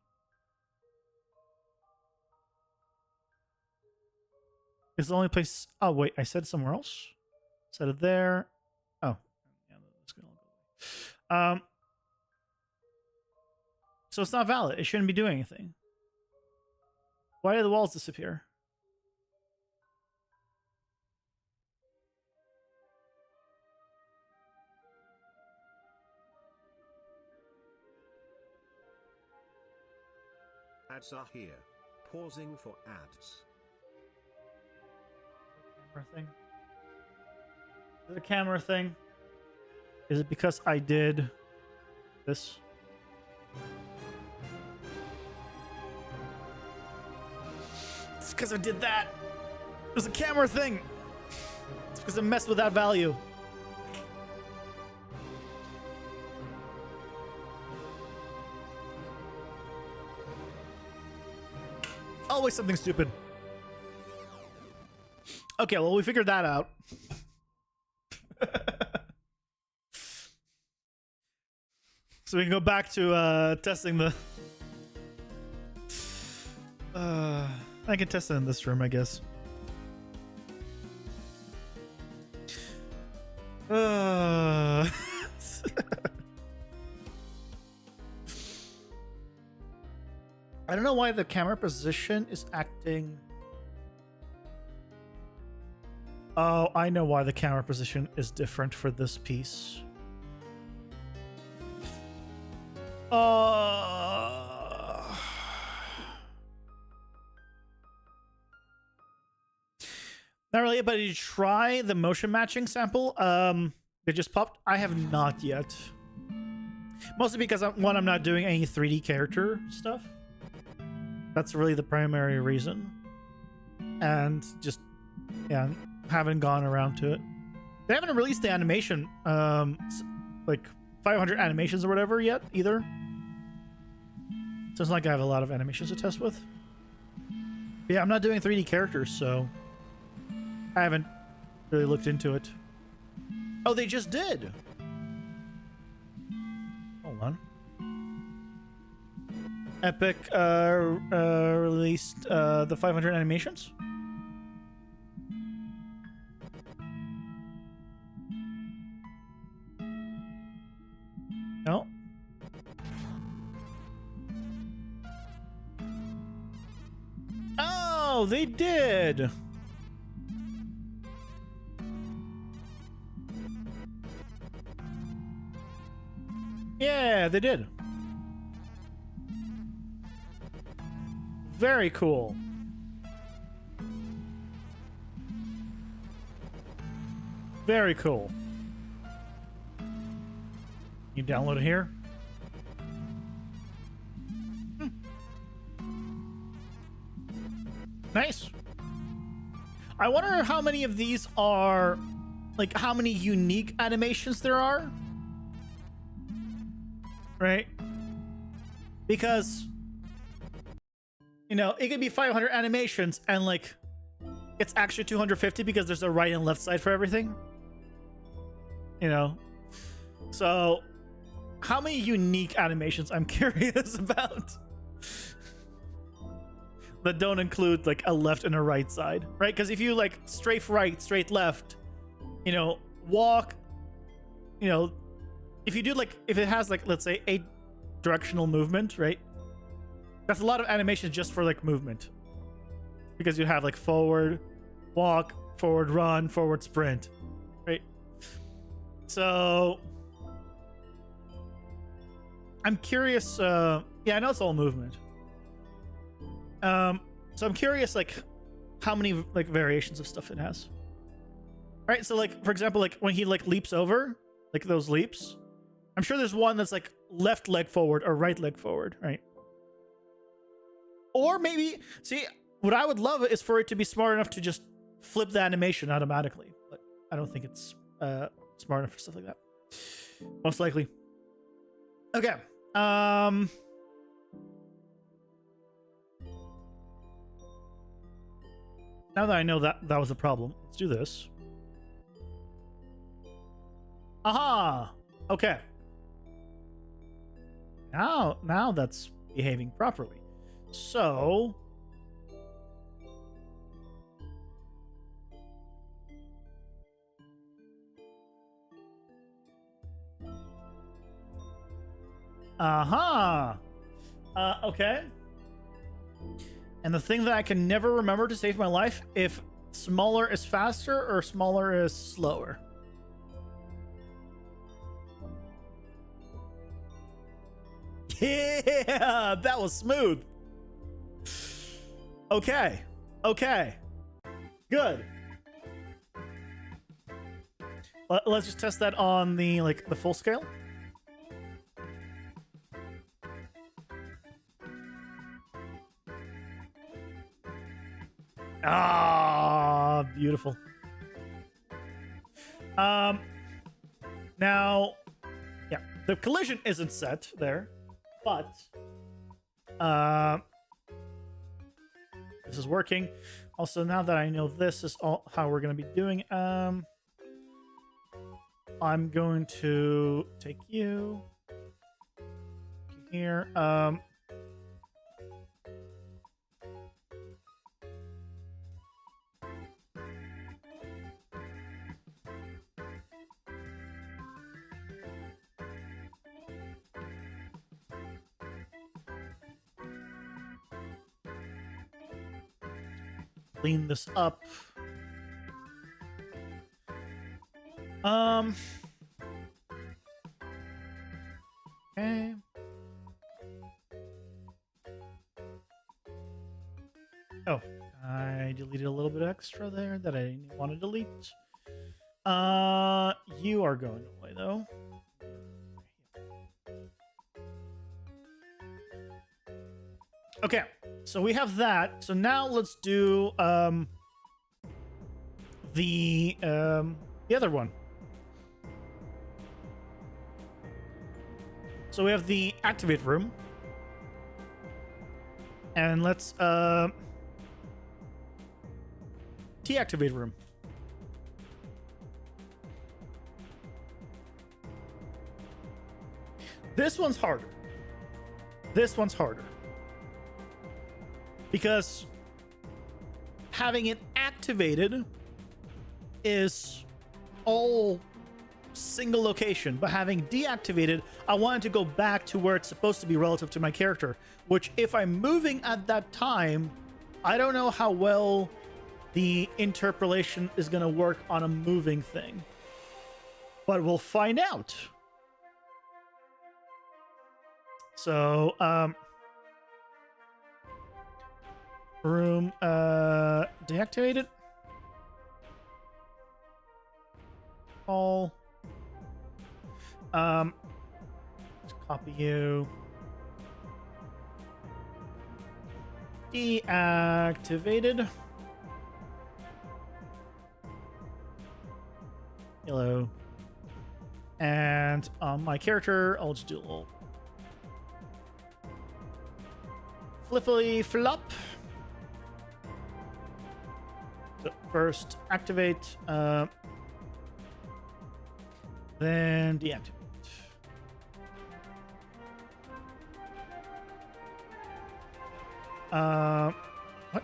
It's the only place. Oh, wait, I said somewhere else. Set it there. Oh, yeah, that's gonna go. So it's not valid. It shouldn't be doing anything. Why did the walls disappear? Ads are here. Pausing for ads. Camera thing. Is it a camera thing? Is it because I did this? It's because I did that. It was a camera thing. It's because I messed with that value. Always something stupid. Okay, well, we figured that out. So we can go back to testing the... I can test it in this room, I guess. I don't know why the camera position is acting... Oh, I know why the camera position is different for this piece. Not really, but did you try the motion matching sample? It just popped. I have not yet. Mostly because I'm not doing any 3D character stuff. That's really the primary reason. And just, yeah, haven't gone around to it. They haven't released the animation, like 500 animations or whatever yet either. So it's not like I have a lot of animations to test with. But yeah, I'm not doing 3D characters, so I haven't really looked into it. Oh, they just did. Hold on. Epic released the 500 animations. No. Oh, they did. Yeah, they did. Very cool. Very cool. You download it here. Nice. I wonder how many of these are, like, how many unique animations there are. Right? Because, you know, it could be 500 animations and, like, it's actually 250 because there's a right and left side for everything. You know? So, how many unique animations I'm curious about that don't include, like, a left and a right side, right? Because if you, like, strafe right, straight left, you know, walk, you know, if you do, like, if it has, like, let's say 8 directional movement, right? That's a lot of animation just for, like, movement. Because you have, like, forward, walk, forward, run, forward, sprint, right? So I'm curious. Yeah, I know it's all movement. So I'm curious, like, how many, like, variations of stuff it has. All right, so, like, for example, like, when he, like, leaps over, like, those leaps, I'm sure there's one that's, like, left leg forward or right leg forward, right? Or maybe, see, what I would love is for it to be smart enough to just flip the animation automatically, but I don't think it's smart enough for stuff like that. Most likely. Okay. Now that I know that was a problem, let's do this. Aha! Okay. Now that's behaving properly. So okay. And the thing that I can never remember to save my life, if smaller is faster or smaller is slower. Yeah, that was smooth. Okay. Okay. Good. Let's just test that on the the full scale. Ah, beautiful. Now, yeah, the collision isn't set there, but this is working. Also, now that I know this is all how we're going to be doing, I'm going to take you here. Clean this up. Okay. Oh, I deleted a little bit extra there that I didn't want to delete. You are going away though. Okay, so we have that. So now let's do the other one. So we have the activate room. And let's deactivate room. This one's harder. This one's harder. Because having it activated is all single location, but having deactivated, I wanted to go back to where it's supposed to be relative to my character, which if I'm moving at that time, I don't know how well the interpolation is going to work on a moving thing. But we'll find out. So, room deactivated. All. Let's copy you. Deactivated. Hello. And on my character, I'll just do a little flippily flop. So first activate, then deactivate. What?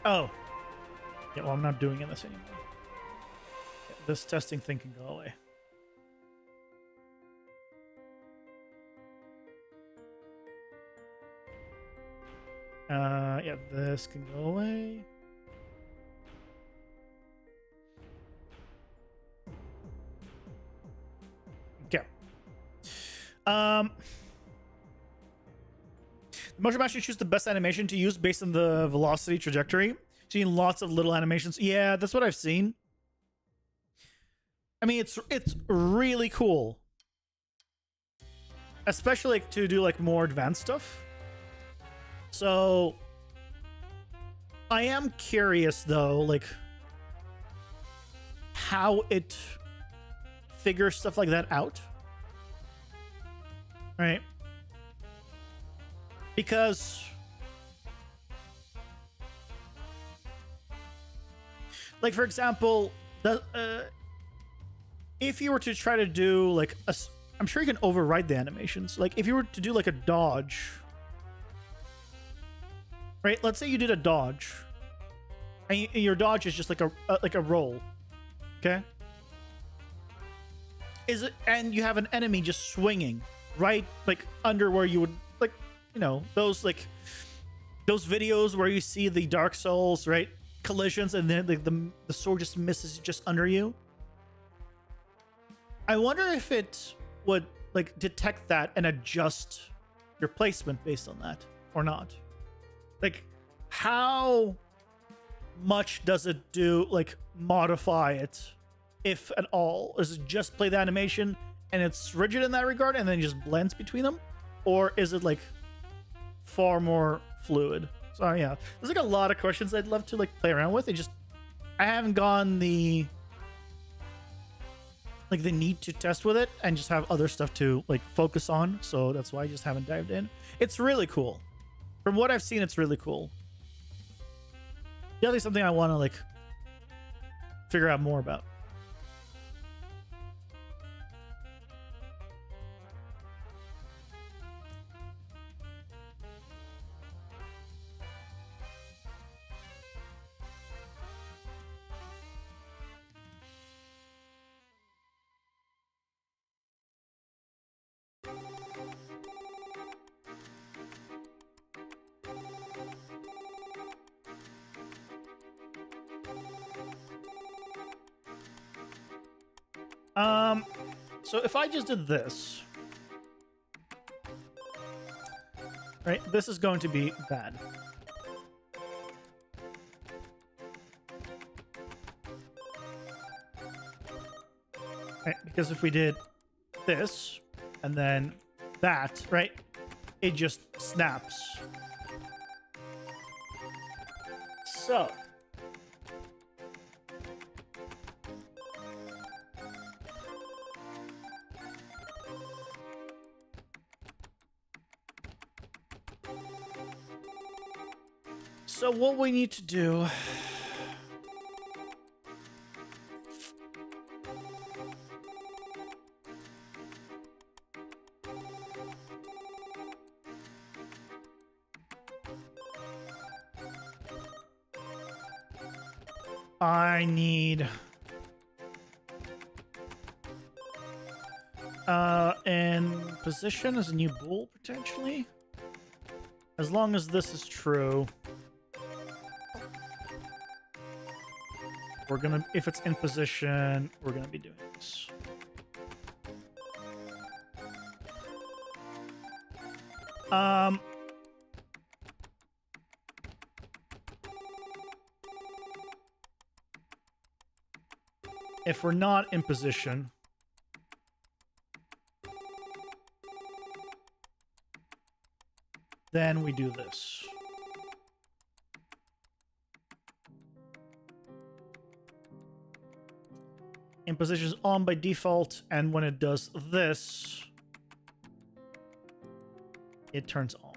Oh. Yeah, well, I'm not doing this anymore. Yeah, this testing thing can go away. Yeah, this can go away. Okay. The motion master choose the best animation to use based on the velocity trajectory. Seeing lots of little animations. Yeah, that's what I've seen. I mean, it's really cool, especially like, to do like more advanced stuff. So I am curious though, like how it figures stuff like that out. Right? Because like, for example, if you were to try to do like I'm sure you can override the animations. Like if you were to do like a dodge, right? Let's say you did a dodge, and your dodge is just like a roll, okay? Is it? And you have an enemy just swinging right like under where you would like, you know, those videos where you see the Dark Souls, right? Collisions, and then the sword just misses just under you. I wonder if it would like detect that and adjust your placement based on that or not? Like, how much does it do, like, modify it, if at all? Is it just play the animation and it's rigid in that regard and then just blends between them? Or is it, like, far more fluid? So, yeah. There's, like, a lot of questions I'd love to, like, play around with. I haven't gone the need to test with it and just have other stuff to, like, focus on. So that's why I just haven't dived in. It's really cool. From what I've seen, it's really cool. Definitely something I want to, like, figure out more about. So if I just did this, right, this is going to be bad. Right, because if we did this and then that, right, it just snaps. So what we need to do, I need in position as a new bool potentially, as long as this is true. We're gonna, if it's in position, we're gonna be doing this. If we're not in position, then we do this. In position is on by default, and when it does this, it turns off.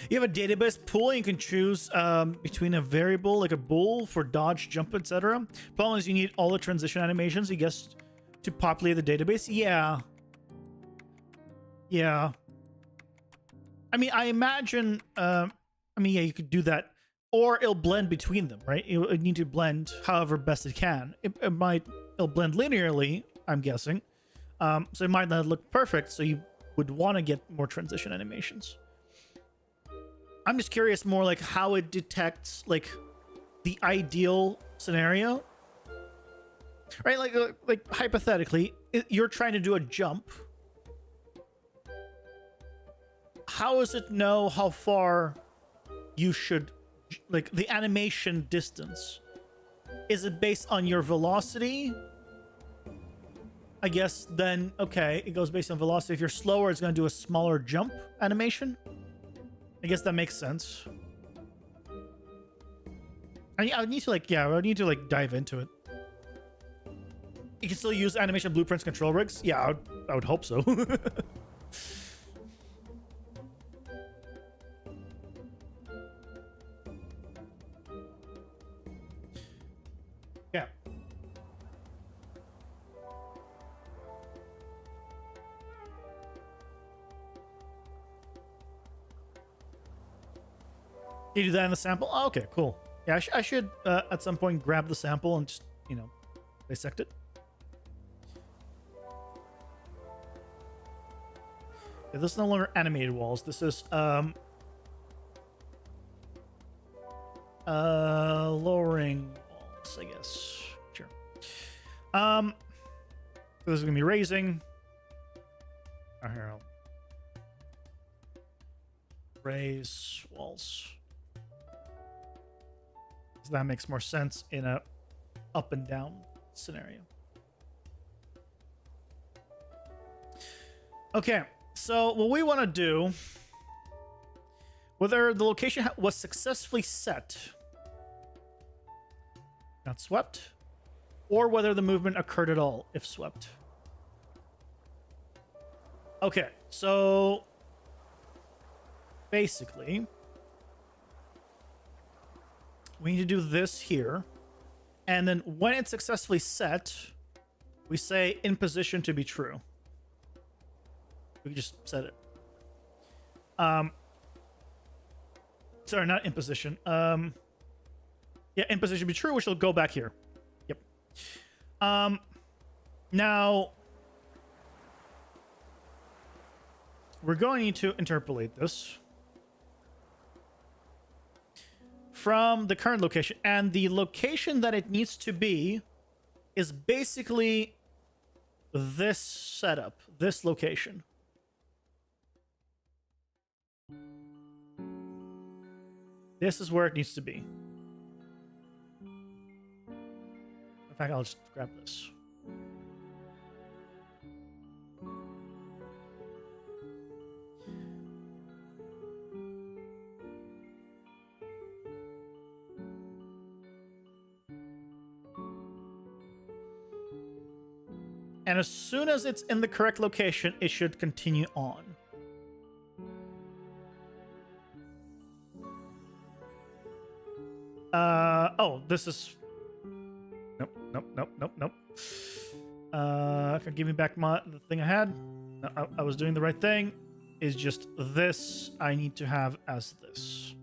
You have a database pool, and you can choose between a variable like a bool for dodge, jump, etc. Problem is you need all the transition animations, I guess, to populate the database. Yeah. I mean, I imagine, yeah, you could do that. Or it'll blend between them, right? It'll need to blend however best it can. It'll blend linearly, I'm guessing. So it might not look perfect, so you would want to get more transition animations. I'm just curious more like how it detects like the ideal scenario. Right? Like hypothetically, you're trying to do a jump. How does it know how far you should, like the animation distance? Is it based on your velocity? I guess then, okay, it goes based on velocity. If you're slower, it's going to do a smaller jump animation. I guess that makes sense. I need to like, yeah, I need to like dive into it. You can still use animation blueprints control rigs? Yeah, I would hope so. Yeah. You do that in the sample? Oh, okay, cool. Yeah, I should at some point grab the sample and just, you know, dissect it. Yeah, this is no longer animated walls. This is lowering walls, I guess. So this is gonna be raising. Oh, here, I'll raise walls. So that makes more sense in a up and down scenario. Okay, so what we want to do, whether the location was successfully set, not swept, or whether the movement occurred at all if swept. Okay, so basically, we need to do this here. And then when it's successfully set, we say in position to be true. We just set it. Sorry, not in position. Yeah, in position to be true, which will go back here. Yep. Now, we're going to interpolate this from the current location, and the location that it needs to be is basically this setup, this location. This is where it needs to be. In fact, I'll just grab this. And as soon as it's in the correct location, it should continue on. Oh, this is... Nope. Give me back the thing I had. No, I was doing the right thing. Is just this I need to have as this.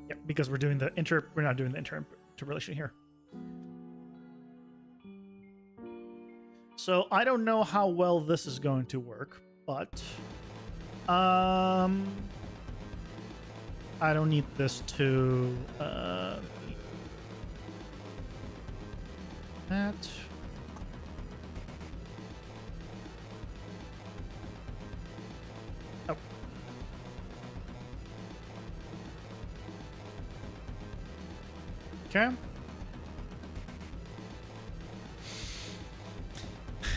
Yeah, because we're doing the we're not doing the interrelation here. So I don't know how well this is going to work, but I don't need this to that. Oh. Okay.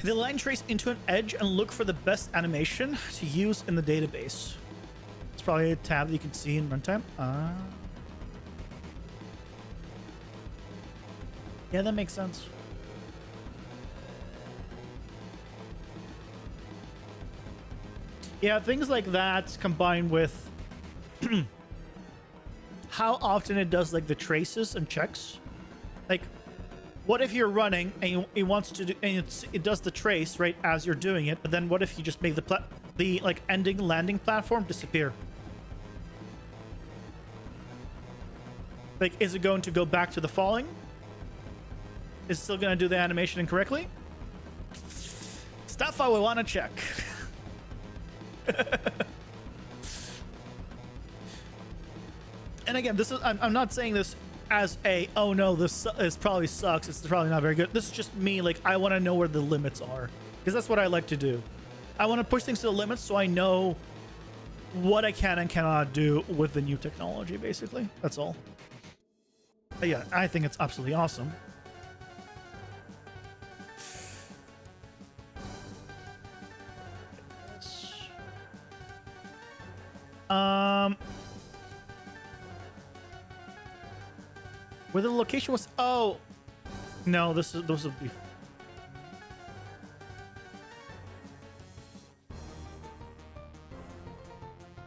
The line trace into an edge and look for the best animation to use in the database. It's probably a tab that you can see in runtime. Yeah, that makes sense. Yeah, things like that combined with how often it does like the traces and checks. Like, what if you're running and it wants to do, and it does the trace right as you're doing it, but then what if you just make the like ending landing platform disappear? Like, is it going to go back to the falling? Is it still going to do the animation incorrectly? Stuff I would want to check. And again, this is I'm not saying this as a, oh no, this probably sucks, it's probably not very good. This is just me, like, I want to know where the limits are, because that's what I like to do. I want to push things to the limits so I know what I can and cannot do with the new technology, basically. That's all. But yeah, I think it's absolutely awesome. Where the location was... Oh! No, those would be...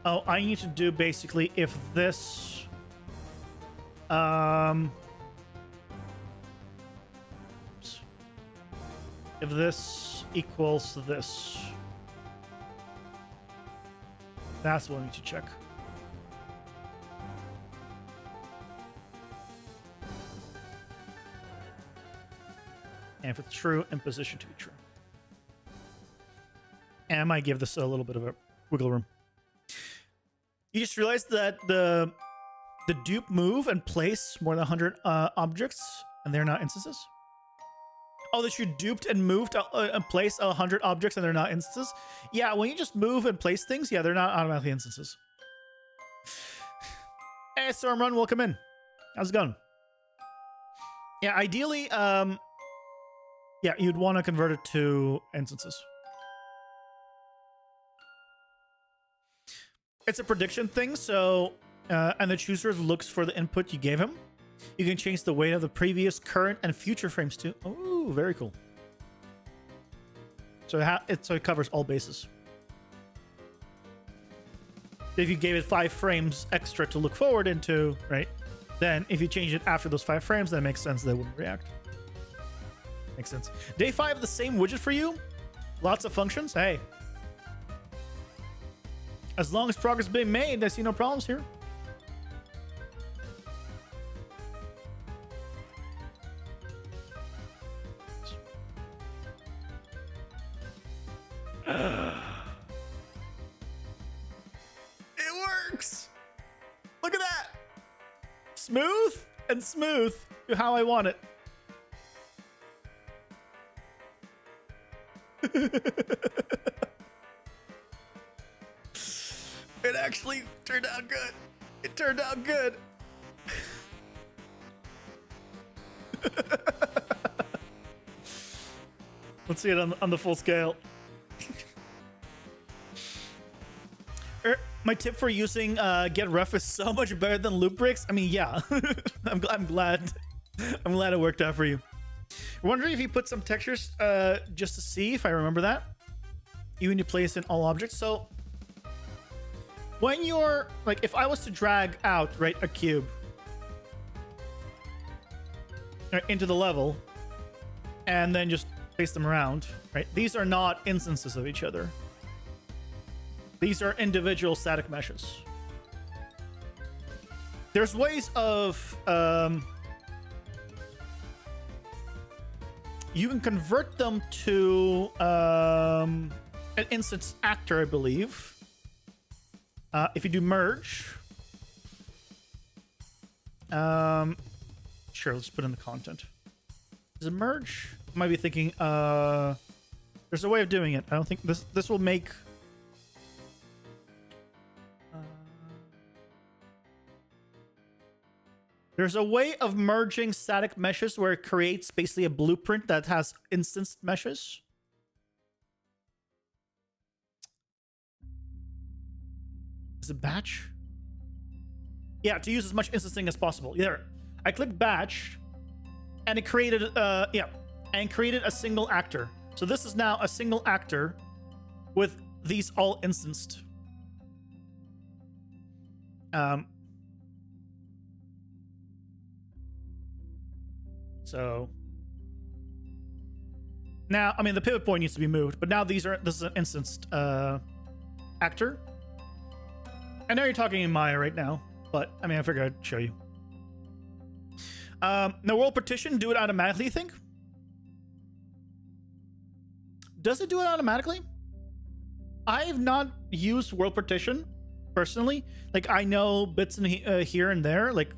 Oh, I need to do basically if this... If this equals this... That's what I need to check. And if it's true, in position to be true. And I might give this a little bit of a wiggle room. You just realized that the dupe move and place more than 100 objects, and they're not instances? Oh, that you duped and moved and place 100 objects and they're not instances? Yeah, when you just move and place things, yeah, they're not automatically instances. Hey, Storm Run, welcome in. How's it going? Yeah, ideally, yeah, you'd want to convert it to instances. It's a prediction thing, so and the chooser looks for the input you gave him. You can change the weight of the previous, current, and future frames too. Oh, very cool. So it covers all bases. If you gave it 5 frames extra to look forward into, right? Then if you change it after those 5 frames, then it makes sense that it wouldn't react. Makes sense. Day 5, the same widget for you. Lots of functions. Hey. As long as progress is being made, I see no problems here. It works. Look at that. Smooth and smooth to how I want it. It actually turned out good. It turned out good. Let's see it on the full scale. My tip for using Get Rough is so much better than loop breaks. I mean, yeah, I'm glad it worked out for you. I'm wondering if you put some textures just to see if I remember that. You need to place in all objects. So when you're like, if I was to drag out, right, a cube into the level and then just place them around, right? These are not instances of each other. These are individual static meshes. There's ways of you can convert them to an instance actor, I believe. If you do merge, sure, let's put in the content. Is it merge? I might be thinking there's a way of doing it. I don't think this will make there's a way of merging static meshes where it creates basically a blueprint that has instance meshes. Is it batch? Yeah, to use as much instancing as possible. There, I clicked batch, and it created created a single actor. So this is now a single actor with these all instanced. So now, I mean, the pivot point needs to be moved, but now this is an instanced actor. I know you're talking in Maya right now, but I mean, I figured I'd show you. Now, world partition, do it automatically, you think? Does it do it automatically? I have not used world partition personally. Like, I know bits in here and there, like,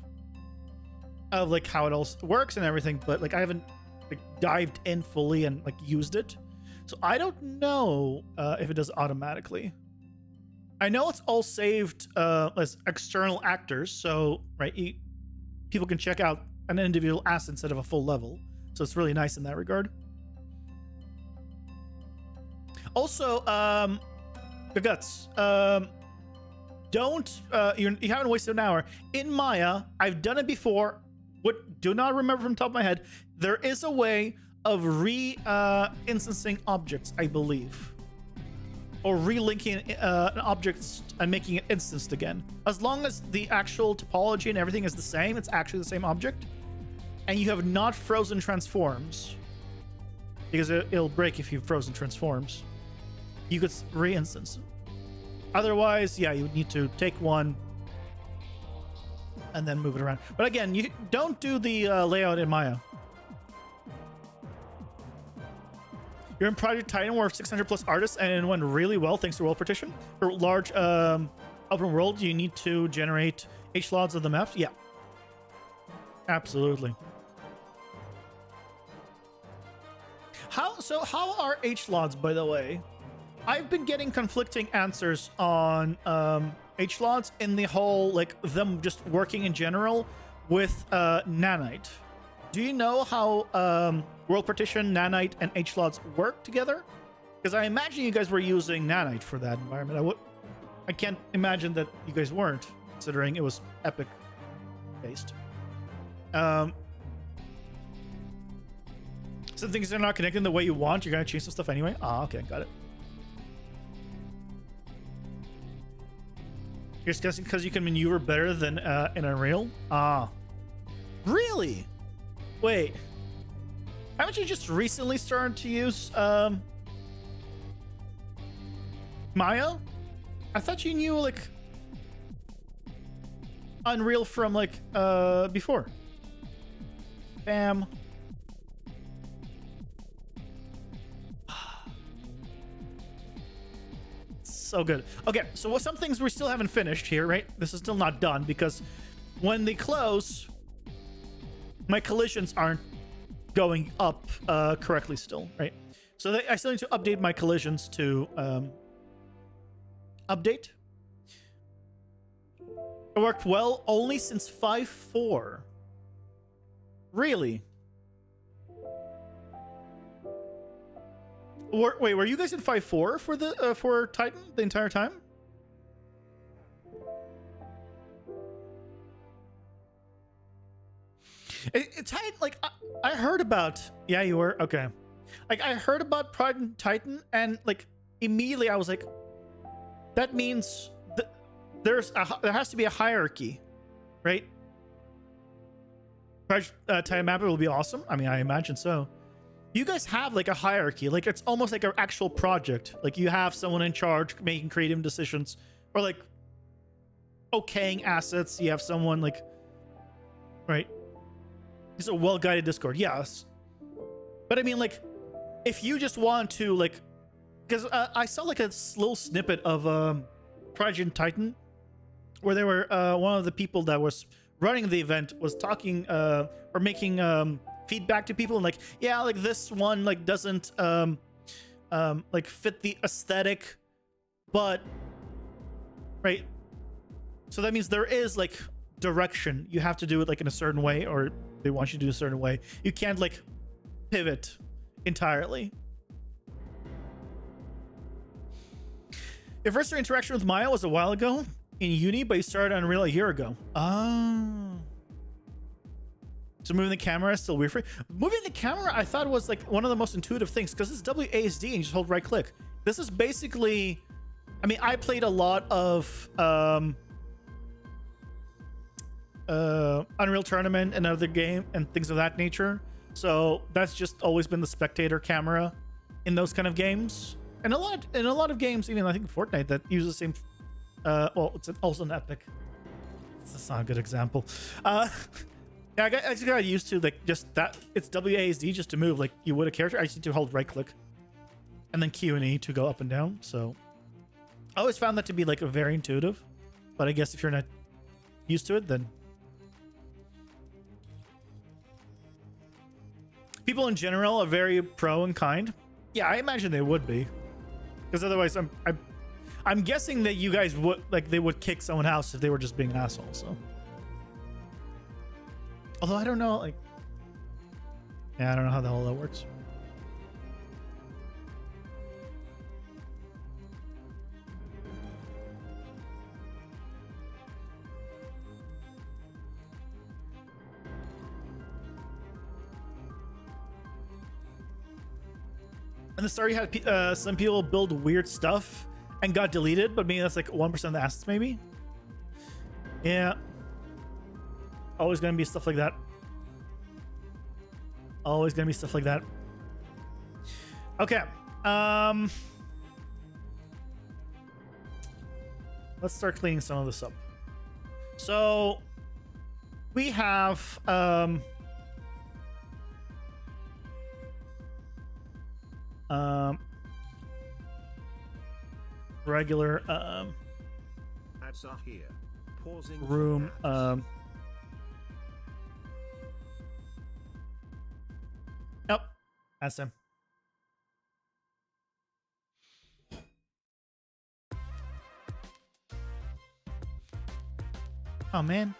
of like how it all works and everything, but like I haven't like dived in fully and like used it, so I don't know if it does automatically. I know it's all saved as external actors, so right, people can check out an individual asset instead of a full level, so it's really nice in that regard. Also, the guts. Don't you haven't wasted an hour in Maya. I've done it before. Do not remember from the top of my head. There is a way of instancing objects, I believe, or relinking an object and making it instanced again. As long as the actual topology and everything is the same, it's actually the same object, and you have not frozen transforms, because it'll break if you've frozen transforms. You could re-instance. Otherwise, yeah, you would need to take one and then move it around. But again, you don't do the layout in Maya. You're in Project Titan, where 600 plus artists, and it went really well thanks to world partition for large Open world, you need to generate H-slots of the maps? Yeah. Absolutely. How are H-slots, by the way? I've been getting conflicting answers on H-slots in the whole, like, them just working in general with Nanite. Do you know how World Partition, Nanite, and H-slots work together? Because I imagine you guys were using Nanite for that environment. I can't imagine that you guys weren't, considering it was Epic based. Some things are not connecting the way you want. You're gonna change some stuff anyway. Ah, okay, got it. You're discussing because you can maneuver better than in Unreal. Ah, really? Wait, haven't you just recently started to use Maya? I thought you knew like Unreal from like before. Bam. So good. Okay, so some things we still haven't finished here, right? This is still not done because when they close, my collisions aren't going up correctly still, right? So I still need to update my collisions to update. It worked well only since 5.4. Really? Wait, were you guys in 5.4 for the for Titan the entire time? It's like I heard about. Yeah, you were okay. Like I heard about Titan, and like immediately I was like, that means there has to be a hierarchy, right? Titan Mapper will be awesome. I mean, I imagine so. You guys have like a hierarchy, like it's almost like an actual project. Like you have someone in charge making creative decisions, or like okaying assets. You have someone like, right? It's a well-guided Discord, yes. But I mean, like, if you just want to like, because I saw like a little snippet of Project Titan, where they were one of the people that was running the event was talking or making feedback to people and like, yeah, like this one like doesn't like fit the aesthetic, but right, so that means there is like direction. You have to do it like in a certain way, or they want you to do a certain way. You can't like pivot entirely. Your first interaction with Maya was a while ago in uni, but you started on Unreal a year ago. So moving the camera is still weird for you. Moving the camera, I thought was like one of the most intuitive things because it's WASD and you just hold right click. This is basically, I mean, I played a lot of Unreal Tournament and other game and things of that nature. So that's just always been the spectator camera in those kind of games. And a lot of games, even I think Fortnite, that use the same. Well, it's also an Epic. That's not a good example. Yeah, I just got used to like just that. It's WASD just to move like you would a character. I just need to hold right click and then Q and E to go up and down. So I always found that to be like a very intuitive. But I guess if you're not used to it, then people in general are very pro and kind. Yeah, I imagine they would be, because otherwise, I'm guessing that you guys would like they would kick someone else if they were just being an asshole. So. Although I don't know, like, yeah, I don't know how the hell that works. And the story had some people build weird stuff and got deleted, but maybe that's like 1% of the assets, maybe. Yeah. Always gonna be stuff like that. Always gonna be stuff like that. Okay. Let's start cleaning some of this up. So we have regular Ads are here. Pausing room. for ads. Nope. That's him. Oh man.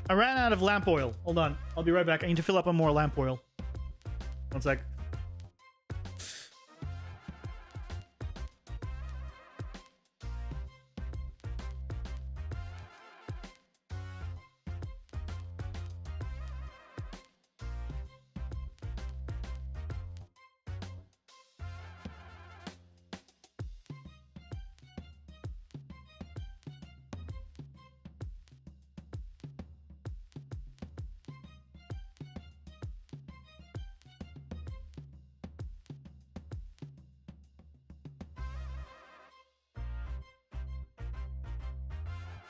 I ran out of lamp oil. Hold on. I'll be right back. I need to fill up on more lamp oil. One sec.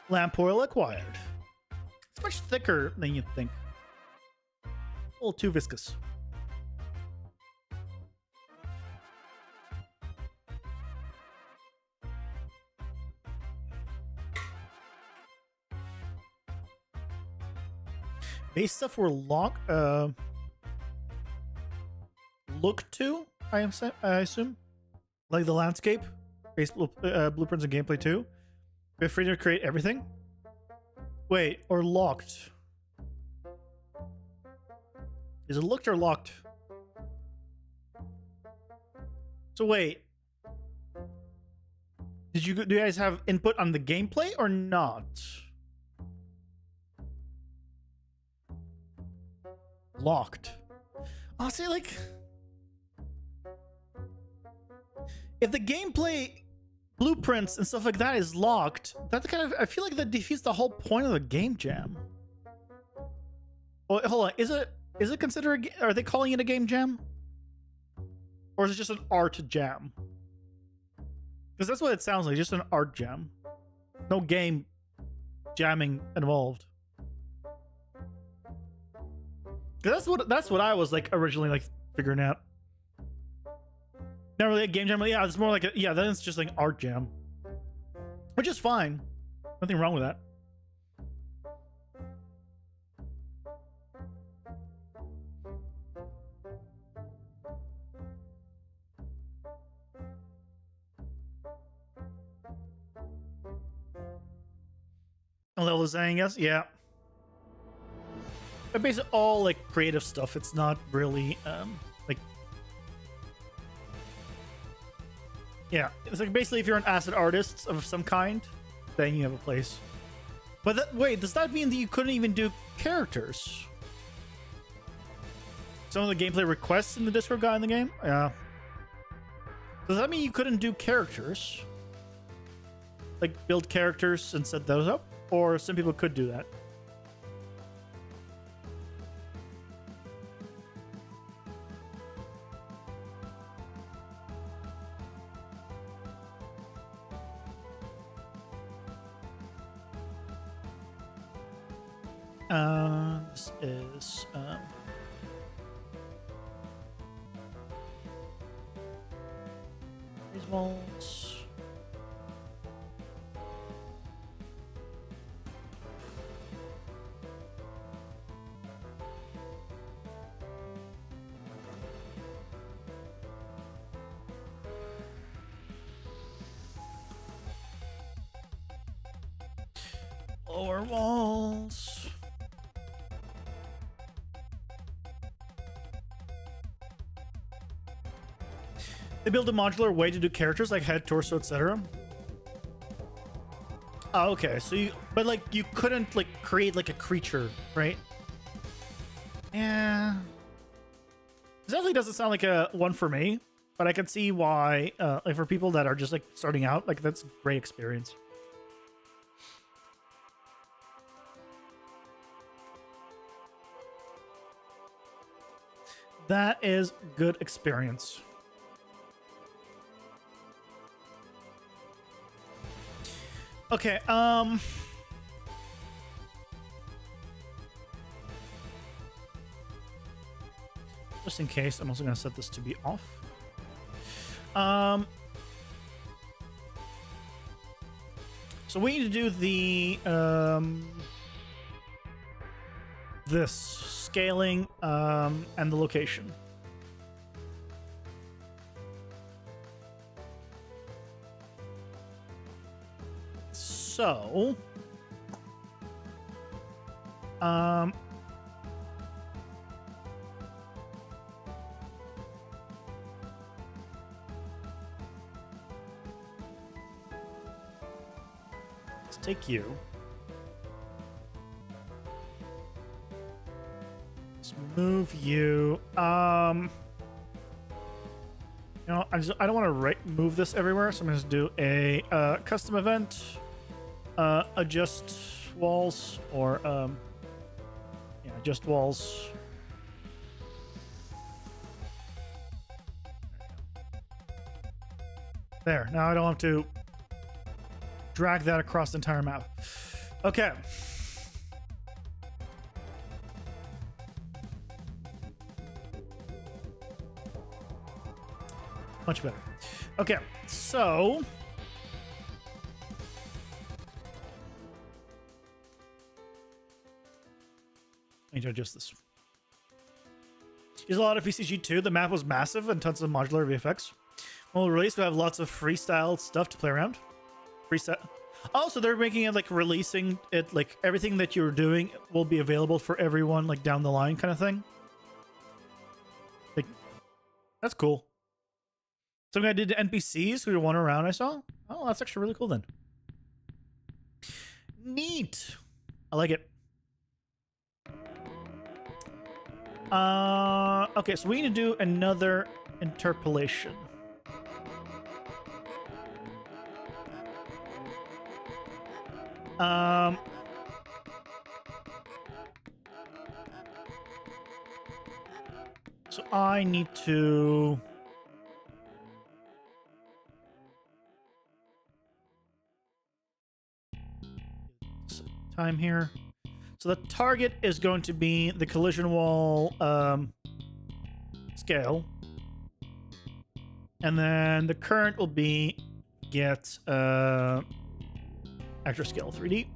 Lamp oil acquired. It's much thicker than you'd think. A little too viscous. Base stuff we're look to, I assume. Like the landscape, base blueprints and gameplay too. We're free to create everything. Wait, or locked? Is it looked or locked? So wait, do you guys have input on the gameplay or not? Locked. I'll say like, if the gameplay blueprints and stuff like that is locked, that's kind of, I feel like that defeats the whole point of the game jam. Oh, hold on, is it considered, are they calling it a game jam? Or is it just an art jam? Because that's what it sounds like, just an art jam. No game jamming involved. That's what I was like originally like figuring out. Not really a game jam, but yeah, it's more like a, yeah, then it's just like art jam, which is fine. Nothing wrong with that. Lil is saying yes, yeah. But basically all like creative stuff. It's not really like, yeah, it's like basically if you're an asset artist of some kind, then you have a place. But wait, does that mean that you couldn't even do characters? Some of the gameplay requests in the Discord guy in the game? Yeah. Does that mean you couldn't do characters? Like build characters and set those up? Or some people could do that? This is these walls. Lower walls. They build a modular way to do characters like head, torso, etc. Oh, okay. So you, but like you couldn't like create like a creature, right? Yeah. This definitely doesn't sound like a one for me, but I can see why, like for people that are just like starting out, like that's a great experience. That is good experience. Okay, just in case, I'm also going to set this to be off. So we need to do the this scaling and the location. So let's take you. Let's move you. You know, I don't want to move this everywhere, so I'm going to do a custom event, adjust walls, or yeah, adjust walls. There. Now I don't have to drag that across the entire map. Okay. Much better. Okay, so I need to adjust this. There's a lot of PCG too. The map was massive and tons of modular VFX. When we release, we have lots of freestyle stuff to play around. Freestyle. Oh, so they're making it like releasing it, like everything that you're doing will be available for everyone, like down the line kind of thing. Like, that's cool. Something I did to NPCs who wander around, I saw. Oh, that's actually really cool then. Neat. I like it. Okay, so we need to do another interpolation. So I need to time here. So the target is going to be the collision wall scale. And then the current will be get actor scale 3D.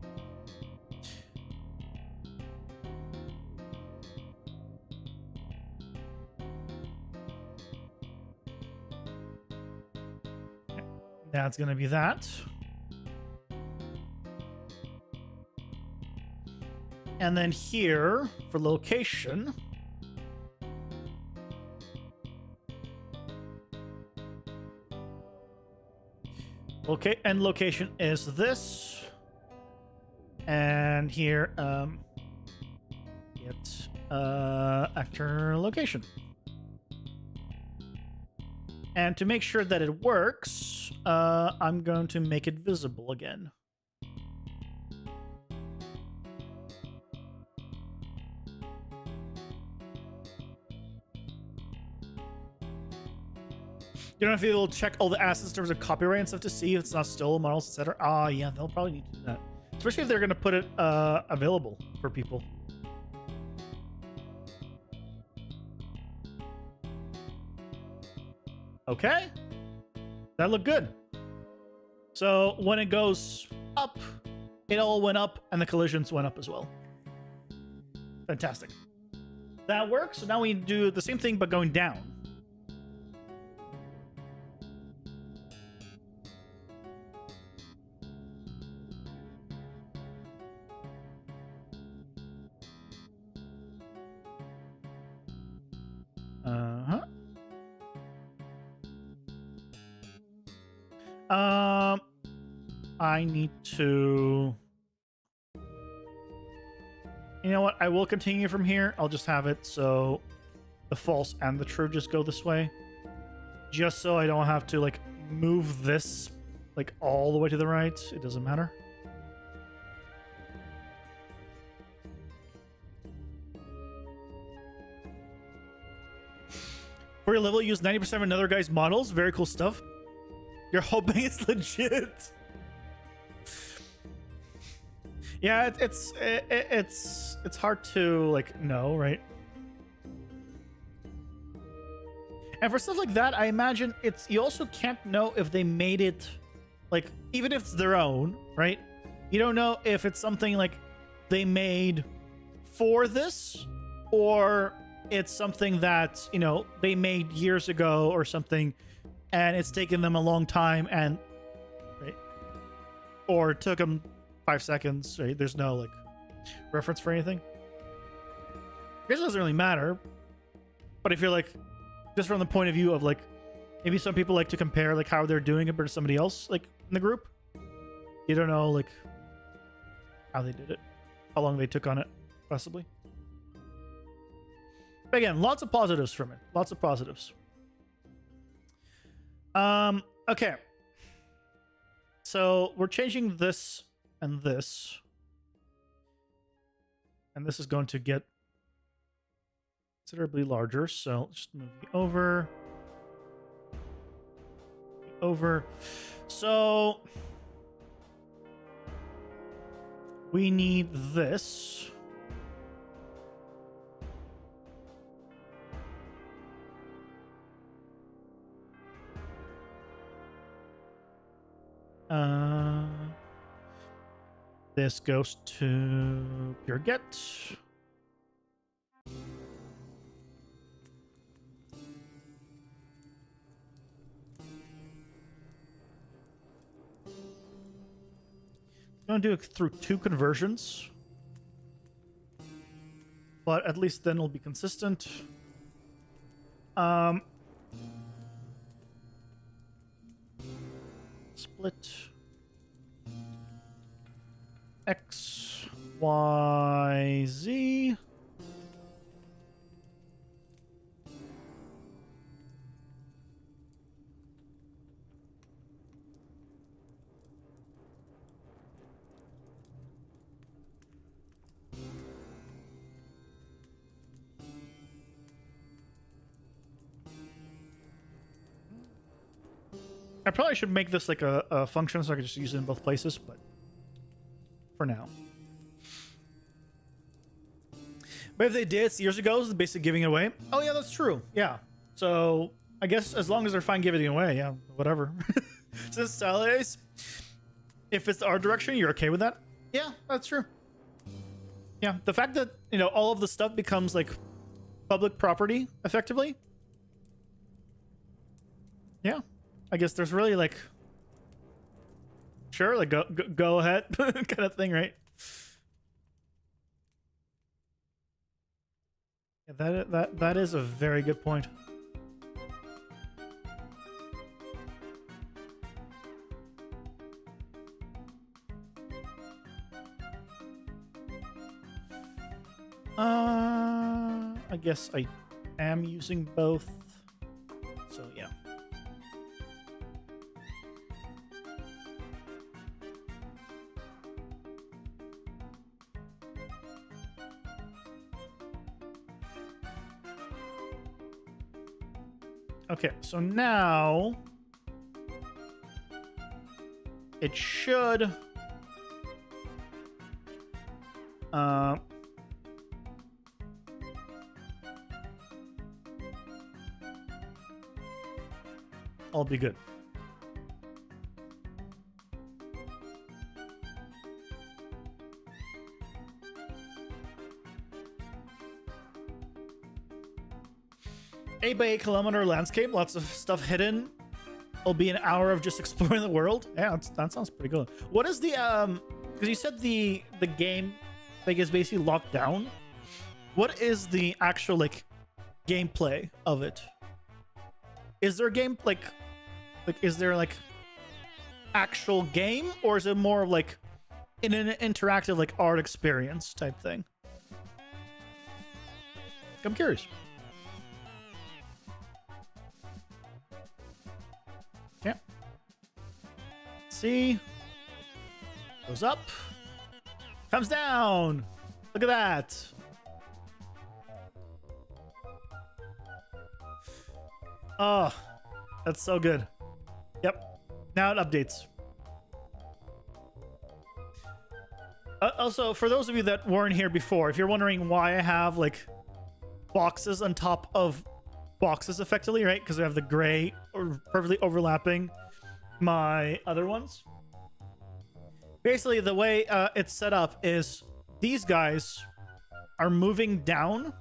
That's going to be that. And then here for location, okay, and location is this, and here it's actor location. And to make sure that it works, I'm going to make it visible again. You don't know if it'll check all the assets in terms of copyright and stuff to see if it's not stolen models, etc. Ah, yeah, they'll probably need to do that. Especially if they're going to put it available for people. Okay. That looked good. So when it goes up, it all went up and the collisions went up as well. Fantastic. That works. So now we do the same thing but going down. I need to... You know what? I will continue from here. I'll just have it so the false and the true just go this way. Just so I don't have to, like, move this, like, all the way to the right. It doesn't matter. For your level, use 90% of another guy's models. Very cool stuff. You're hoping it's legit. Yeah, it's hard to like know, right? And for stuff like that, I imagine you also can't know if they made it like even if it's their own, right? You don't know if it's something like they made for this, or it's something that, you know, they made years ago or something, and it's taken them a long time, and right, or it took them 5 seconds, right? There's no like reference for anything. I guess it doesn't really matter, but if you're like, just from the point of view of like, maybe some people like to compare like how they're doing compared to somebody else like in the group. You don't know like how they did it, how long they took on it, possibly. But again, lots of positives from it. Lots of positives. Okay. So we're changing this and this. And this is going to get considerably larger. So let's just move you over. So we need this. This goes to pure get. I'm gonna do it through 2 conversions, but at least then it'll be consistent. Split X, Y, Z. I probably should make this like a function so I can just use it in both places, but for now. But if they did, it's years ago, it's basically giving it away. Oh yeah, that's true. Yeah. So I guess as long as they're fine giving it away, yeah, whatever. Since Sally's, if it's the art direction, you're okay with that? Yeah, that's true. Yeah, the fact that, you know, all of the stuff becomes like public property effectively. Yeah. I guess there's really like, sure, like go ahead kind of thing, right? Yeah, that is a very good point. I guess I am using both, so yeah. Okay, so now it should all be good. Eight by 8 kilometer landscape, lots of stuff hidden. It'll be an hour of just exploring the world. Yeah, that sounds pretty good. What is the because you said the game like is basically locked down. What is the actual like gameplay of it? Is there a game like is there like actual game, or is it more of like in an interactive like art experience type thing? I'm curious. Yeah. See, goes up, comes down. Look at that. Oh, that's so good. Yep. Now it updates. Also, for those of you that weren't here before, if you're wondering why I have like boxes on top of boxes effectively, right? Because we have the gray or perfectly overlapping my other ones. Basically, the way it's set up is these guys are moving down.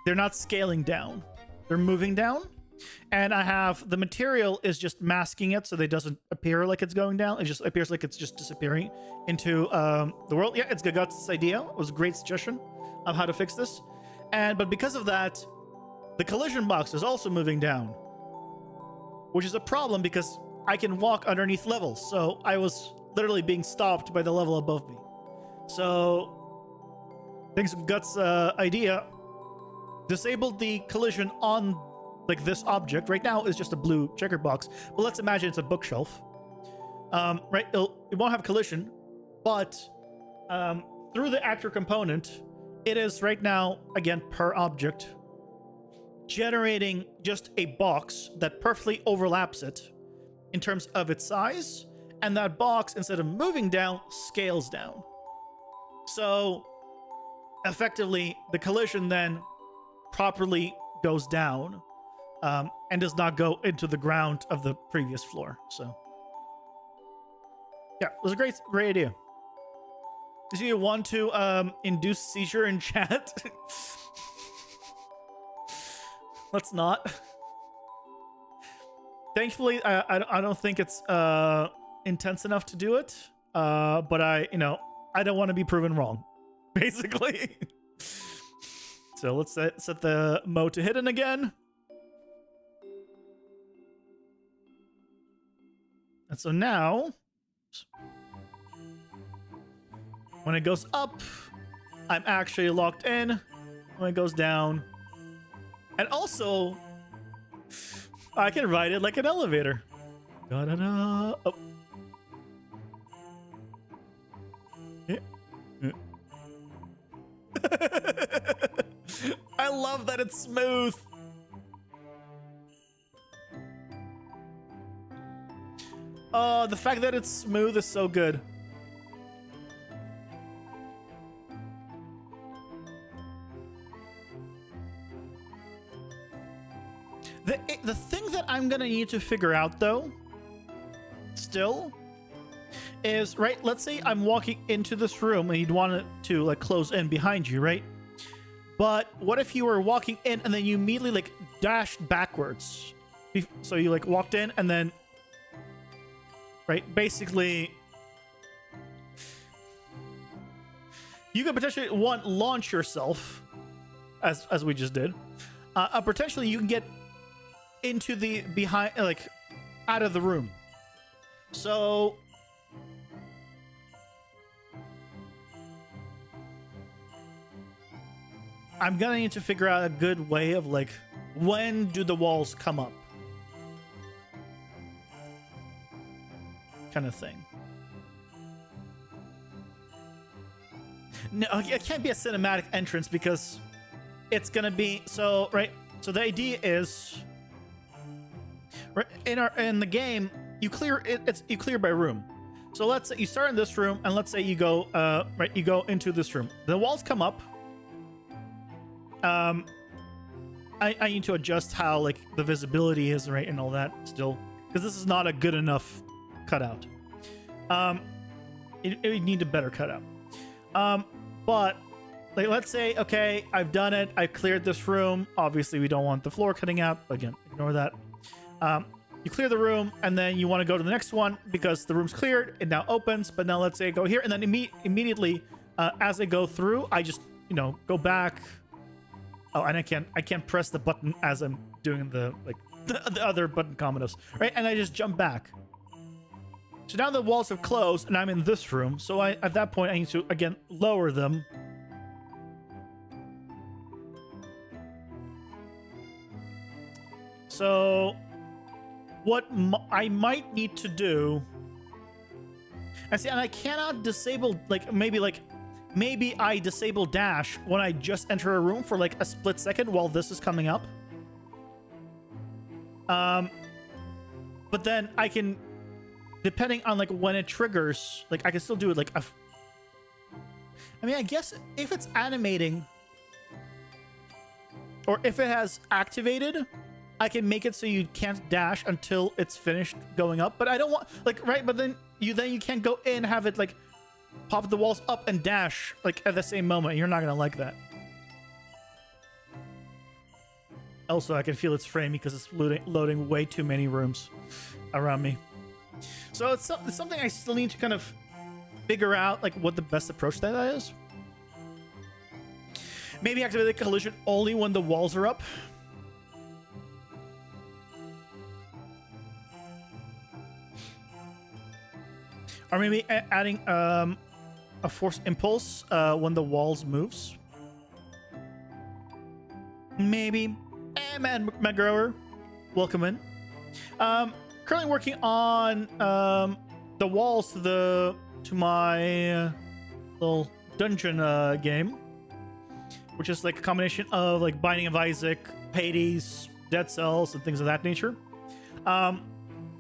They're not scaling down. They're moving down. And I have the material is just masking it so they doesn't appear like it's going down. It just appears like it's just disappearing into the world. Yeah, it's Gagut's idea. It was a great suggestion of how to fix this. But because of that, the collision box is also moving down, which is a problem because I can walk underneath levels. So I was literally being stopped by the level above me. So thanks to Gut's idea, disabled the collision on like this object. Right now is just a blue checker box, but let's imagine it's a bookshelf. Right, it won't have collision, but through the actor component, it is right now, again, per object, generating just a box that perfectly overlaps it in terms of its size, and that box, instead of moving down, scales down. So effectively, the collision then properly goes down and does not go into the ground of the previous floor. So yeah, it was a great idea. Do you want to induce seizure in chat? Let's not. Thankfully, I don't think it's intense enough to do it. But I don't want to be proven wrong, basically. So let's set the mode to hidden again. And so now, when it goes up, I'm actually locked in. When it goes down, and also, I can ride it like an elevator. Da-da-da. Oh. Yeah. I love that it's smooth. Oh, the fact that it's smooth is so good. The thing that I'm gonna need to figure out, though, still, is, right, let's say I'm walking into this room and you'd want it to, like, close in behind you, right? But what if you were walking in and then you immediately, like, dashed backwards? So you, like, walked in and then, right, basically, you could potentially, launch yourself, as we just did. Potentially, you can get into the behind, like, out of the room. So I'm gonna need to figure out a good way of, like, when do the walls come up, kind of thing. No, it can't be a cinematic entrance because it's gonna be so, right. So the idea is, right, in the game, you clear it. You clear by room. So let's say you start in this room, and let's say you go right. You go into this room. The walls come up. I need to adjust how, like, the visibility is, right, and all that still, because this is not a good enough cutout. It need a better cutout. But, like, let's say, okay, I've done it. I've cleared this room. Obviously, we don't want the floor cutting out. Again, ignore that. You clear the room, and then you want to go to the next one because the room's cleared. It now opens, but now let's say I go here, and then immediately, as I go through, I just, go back. Oh, and I can't press the button as I'm doing the other button combos, right? And I just jump back. So now the walls have closed, and I'm in this room. So at that point, I need to, again, lower them. So what I might need to do, and I cannot disable, maybe I disable dash when I just enter a room for, like, a split second while this is coming up. But then I can, depending on, like, when it triggers, like, I can still do it, like, I guess if it's animating, or if it has activated, I can make it so you can't dash until it's finished going up. But I don't want, like, right? But then you can't go in, have it like pop the walls up and dash like at the same moment. You're not gonna like that. Also, I can feel it's framing because it's loading way too many rooms around me. So it's something I still need to kind of figure out, like what the best approach to that is. Maybe activate the collision only when the walls are up. Or maybe adding a force impulse when the walls moves. Maybe. Hey, Matt Grower, welcome in. Currently working on the walls to my little dungeon game, which is like a combination of like Binding of Isaac, Hades, Dead Cells, and things of that nature.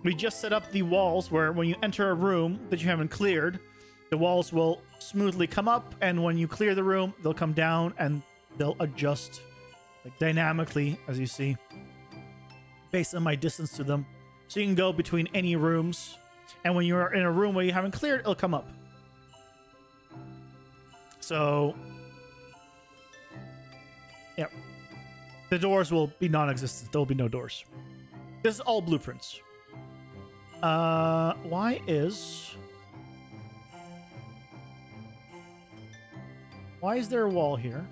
We just set up the walls where when you enter a room that you haven't cleared, the walls will smoothly come up, and when you clear the room, they'll come down and they'll adjust like dynamically, as you see, based on my distance to them. So you can go between any rooms, and when you're in a room where you haven't cleared, it'll come up. So, yeah, the doors will be non-existent. There will be no doors. This is all blueprints. Why is there a wall here?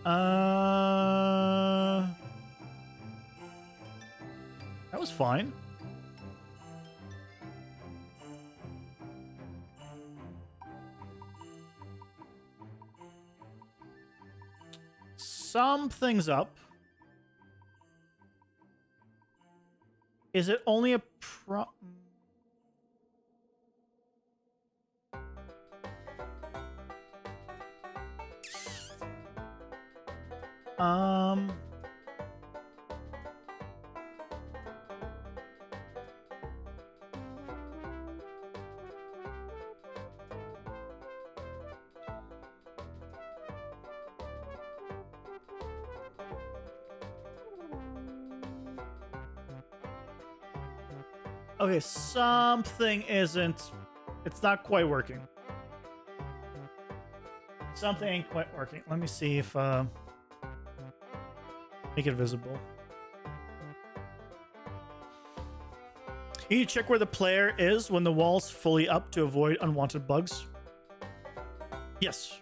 That was fine. Something's up. Is it only a Okay, something isn't... It's not quite working. Something ain't quite working. Let me see if... make it visible. You need to check where the player is when the wall's fully up to avoid unwanted bugs. Yes.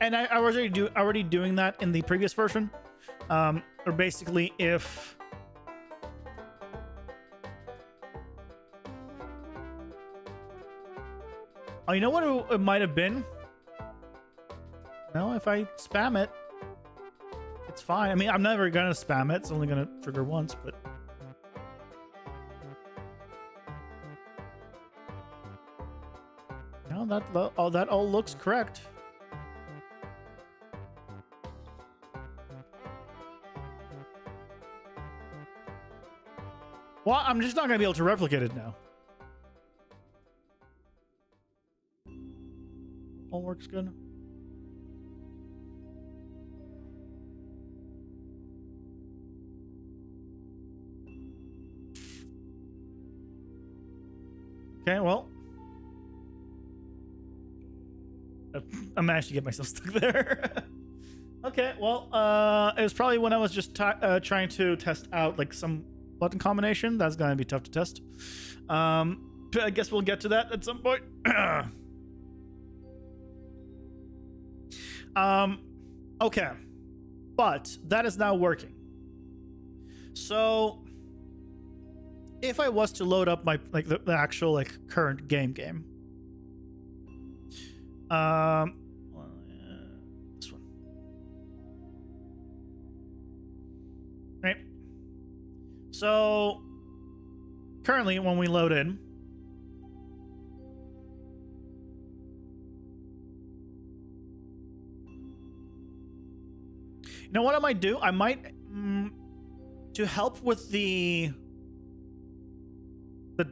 And I was already doing that in the previous version. Or basically if... Oh, you know what it might have been? No, if I spam it, it's fine. I mean, I'm never gonna spam it. It's only gonna trigger once, but... No, that all looks correct. Well, I'm just not gonna be able to replicate it now. All works good. Okay, well. I managed to get myself stuck there. Okay, well, it was probably when I was just trying to test out like some button combination. That's gonna be tough to test. But I guess we'll get to that at some point. Okay, but that is now working. So if I was to load up my like the actual like current game, this one, right? So currently, when we load in, you know what I might do? I might, to help with the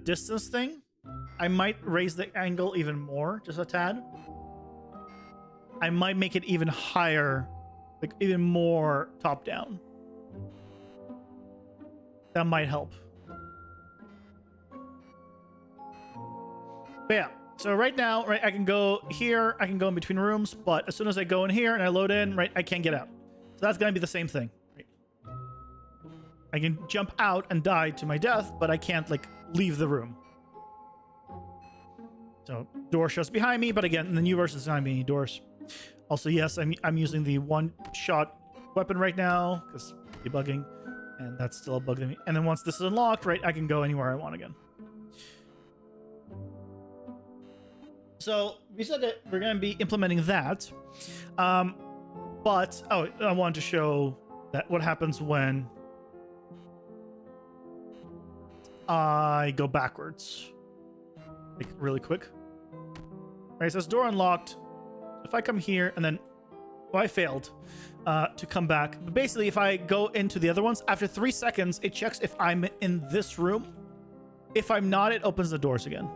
distance thing, I might raise the angle even more, just a tad. I might make it even higher, like even more top down. That might help. But yeah, so right now, right, I can go here, I can go in between rooms, but as soon as I go in here and I load in, right, I can't get out. So that's gonna be the same thing. Right? I can jump out and die to my death, but I can't like leave the room. So door shuts behind me, but again, in the new version, there's not gonna be any doors. Also, yes, I'm using the one-shot weapon right now because debugging, and that's still a bug to me. And then once this is unlocked, right, I can go anywhere I want again. So we said that we're going to be implementing that, but I wanted to show that what happens when I go backwards, like really quick. All right, so it's door unlocked. If I come here and then, well, I failed to come back. But basically, if I go into the other ones, after 3 seconds, it checks if I'm in this room. If I'm not, it opens the doors again.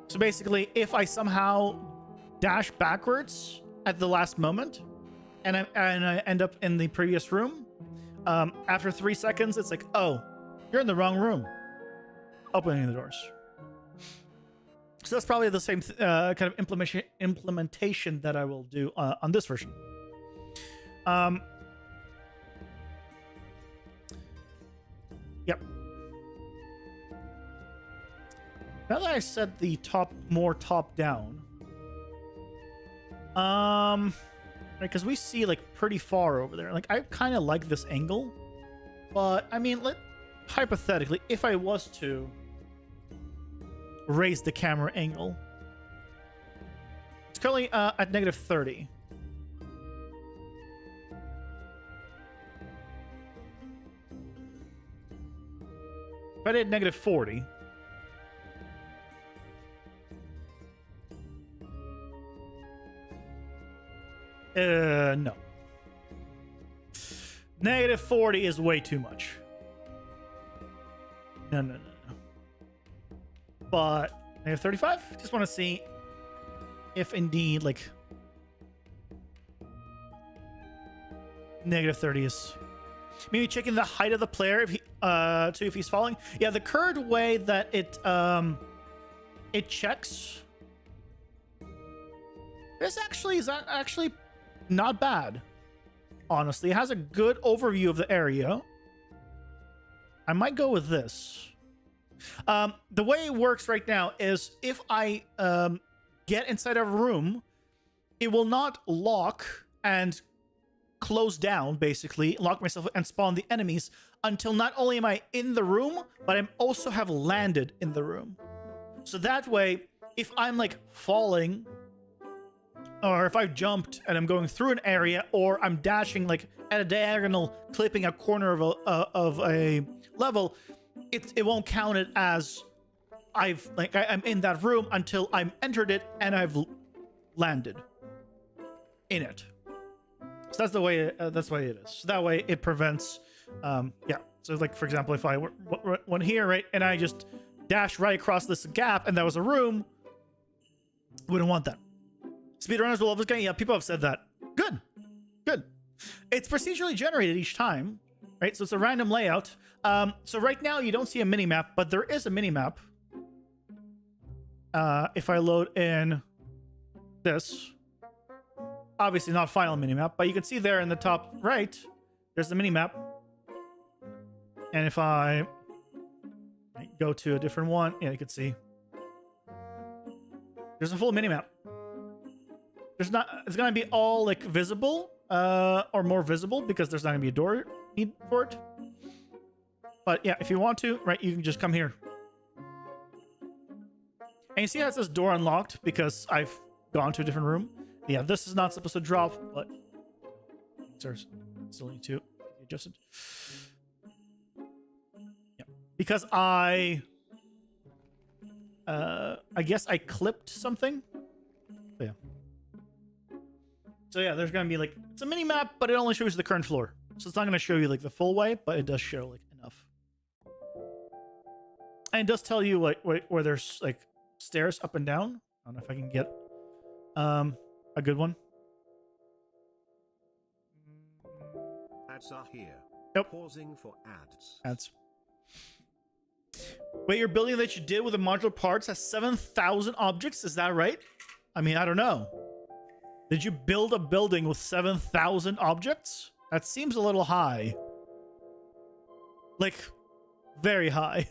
So basically, if I somehow dash backwards at the last moment and I end up in the previous room, after 3 seconds, it's like, oh, you're in the wrong room. Opening the doors. So that's probably the same kind of implementation that I will do on this version. Yep. Now that I set the more top down, right, because we see like pretty far over there. Like I kind of like this angle, but I mean, hypothetically, if I was to raise the camera angle, it's currently at -30. If I did -40, no. -40 is way too much. No. But -35, just want to see if indeed like -30 is maybe checking the height of the player if he if he's falling. Yeah, the current way that it checks is actually not bad. Honestly, it has a good overview of the area. I might go with this. The way it works right now is if I get inside of a room, it will not lock and close down, basically, lock myself and spawn the enemies until not only am I in the room, but I also have landed in the room. So that way, if I'm like falling, or if I've jumped and I'm going through an area, or I'm dashing like at a diagonal, clipping a corner of a level, it won't count it as I'm in that room until I'm entered it and I've landed in it. So that's the way it is. So that way it prevents yeah. So like for example, if I went here, right, and I just dashed right across this gap and that was a room, wouldn't want that. Speedrunners will love this game. Yeah, people have said that. Good. It's procedurally generated each time, right? So it's a random layout. So right now you don't see a minimap, but there is a minimap. If I load in this, obviously not final minimap, but you can see there in the top right, there's the minimap. And if I go to a different one, yeah, you can see there's a full minimap. It's gonna be all like visible, or more visible because there's not gonna be a door need for it. But yeah, if you want to, right, you can just come here. And you see how it says door unlocked because I've gone to a different room. Yeah, this is not supposed to drop, but still need to be adjusted. Yeah, because I guess I clipped something. But yeah. So yeah, there's gonna be like, it's a mini map, but it only shows the current floor. So it's not gonna show you like the full way, but it does show like enough. And it does tell you like where there's like stairs up and down. I don't know if I can get a good one. Ads are here. Nope. Pausing for ads. Ads. Wait, your building that you did with the modular parts has 7,000 objects? Is that right? I mean, I don't know. Did you build a building with 7,000 objects? That seems a little high. Like, very high.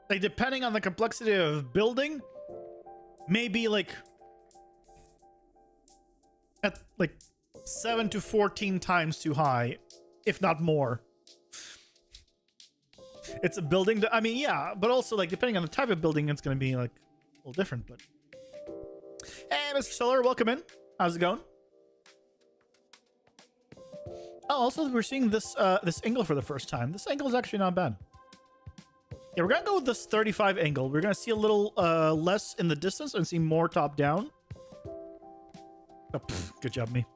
Like, depending on the complexity of building, maybe like at like 7 to 14 times too high, if not more. It's a building I mean, yeah, but also like depending on the type of building, it's going to be like a little different. But hey, Mr. Solar, welcome in. How's it going? Oh, also we're seeing this this angle for the first time. This angle is actually not bad. Yeah, we're gonna go with this 35 angle. We're gonna see a little less in the distance and see more top down. Oh, good job, me.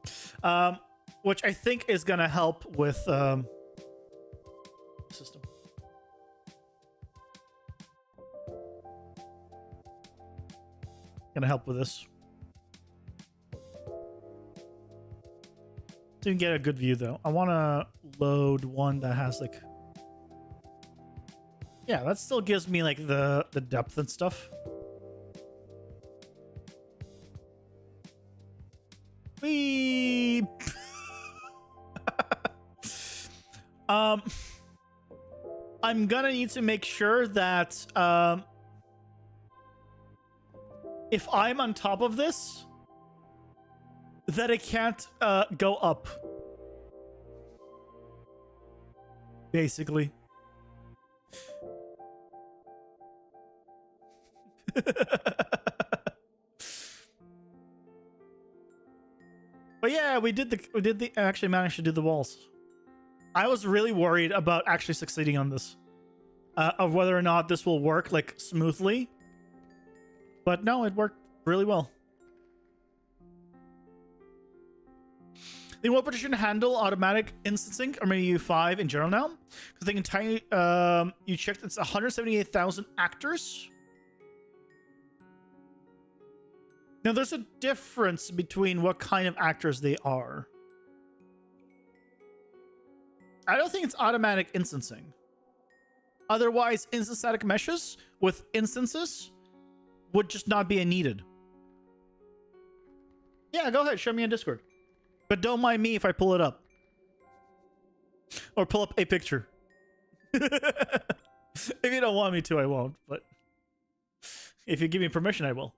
Which I think is gonna help with system. Gonna help with this. Didn't get a good view though. I want to load one that has like, yeah, that still gives me like the depth and stuff. Whee! I'm gonna need to make sure that if I'm on top of this, that it can't go up. Basically. But yeah, we actually managed to do the walls. I was really worried about actually succeeding on this. Of whether or not this will work like smoothly. But no, it worked really well. They will petition handle automatic instancing, or maybe U5 in general now. Because they can tiny you checked it's 178,000 actors. Now there's a difference between what kind of actors they are. I don't think it's automatic instancing. Otherwise, instant static meshes with instances would just not be needed. Yeah, go ahead, show me in Discord. But don't mind me if I pull it up. Or pull up a picture. If you don't want me to, I won't. But if you give me permission, I will.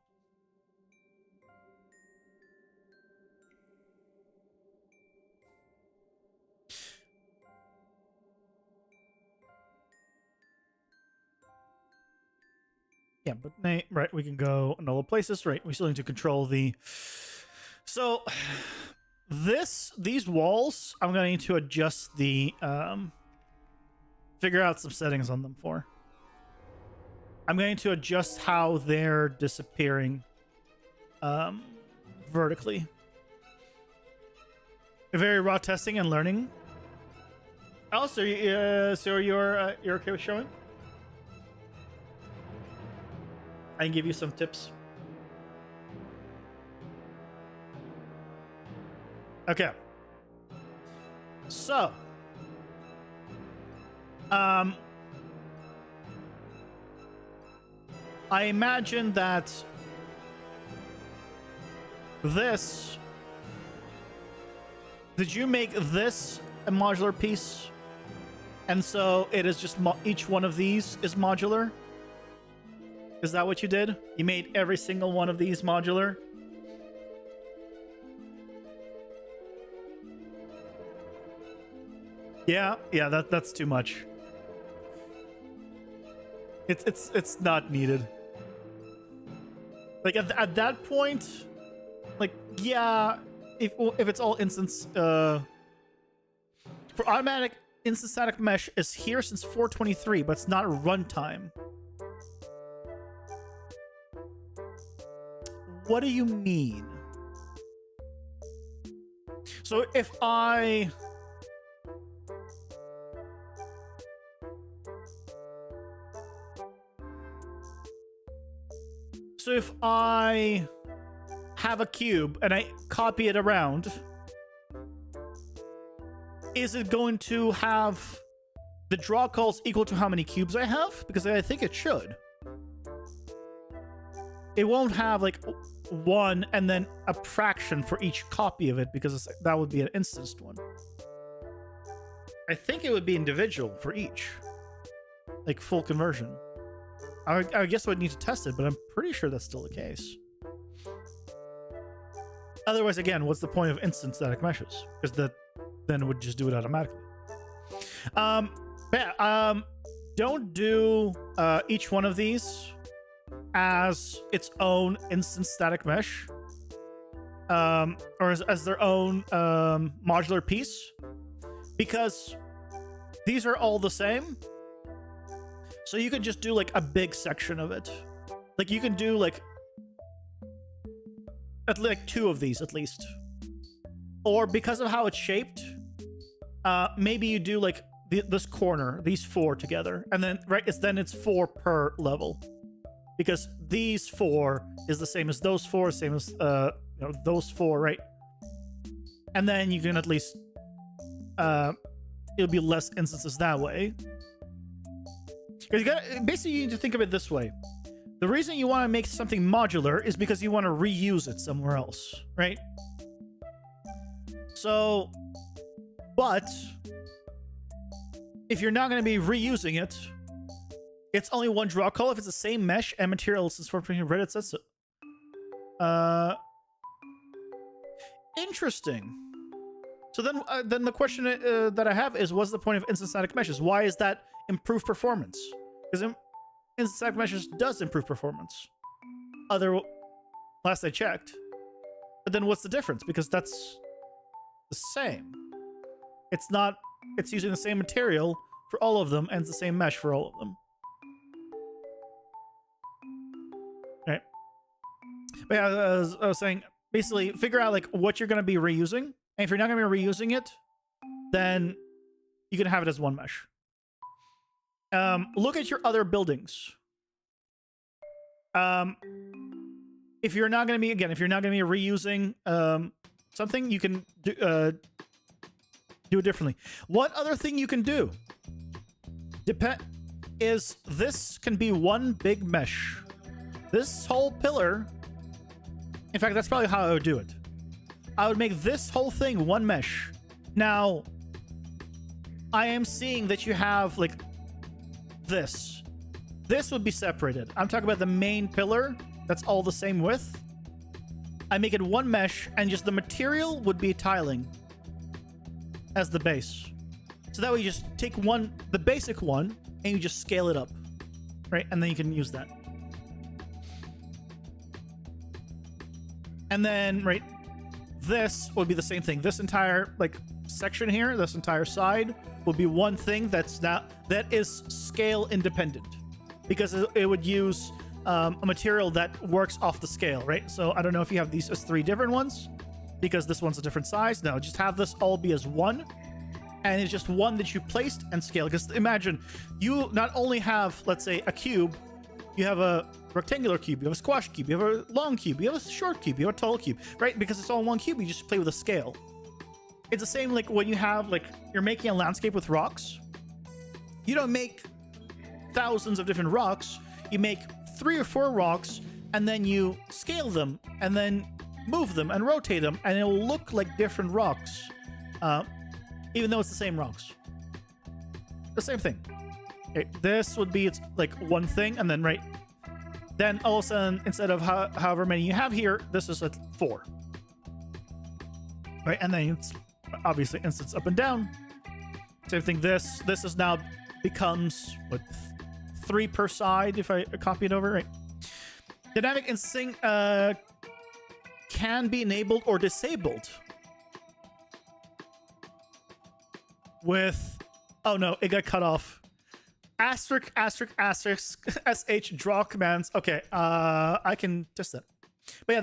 Yeah, but right, we can go in all the places. Right, we still need to control the... So... These walls, I'm gonna need to adjust the figure out some settings on them for. I'm going to adjust how they're disappearing vertically. Very raw testing and learning. Also, so you're okay with showing? I can give you some tips. Okay. So, I imagine that this... Did you make this a modular piece? And so it is just each one of these is modular? Is that what you did? You made every single one of these modular? Yeah, that's too much. It's not needed. Like at that point, like yeah, if it's all instance for automatic instant static mesh is here since 423, but it's not runtime. What do you mean? So if I So if I have a cube and I copy it around, is it going to have the draw calls equal to how many cubes I have? Because I think it should. It won't have like one and then a fraction for each copy of it, because that would be an instanced one. I think it would be individual for each, like full conversion. I guess I would need to test it, but I'm pretty sure that's still the case. Otherwise, again, what's the point of instant static meshes? Because then it would just do it automatically. Don't do each one of these as its own instant static mesh, or as their own modular piece, because these are all the same. So you could just do like a big section of it. Like you can do like two of these at least. Or because of how it's shaped, maybe you do like this corner, these four together, and then it's 4 per level, because these 4 is the same as those 4, same as those 4, right? And then you can at least it'll be less instances that way. Because basically you need to think of it this way. The reason you want to make something modular is because you want to reuse it somewhere else, right? So, but if you're not going to be reusing it, it's only one draw call if it's the same mesh and material since for Reddit says so. Interesting. So then the question that I have is, what's the point of instant static meshes? Why is that improve performance? Because instant static meshes does improve performance. Last I checked. But then what's the difference? Because that's the same. It's using the same material for all of them, and it's the same mesh for all of them. Right. But yeah, I was saying, basically figure out like what you're going to be reusing. And if you're not going to be reusing it, then you can have it as one mesh. Look at your other buildings. If you're not going to be reusing something, you can do it differently. What other thing you can do is this can be one big mesh. This whole pillar, in fact, that's probably how I would do it. I would make this whole thing one mesh. Now, I am seeing that you have like this. This would be separated. I'm talking about the main pillar that's all the same width. I make it one mesh, and just the material would be tiling as the base. So that way you just take the basic one, and you just scale it up, right? And then you can use that. And then, right, this would be the same thing. This entire like section here, this entire side would be one thing that is scale independent, because it would use a material that works off the scale, right? So I don't know if you have these as 3 different ones, because this one's a different size. No, just have this all be as one, and it's just one that you placed and scale. Because imagine you not only have, let's say, a cube, you have a rectangular cube, you have a squash cube, you have a long cube, you have a short cube, you have a tall cube, right? Because it's all one cube, you just play with a scale. It's the same like when you have like you're making a landscape with rocks. You don't make thousands of different rocks. You make 3 or 4 rocks, and then you scale them, and then move them and rotate them, and it will look like different rocks, even though it's the same rocks. The same thing. Okay, this would be like one thing, and then then all of a sudden, instead of however many you have here, this is at 4. Right, and then it's obviously instance up and down. Same thing. This is now becomes what, 3 per side if I copy it over, right? Dynamic instancing can be enabled or disabled with, oh no, it got cut off. Asterisk, asterisk, asterisk, sh draw commands. Okay, I can test that. But yeah,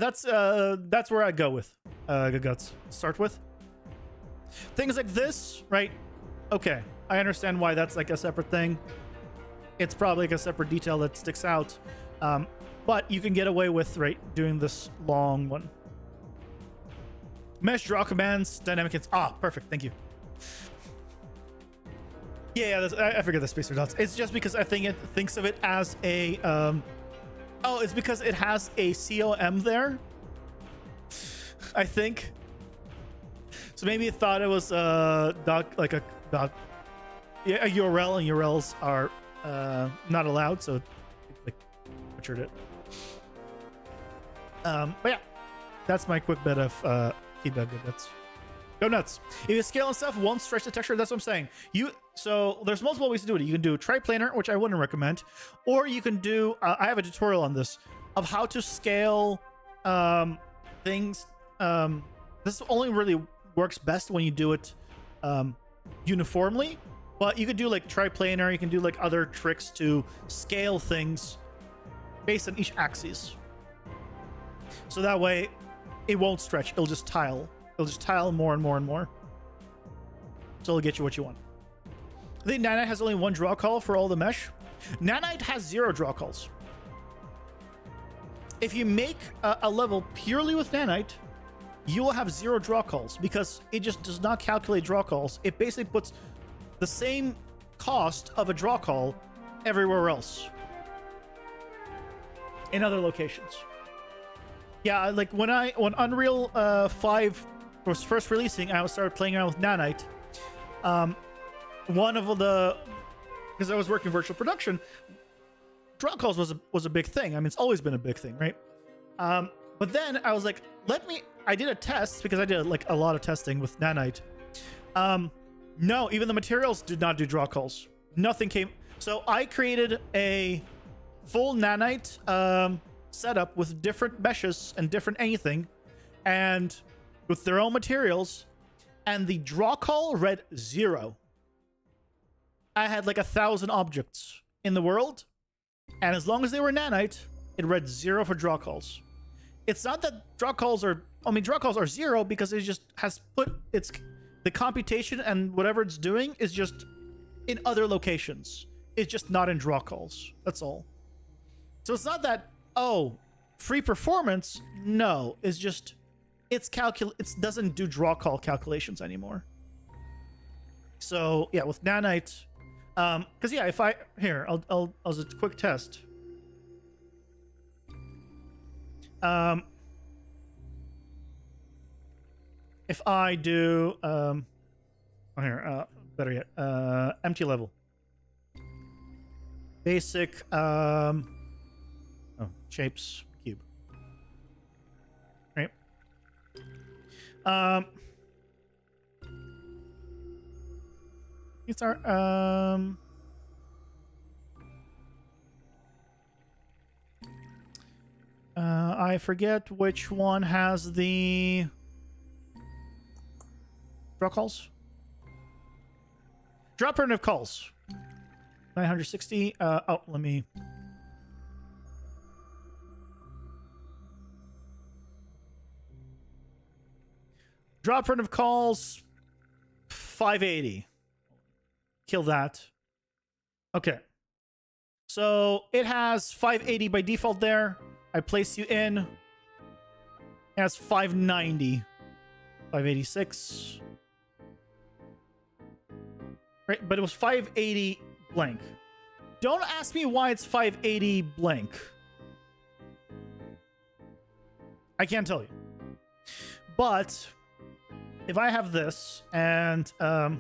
that's where I go with Guts. Start with things like this, right? Okay, I understand why that's like a separate thing. it's probably like a separate detail that sticks out. But you can get away with doing this long one. Mesh draw commands, dynamic hits. Ah, perfect. Thank you. Yeah, I forget the spacer dots. It's just because I think it thinks of it as a oh, it's because it has a COM there, I think. So maybe it thought it was like a URL, and URLs are not allowed, so it like butchered it. But yeah, that's my quick bit of feedback. That's go nuts. If you scale and stuff won't stretch the texture, that's what I'm saying. So there's multiple ways to do it. You can do triplanar, which I wouldn't recommend, or you can do I have a tutorial on this of how to scale things. This only really works best when you do it uniformly, but you could do like triplanar. You can do like other tricks to scale things based on each axis, so that way it won't stretch. It'll just tile. It'll just tile more and more and more, so it'll get you what you want. I think Nanite has only one draw call for all the mesh. Nanite has 0 draw calls. If you make a level purely with Nanite, you will have 0 draw calls because it just does not calculate draw calls. It basically puts the same cost of a draw call everywhere else in other locations. Yeah, like when Unreal 5 was first releasing, I started playing around with Nanite. One of the, because I was working virtual production, draw calls was a big thing. I mean, it's always been a big thing, right? But then I was like, I did a test because I did like a lot of testing with Nanite. No, even the materials did not do draw calls. Nothing came. So I created a full Nanite setup with different meshes and different anything, and with their own materials, and the draw call read 0. I had like 1,000 objects in the world, and as long as they were Nanite, it read 0 for draw calls. It's not that draw calls are, draw calls are 0 because it just has put the computation and whatever it's doing is just in other locations. It's just not in draw calls. That's all. So it's not that, free performance. No, it's just, it doesn't do draw call calculations anymore. So yeah, with Nanite, because yeah, if I'll as a quick test. If I do better yet, empty level, basic, shapes, cube, right? It's our I forget which one has the draw calls. Draw primitive calls. 960. Let me. Draw primitive calls. 580. Kill that. Okay. So it has 580 by default there. I place you in. It has 590. 586. Right, but it was 580 blank. Don't ask me why it's 580 blank. I can't tell you. But if I have this and I'm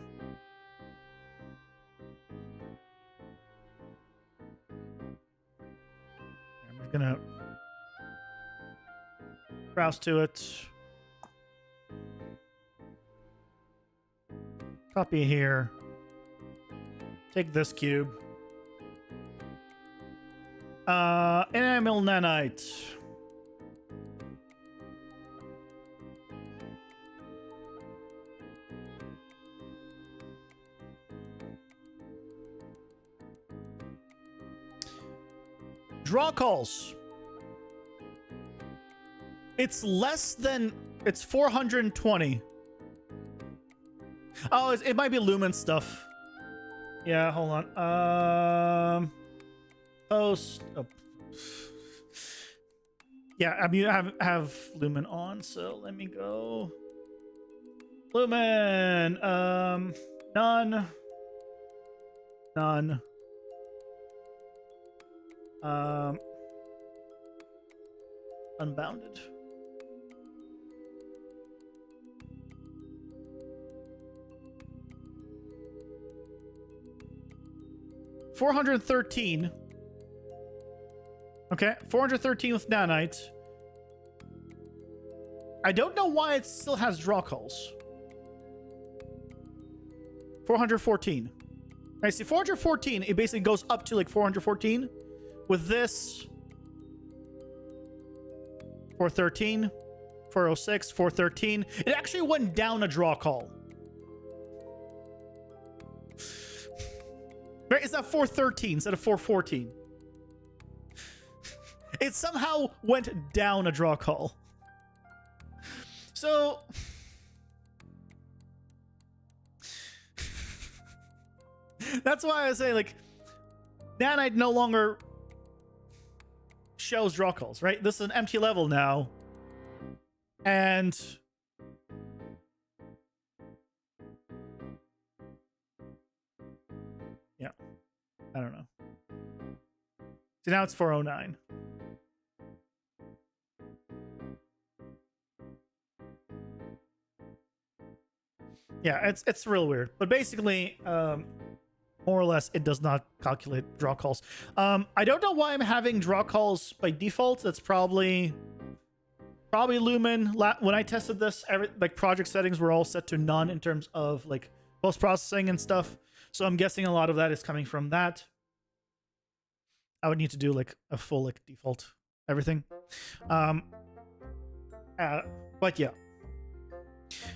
just gonna browse to it. Copy here. Take this cube. Enamel nanite. Draw calls. It's less than, it's 420. Oh, it might be Lumen stuff. Yeah, hold on. Post. Oh. Yeah, I mean, I have Lumen on, so let me go. Lumen. None. None. Unbounded. $413. Okay, 413 with nanite. I don't know why it still has draw calls. 414. I see 414. It basically goes up to like 414. With this, 413, 406, 413. It actually went down a draw call. Right? It's not 413 instead of 414. It somehow went down a draw call. So that's why I say, like, nanite no longer shows draw calls, right? This is an empty level now. And yeah, I don't know. So now it's 409. Yeah, it's real weird. But basically, more or less, it does not calculate draw calls. I don't know why I'm having draw calls by default. That's probably Lumen. When I tested this, like project settings were all set to none in terms of like post-processing and stuff. So I'm guessing a lot of that is coming from that. I would need to do like a full like default everything. But yeah.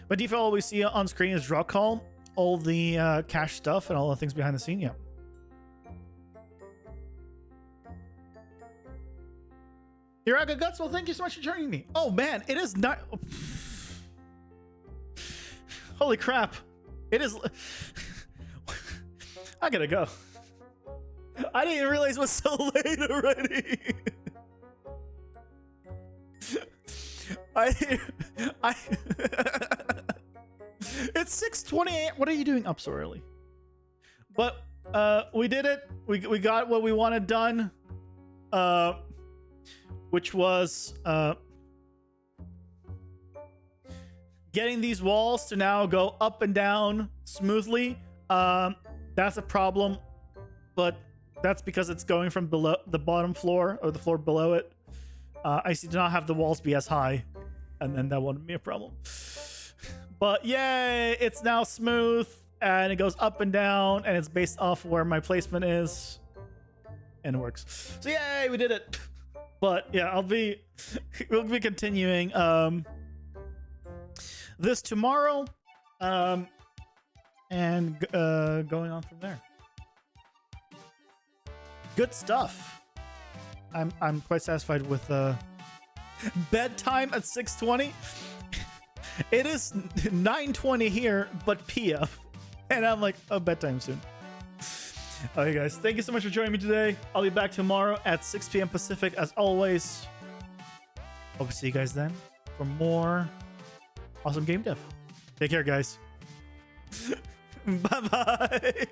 By default, all we see on screen is draw call, all the cache stuff, and all the things behind the scene. Yeah. Iraga Guts, well, thank you so much for joining me. Oh man, it is not. Holy crap! It is. I gotta go. I didn't even realize it was so late already. It's 6:28. What are you doing up so early? But we did it. We got what we wanted done. Which was getting these walls to now go up and down smoothly. That's a problem, but that's because it's going from below the bottom floor or the floor below it. I see do not have the walls be as high, and then that wouldn't be a problem. But yay, it's now smooth, and it goes up and down, and it's based off where my placement is, and it works. So yay, we did it. But yeah, we'll be continuing this tomorrow, and going on from there. Good stuff. I'm quite satisfied with bedtime at 6:20. It is 9:20 here, but Pia, and I'm like, oh, bedtime soon. Okay, guys, thank you so much for joining me today. I'll be back tomorrow at 6 p.m. Pacific, as always. Hope to see you guys then for more awesome game dev. Take care, guys. Bye-bye.